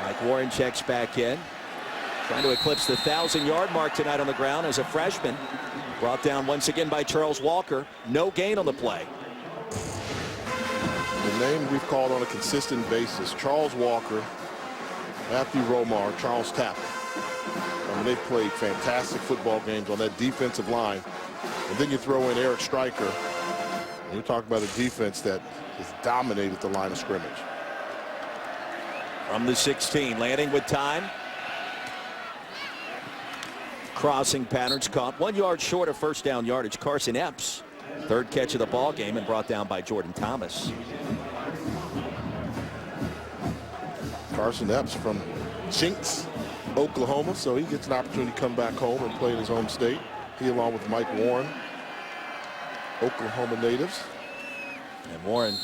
Mike Warren checks back in, trying to eclipse the 1,000-yard mark tonight on the ground as a freshman. Brought down once again by Charles Walker. No gain on the play. The name we've called on a consistent basis: Charles Walker, Matthew Romar, Charles Tapper. I mean, they've played fantastic football games on that defensive line. And then you throw in Eric Stryker, and you're talking about a defense that has dominated the line of scrimmage. From the 16, Lanning with time. Crossing patterns caught 1 yard short of first down yardage. Carson Epps, third catch of the ball game, and brought down by Jordan Thomas. Carson Epps from Chinks, Oklahoma, so he gets an opportunity to come back home and play in his home state. He, along with Mike Warren, Oklahoma natives. And Warren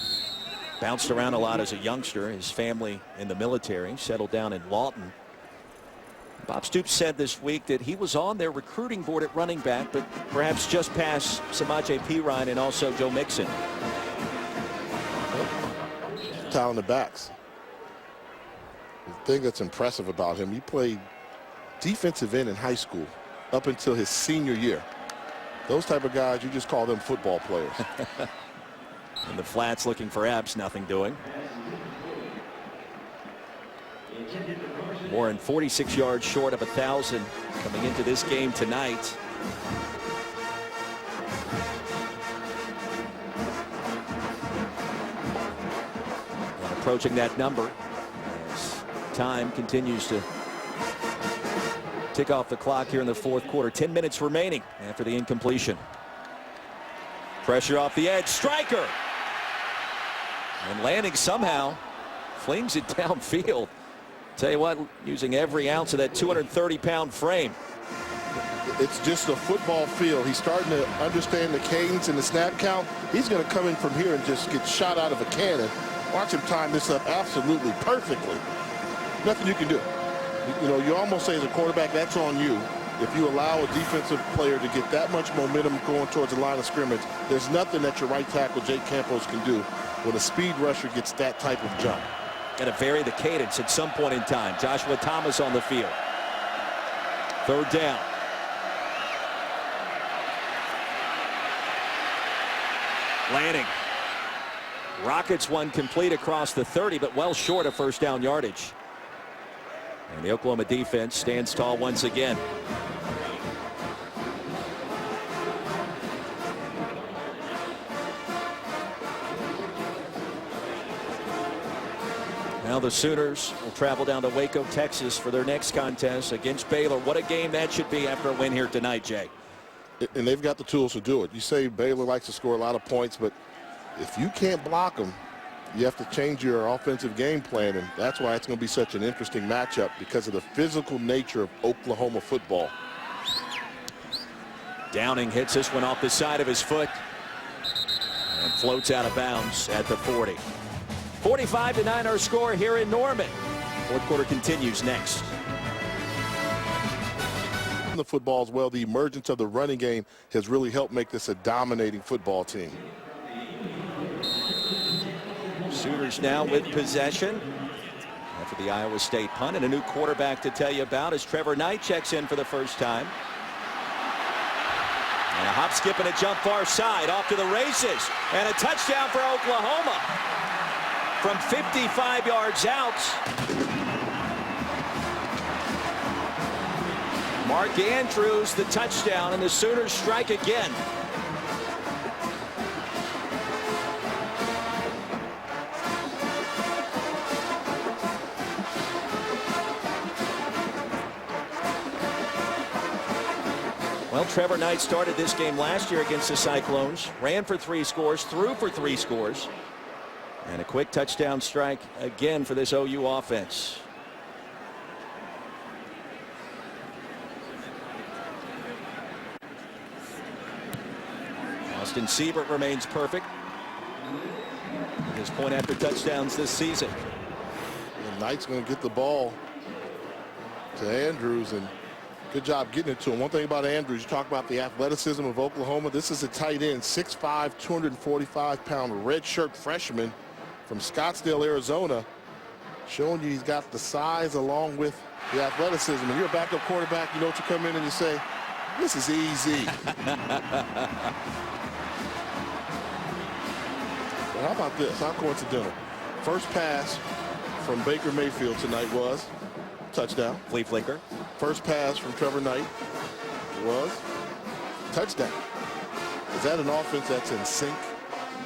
bounced around a lot as a youngster. His family in the military, settled down in Lawton. Bob Stoops said this week that he was on their recruiting board at running back, but perhaps just past Samaje Perine and also Joe Mixon. Talented backs. The thing that's impressive about him, he played defensive end in high school up until his senior year. Those type of guys, you just call them football players. In the flats looking for Epps, nothing doing. Warren 46 yards short of 1,000 coming into this game tonight. And approaching that number as time continues to tick off the clock here in the fourth quarter. 10 minutes remaining after the incompletion. Pressure off the edge. Stryker. And Lanning somehow flings it downfield. Tell you what, using every ounce of that 230-pound frame. It's just a football field. He's starting to understand the cadence and the snap count. He's going to come in from here and just get shot out of a cannon. Watch him time this up absolutely perfectly. Nothing you can do. You know, you almost say as a quarterback, that's on you. If you allow a defensive player to get that much momentum going towards the line of scrimmage, there's nothing that your right tackle, Jake Campos, can do when a speed rusher gets that type of jump. Got to vary the cadence at some point in time. Joshua Thomas on the field. Third down. Lanning rockets one complete across the 30, but well short of first down yardage. And the Oklahoma defense stands tall once again. Now the Sooners will travel down to Waco, Texas for their next contest against Baylor. What a game that should be after a win here tonight, Jay. And they've got the tools to do it. You say Baylor likes to score a lot of points, but if you can't block them, you have to change your offensive game plan, and that's why it's going to be such an interesting matchup because of the physical nature of Oklahoma football. Downing hits this one off the side of his foot and floats out of bounds at the 40. 45-9 our score here in Norman. Fourth quarter continues next. The football as well, the emergence of the running game has really helped make this a dominating football team. Sooners now with possession after the Iowa State punt, and a new quarterback to tell you about as Trevor Knight checks in for the first time. And a hop, skip, and a jump far side off to the races, and a touchdown for Oklahoma from 55 yards out. Mark Andrews the touchdown, and the Sooners strike again. Well, Trevor Knight started this game last year against the Cyclones, ran for 3 scores, threw for 3 scores, and a quick touchdown strike again for this OU offense. Austin Siebert remains perfect at his point after touchdowns this season. And Knight's going to get the ball to Andrews, and Good job getting it to him. One thing about Andrews, you talk about the athleticism of Oklahoma. This is a tight end, 6'5", 245-pound redshirt freshman from Scottsdale, Arizona, showing you he's got the size along with the athleticism. And you're a backup quarterback, you know what you come in and you say, this is easy. But how about this? How coincidental. First pass from Baker Mayfield tonight was touchdown. Flea flicker. First pass from Trevor Knight was touchdown. Is that an offense that's in sync?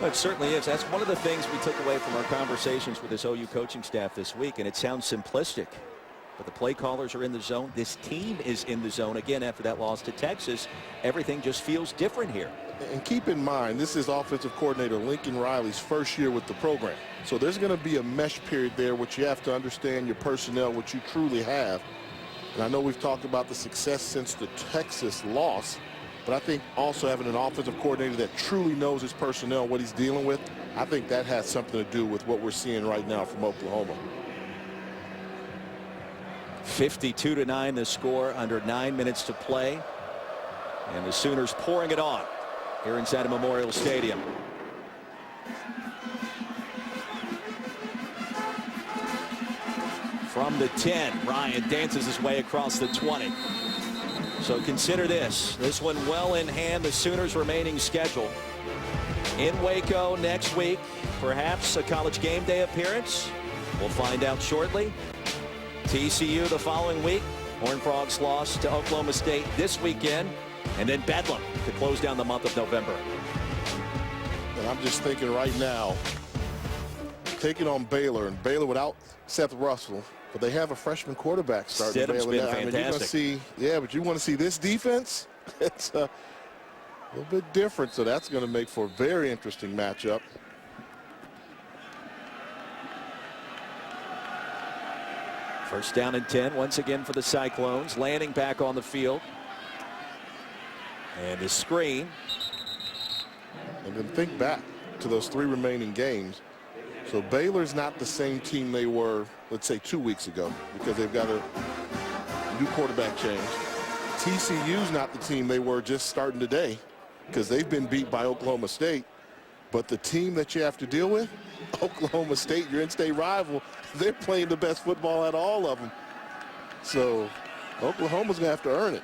It certainly is. That's one of the things we took away from our conversations with this OU coaching staff this week, and it sounds simplistic, but the play callers are in the zone. This team is in the zone again after that loss to Texas. Everything just feels different here. And keep in mind, this is offensive coordinator Lincoln Riley's first year with the program. So there's going to be a mesh period there, which you have to understand your personnel, what you truly have. And I know we've talked about the success since the Texas loss, but I think also having an offensive coordinator that truly knows his personnel, what he's dealing with, I think that has something to do with what we're seeing right now from Oklahoma. 52-9 the score, under 9 minutes to play. And the Sooners pouring it on here inside of Memorial Stadium. From the 10, Ryan dances his way across the 20. So consider this one well in hand. The Sooners' remaining schedule in Waco next week. Perhaps a College game day appearance. We'll find out shortly. TCU the following week. Horned Frogs lost to Oklahoma State this weekend. And then Bedlam to close down the month of November. And I'm just thinking right now, taking on Baylor, and Baylor without Seth Russell, but they have a freshman quarterback starting Stidham's Baylor been now. fantastic. I mean, you're gonna see, yeah, but you want to see this defense? It's a little bit different, so that's going to make for a very interesting matchup. First down and 10 once again for the Cyclones. Lanning back on the field. And the screen. And then think back to those 3 remaining games. So Baylor's not the same team they were, let's say, 2 weeks ago, because they've got a new quarterback change. TCU's not the team they were just starting today, because they've been beat by Oklahoma State. But the team that you have to deal with, Oklahoma State, your in-state rival, they're playing the best football out of all of them. So Oklahoma's going to have to earn it.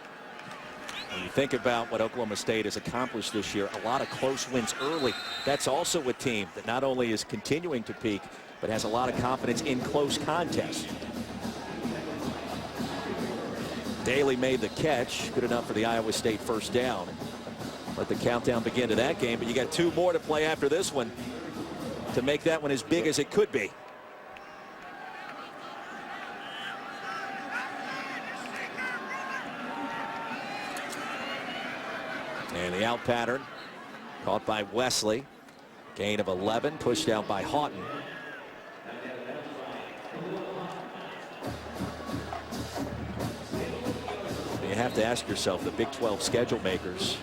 When you think about what Oklahoma State has accomplished this year, a lot of close wins early. That's also a team that not only is continuing to peak, but has a lot of confidence in close contests. Daly made the catch, good enough for the Iowa State first down. Let the countdown begin to that game, but you got 2 more to play after this one to make that one as big as it could be. And the out pattern caught by Wesley. Gain of 11, pushed out by Houghton. You have to ask yourself, the Big 12 schedule makers,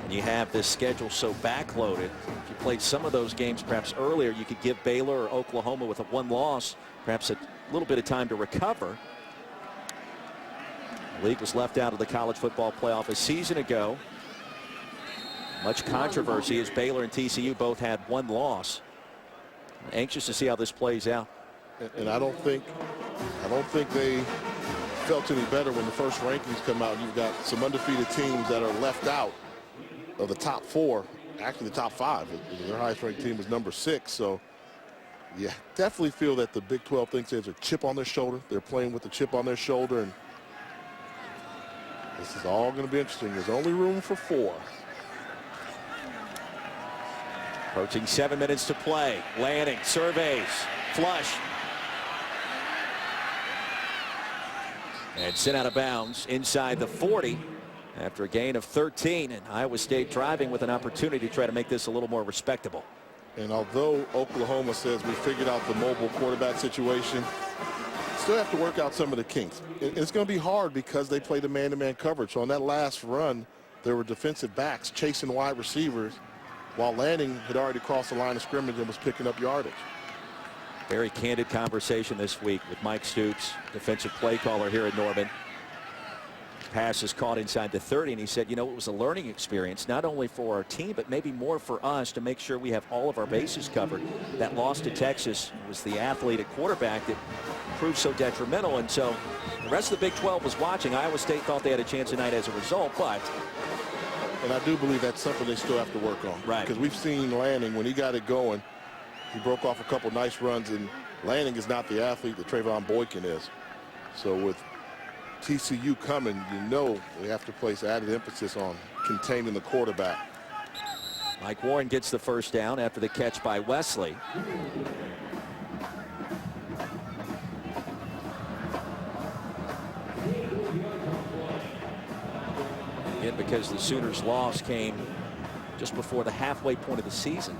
when you have this schedule so backloaded, if you played some of those games perhaps earlier, you could give Baylor or Oklahoma with a 1 loss perhaps a little bit of time to recover. The league was left out of the college football playoff a season ago. Much controversy as Baylor and TCU both had 1 loss. Anxious to see how this plays out. And I don't think they felt any better when the first rankings come out. You've got some undefeated teams that are left out of the top 4, actually the top 5. Their highest ranked team was number 6. So yeah, definitely feel that the Big 12 thinks there's a chip on their shoulder. They're playing with the chip on their shoulder, and this is all going to be interesting. There's only room for 4. Approaching 7 minutes to play. Lanning surveys, flush. And sent out of bounds inside the 40 after a gain of 13. And Iowa State driving with an opportunity to try to make this a little more respectable. And although Oklahoma says we figured out the mobile quarterback situation, still have to work out some of the kinks. It's going to be hard because they play the man-to-man coverage. So on that last run, there were defensive backs chasing wide receivers, while Lanning had already crossed the line of scrimmage and was picking up yardage. Very candid conversation this week with Mike Stoops, defensive play caller here at Norman. passes caught inside the 30, and he said, you know, it was a learning experience, not only for our team, but maybe more for us to make sure we have all of our bases covered. That loss to Texas was the athlete at quarterback that proved so detrimental, and so the rest of the Big 12 was watching. Iowa State thought they had a chance tonight as a result, but... And I do believe that's something they still have to work on. Right. Because we've seen Lanning, when he got it going, he broke off a couple nice runs, and Lanning is not the athlete that Trayvon Boykin is. So with TCU coming, you know they have to place added emphasis on containing the quarterback. Mike Warren gets the first down after the catch by Wesley. Again, because the Sooners' loss came just before the halfway point of the season.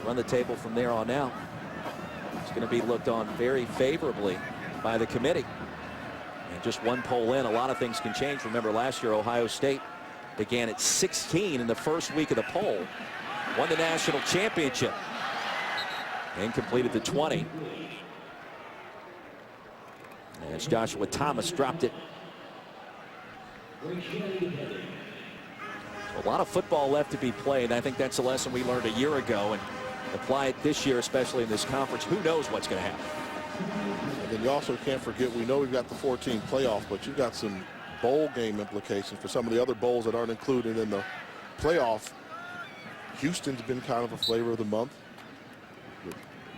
Run the table from there on out. It's going to be looked on very favorably by the committee. And just one poll in, a lot of things can change. Remember, last year Ohio State began at 16 in the first week of the poll, won the national championship, and completed the 20. As Joshua Thomas dropped it. A lot of football left to be played. I think that's a lesson we learned a year ago, and apply it this year, especially in this conference. Who knows what's going to happen? And then you also can't forget, we know we've got the 14 playoff, but you've got some bowl game implications for some of the other bowls that aren't included in the playoff. Houston's been kind of a flavor of the month.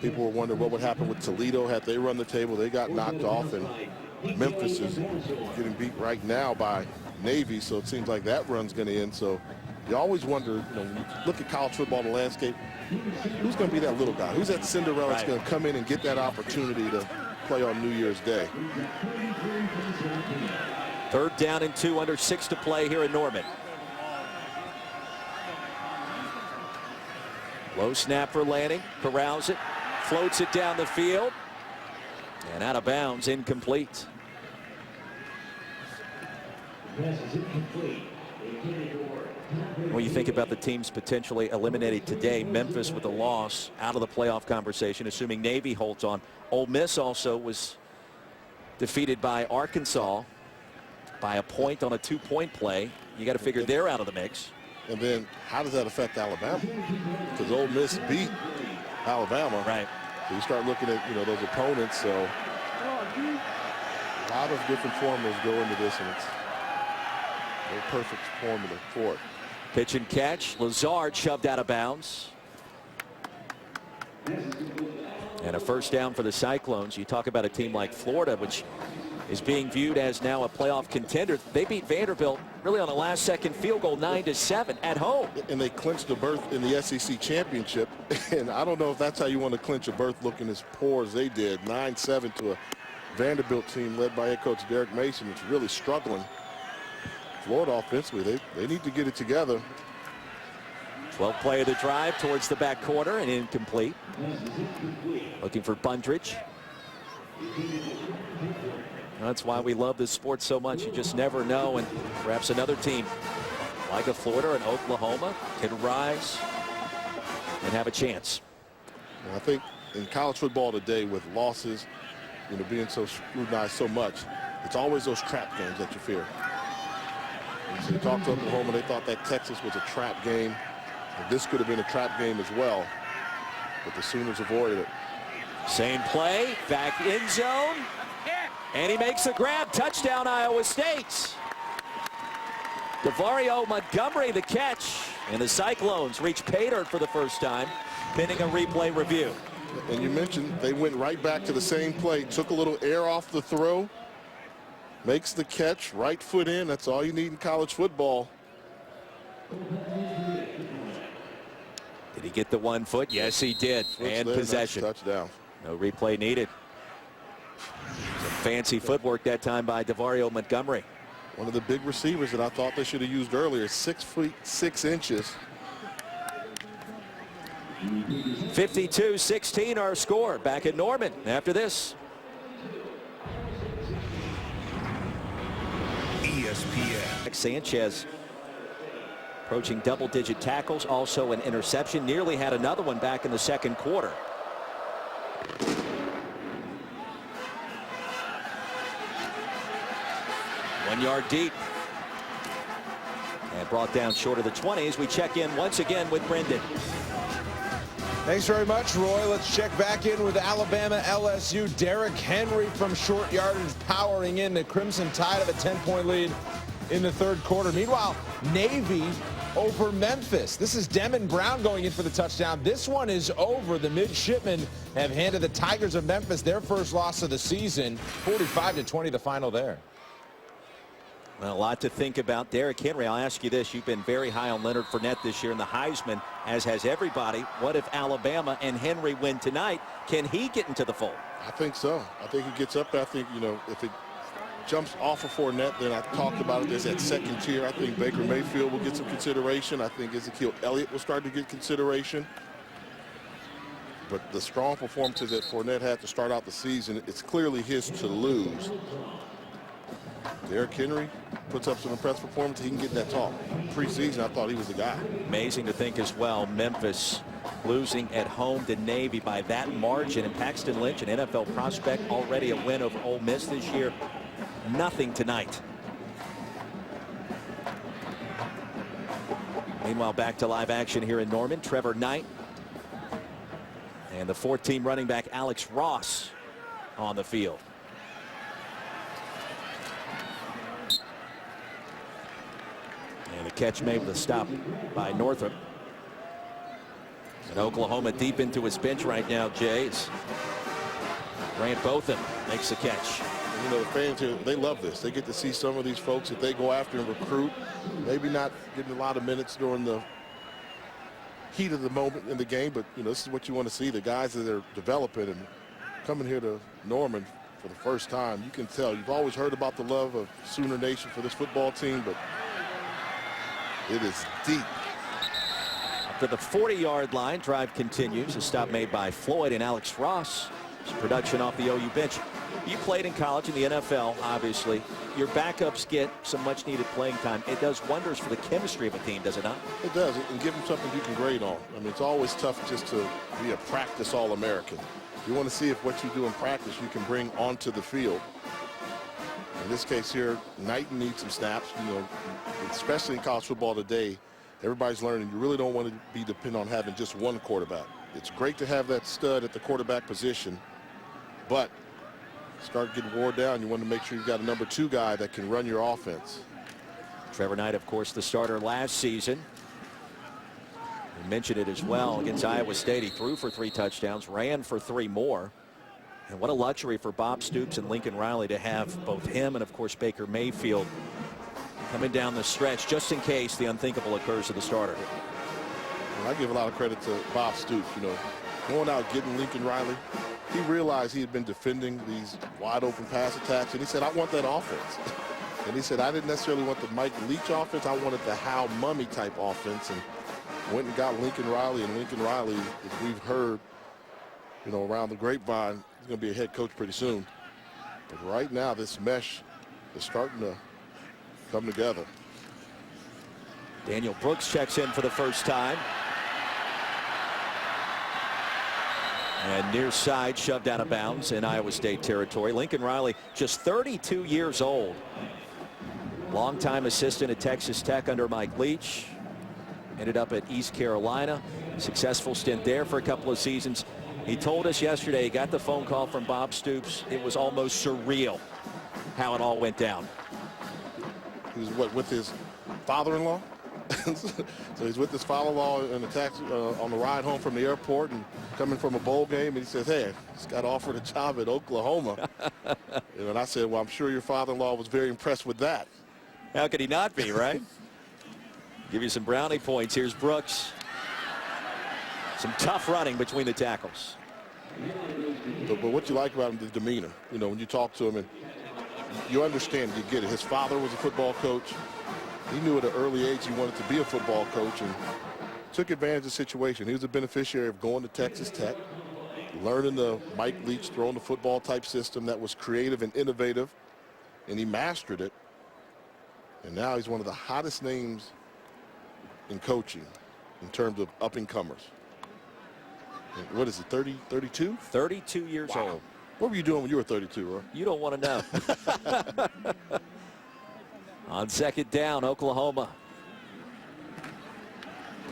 People were wondering what would happen with Toledo had they run the table. They got knocked off, and Memphis is getting beat right now by Navy, so it seems like that run's going to end. So you always wonder, you know, when you look at college football, the landscape, who's going to be that little guy? Who's that Cinderella that's going to come in and get that opportunity to play on New Year's Day? 3rd down and 2, under 6 to play here in Norman. Low snap for Lanning, corrals it, floats it down the field, and out of bounds, incomplete. When you think about the teams potentially eliminated today, Memphis with a loss out of the playoff conversation, assuming Navy holds on. Ole Miss also was defeated by Arkansas by a point on a 2-point play. You got to figure they're out of the mix. And then how does that affect Alabama? Because Ole Miss beat Alabama. Right. So you start looking at, you know, those opponents. So a lot of different formulas go into this, and it's no perfect formula for it. Pitch and catch. Lazard shoved out of bounds. And a first down for the Cyclones. You talk about a team like Florida, which is being viewed as now a playoff contender. They beat Vanderbilt really on a last-second field goal, 9-7 at home. And they clinched a berth in the SEC championship. And I don't know if that's how you want to clinch a berth looking as poor as they did. 9-7 to a Vanderbilt team led by head coach Derek Mason. It's really struggling. Florida offensively, they need to get it together. 12th play of the drive towards the back corner and incomplete. Looking for Bundridge. That's why we love this sport so much. You just never know, and perhaps another team like a Florida and Oklahoma can rise and have a chance. And I think in college football today, with losses, you know, being so scrutinized so much, it's always those trap games that you fear. And so you talk to Oklahoma, they thought that Texas was a trap game. And this could have been a trap game as well, but the Sooners avoided it. Same play, back end zone, and he makes a grab. Touchdown, Iowa State. DeVario Montgomery the catch, and the Cyclones reach pay dirt for the first time, pending a replay review. And you mentioned they went right back to the same play, took a little air off the throw, makes the catch, right foot in. That's all you need in college football. Did he get the 1 foot? Yes, he did. And possession. Touchdown. No replay needed. Some fancy footwork that time by DeVario Montgomery. One of the big receivers that I thought they should have used earlier, 6 feet 6 inches. 52-16 our score. Back at Norman after this. ESPN. Sanchez approaching double-digit tackles, also an interception. Nearly had another one back in the second quarter. 1 yard deep. And brought down short of the 20 as we check in once again with Brendan. Thanks very much, Roy. Let's check back in with Alabama LSU. Derrick Henry from short yardage powering in. The Crimson Tide of a 10-point lead in the third quarter. Meanwhile, Navy over Memphis. This is Demon Brown going in for the touchdown. This one is over. The midshipmen have handed the Tigers of Memphis their first loss of the season. 45-20 the final there. Well, a lot to think about. Derrick Henry, I'll ask you this. You've been very high on Leonard Fournette this year in the Heisman, as has everybody. What if Alabama and Henry win tonight? Can he get into the fold? I think so. I think he gets up. I think, if it jumps off of Fournette, then I talked about it. There's that second tier. I think Baker Mayfield will get some consideration. I think Ezekiel Elliott will start to get consideration. But the strong performances that Fournette had to start out the season, it's clearly his to lose. Derrick Henry puts up some impressive performance. He can get that talk. Preseason, I thought he was the guy. Amazing to think as well. Memphis losing at home to Navy by that margin. And Paxton Lynch, an NFL prospect, already a win over Ole Miss this year. Nothing tonight. Meanwhile, back to live action here in Norman. Trevor Knight and the 14 running back Alex Ross on the field. And a catch made with a stop by Northrup. And Oklahoma deep into his bench right now, Jay. Grant Botham makes the catch. The fans here, they love this. They get to see some of these folks that they go after and recruit. Maybe not getting a lot of minutes during the heat of the moment in the game, but this is what you want to see. The guys that are developing and coming here to Norman for the first time. You can tell. You've always heard about the love of Sooner Nation for this football team, but it is deep. Up to the 40-yard line. Drive continues. A stop made by Floyd and Alex Ross. Some production off the OU bench. You played in college in the NFL, obviously. Your backups get some much-needed playing time. It does wonders for the chemistry of a team, does it not? It does, and give them something you can grade on. I mean, it's always tough just to be a practice All-American. You want to see if what you do in practice you can bring onto the field. In this case here, Knighton needs some snaps. Especially in college football today, everybody's learning you really don't want to be dependent on having just one quarterback. It's great to have that stud at the quarterback position, but start getting wore down. You want to make sure you've got a number 2 guy that can run your offense. Trevor Knight, of course, the starter last season. We mentioned it as well against Iowa State. He threw for 3 touchdowns, ran for 3 more. And what a luxury for Bob Stoops and Lincoln Riley to have both him and, of course, Baker Mayfield coming down the stretch just in case the unthinkable occurs to the starter. And I give a lot of credit to Bob Stoops. Going out getting Lincoln Riley. He realized he had been defending these wide open pass attacks, and he said, I want that offense. And he said, I didn't necessarily want the Mike Leach offense. I wanted the Hal Mummy type offense, and went and got Lincoln Riley. And Lincoln Riley, as we've heard, around the grapevine, he's going to be a head coach pretty soon. But right now, this mesh is starting to come together. Daniel Brooks checks in for the first time. And near side shoved out of bounds in Iowa State territory. Lincoln Riley, just 32 years old. Longtime assistant at Texas Tech under Mike Leach. Ended up at East Carolina. Successful stint there for a couple of seasons. He told us yesterday he got the phone call from Bob Stoops. It was almost surreal how it all went down. He was with his father-in-law? So he's with his father-in-law in a taxi on the ride home from the airport and coming from a bowl game, and he says, hey, just got offered a job at Oklahoma. And I said, well, I'm sure your father-in-law was very impressed with that. How could he not be, right? Give you some brownie points. Here's Brooks. Some tough running between the tackles. But what you like about him, the demeanor. When you talk to him, and you understand, you get it. His father was a football coach. He knew at an early age he wanted to be a football coach and took advantage of the situation. He was a beneficiary of going to Texas Tech, learning the Mike Leach throwing the football type system that was creative and innovative, and he mastered it. And now he's one of the hottest names in coaching in terms of up-and-comers. What is it, 32? 32 years old. What were you doing when you were 32, Roy? You don't want to know. On second down, Oklahoma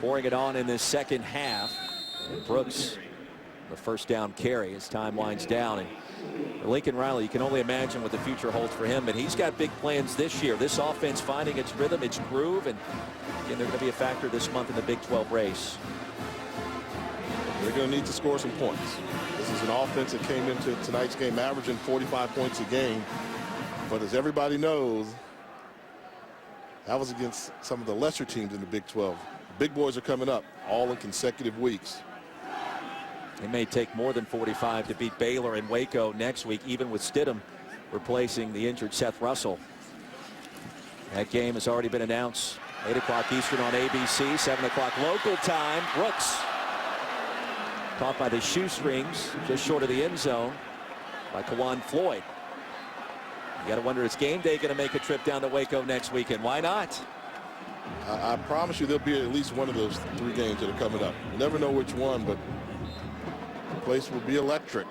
pouring it on in this second half. And Brooks, the first down carry as time winds down. And Lincoln Riley, you can only imagine what the future holds for him, but he's got big plans this year. This offense finding its rhythm, its groove, and again, they're going to be a factor this month in the Big 12 race. They're going to need to score some points. This is an offense that came into tonight's game averaging 45 points a game, but as everybody knows, that was against some of the lesser teams in the Big 12. Big boys are coming up all in consecutive weeks. It may take more than 45 to beat Baylor and Waco next week, even with Stidham replacing the injured Seth Russell. That game has already been announced. 8 o'clock Eastern on ABC, 7 o'clock local time. Brooks caught by the shoestrings just short of the end zone by Kawan Floyd. You got to wonder, is game day going to make a trip down to Waco next weekend? Why not? I promise you there'll be at least one of those 3 games that are coming up. You never know which one, but the place will be electric.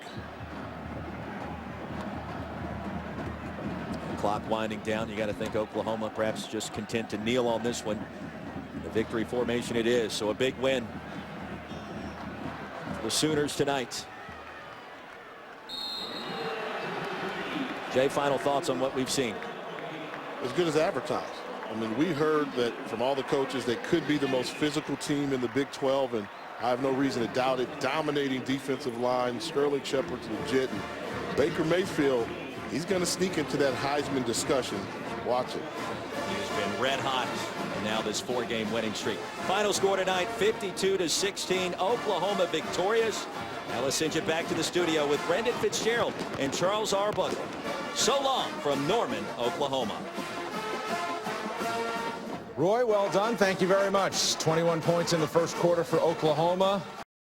Clock winding down. You got to think Oklahoma perhaps just content to kneel on this one. The victory formation it is. So a big win for the Sooners tonight. Jay, final thoughts on what we've seen? As good as advertised. I mean, we heard that from all the coaches they could be the most physical team in the Big 12, and I have no reason to doubt it. Dominating defensive line. Sterling Shepard's legit. And Baker Mayfield, he's going to sneak into that Heisman discussion. Watch it. He has been red hot. And now this 4-game winning streak. Final score tonight, 52-16. Oklahoma victorious. Now let's send you back to the studio with Brendan Fitzgerald and Charles Arbuckle. So long from Norman, Oklahoma. Roy, well done. Thank you very much. 21 points in the first quarter for Oklahoma.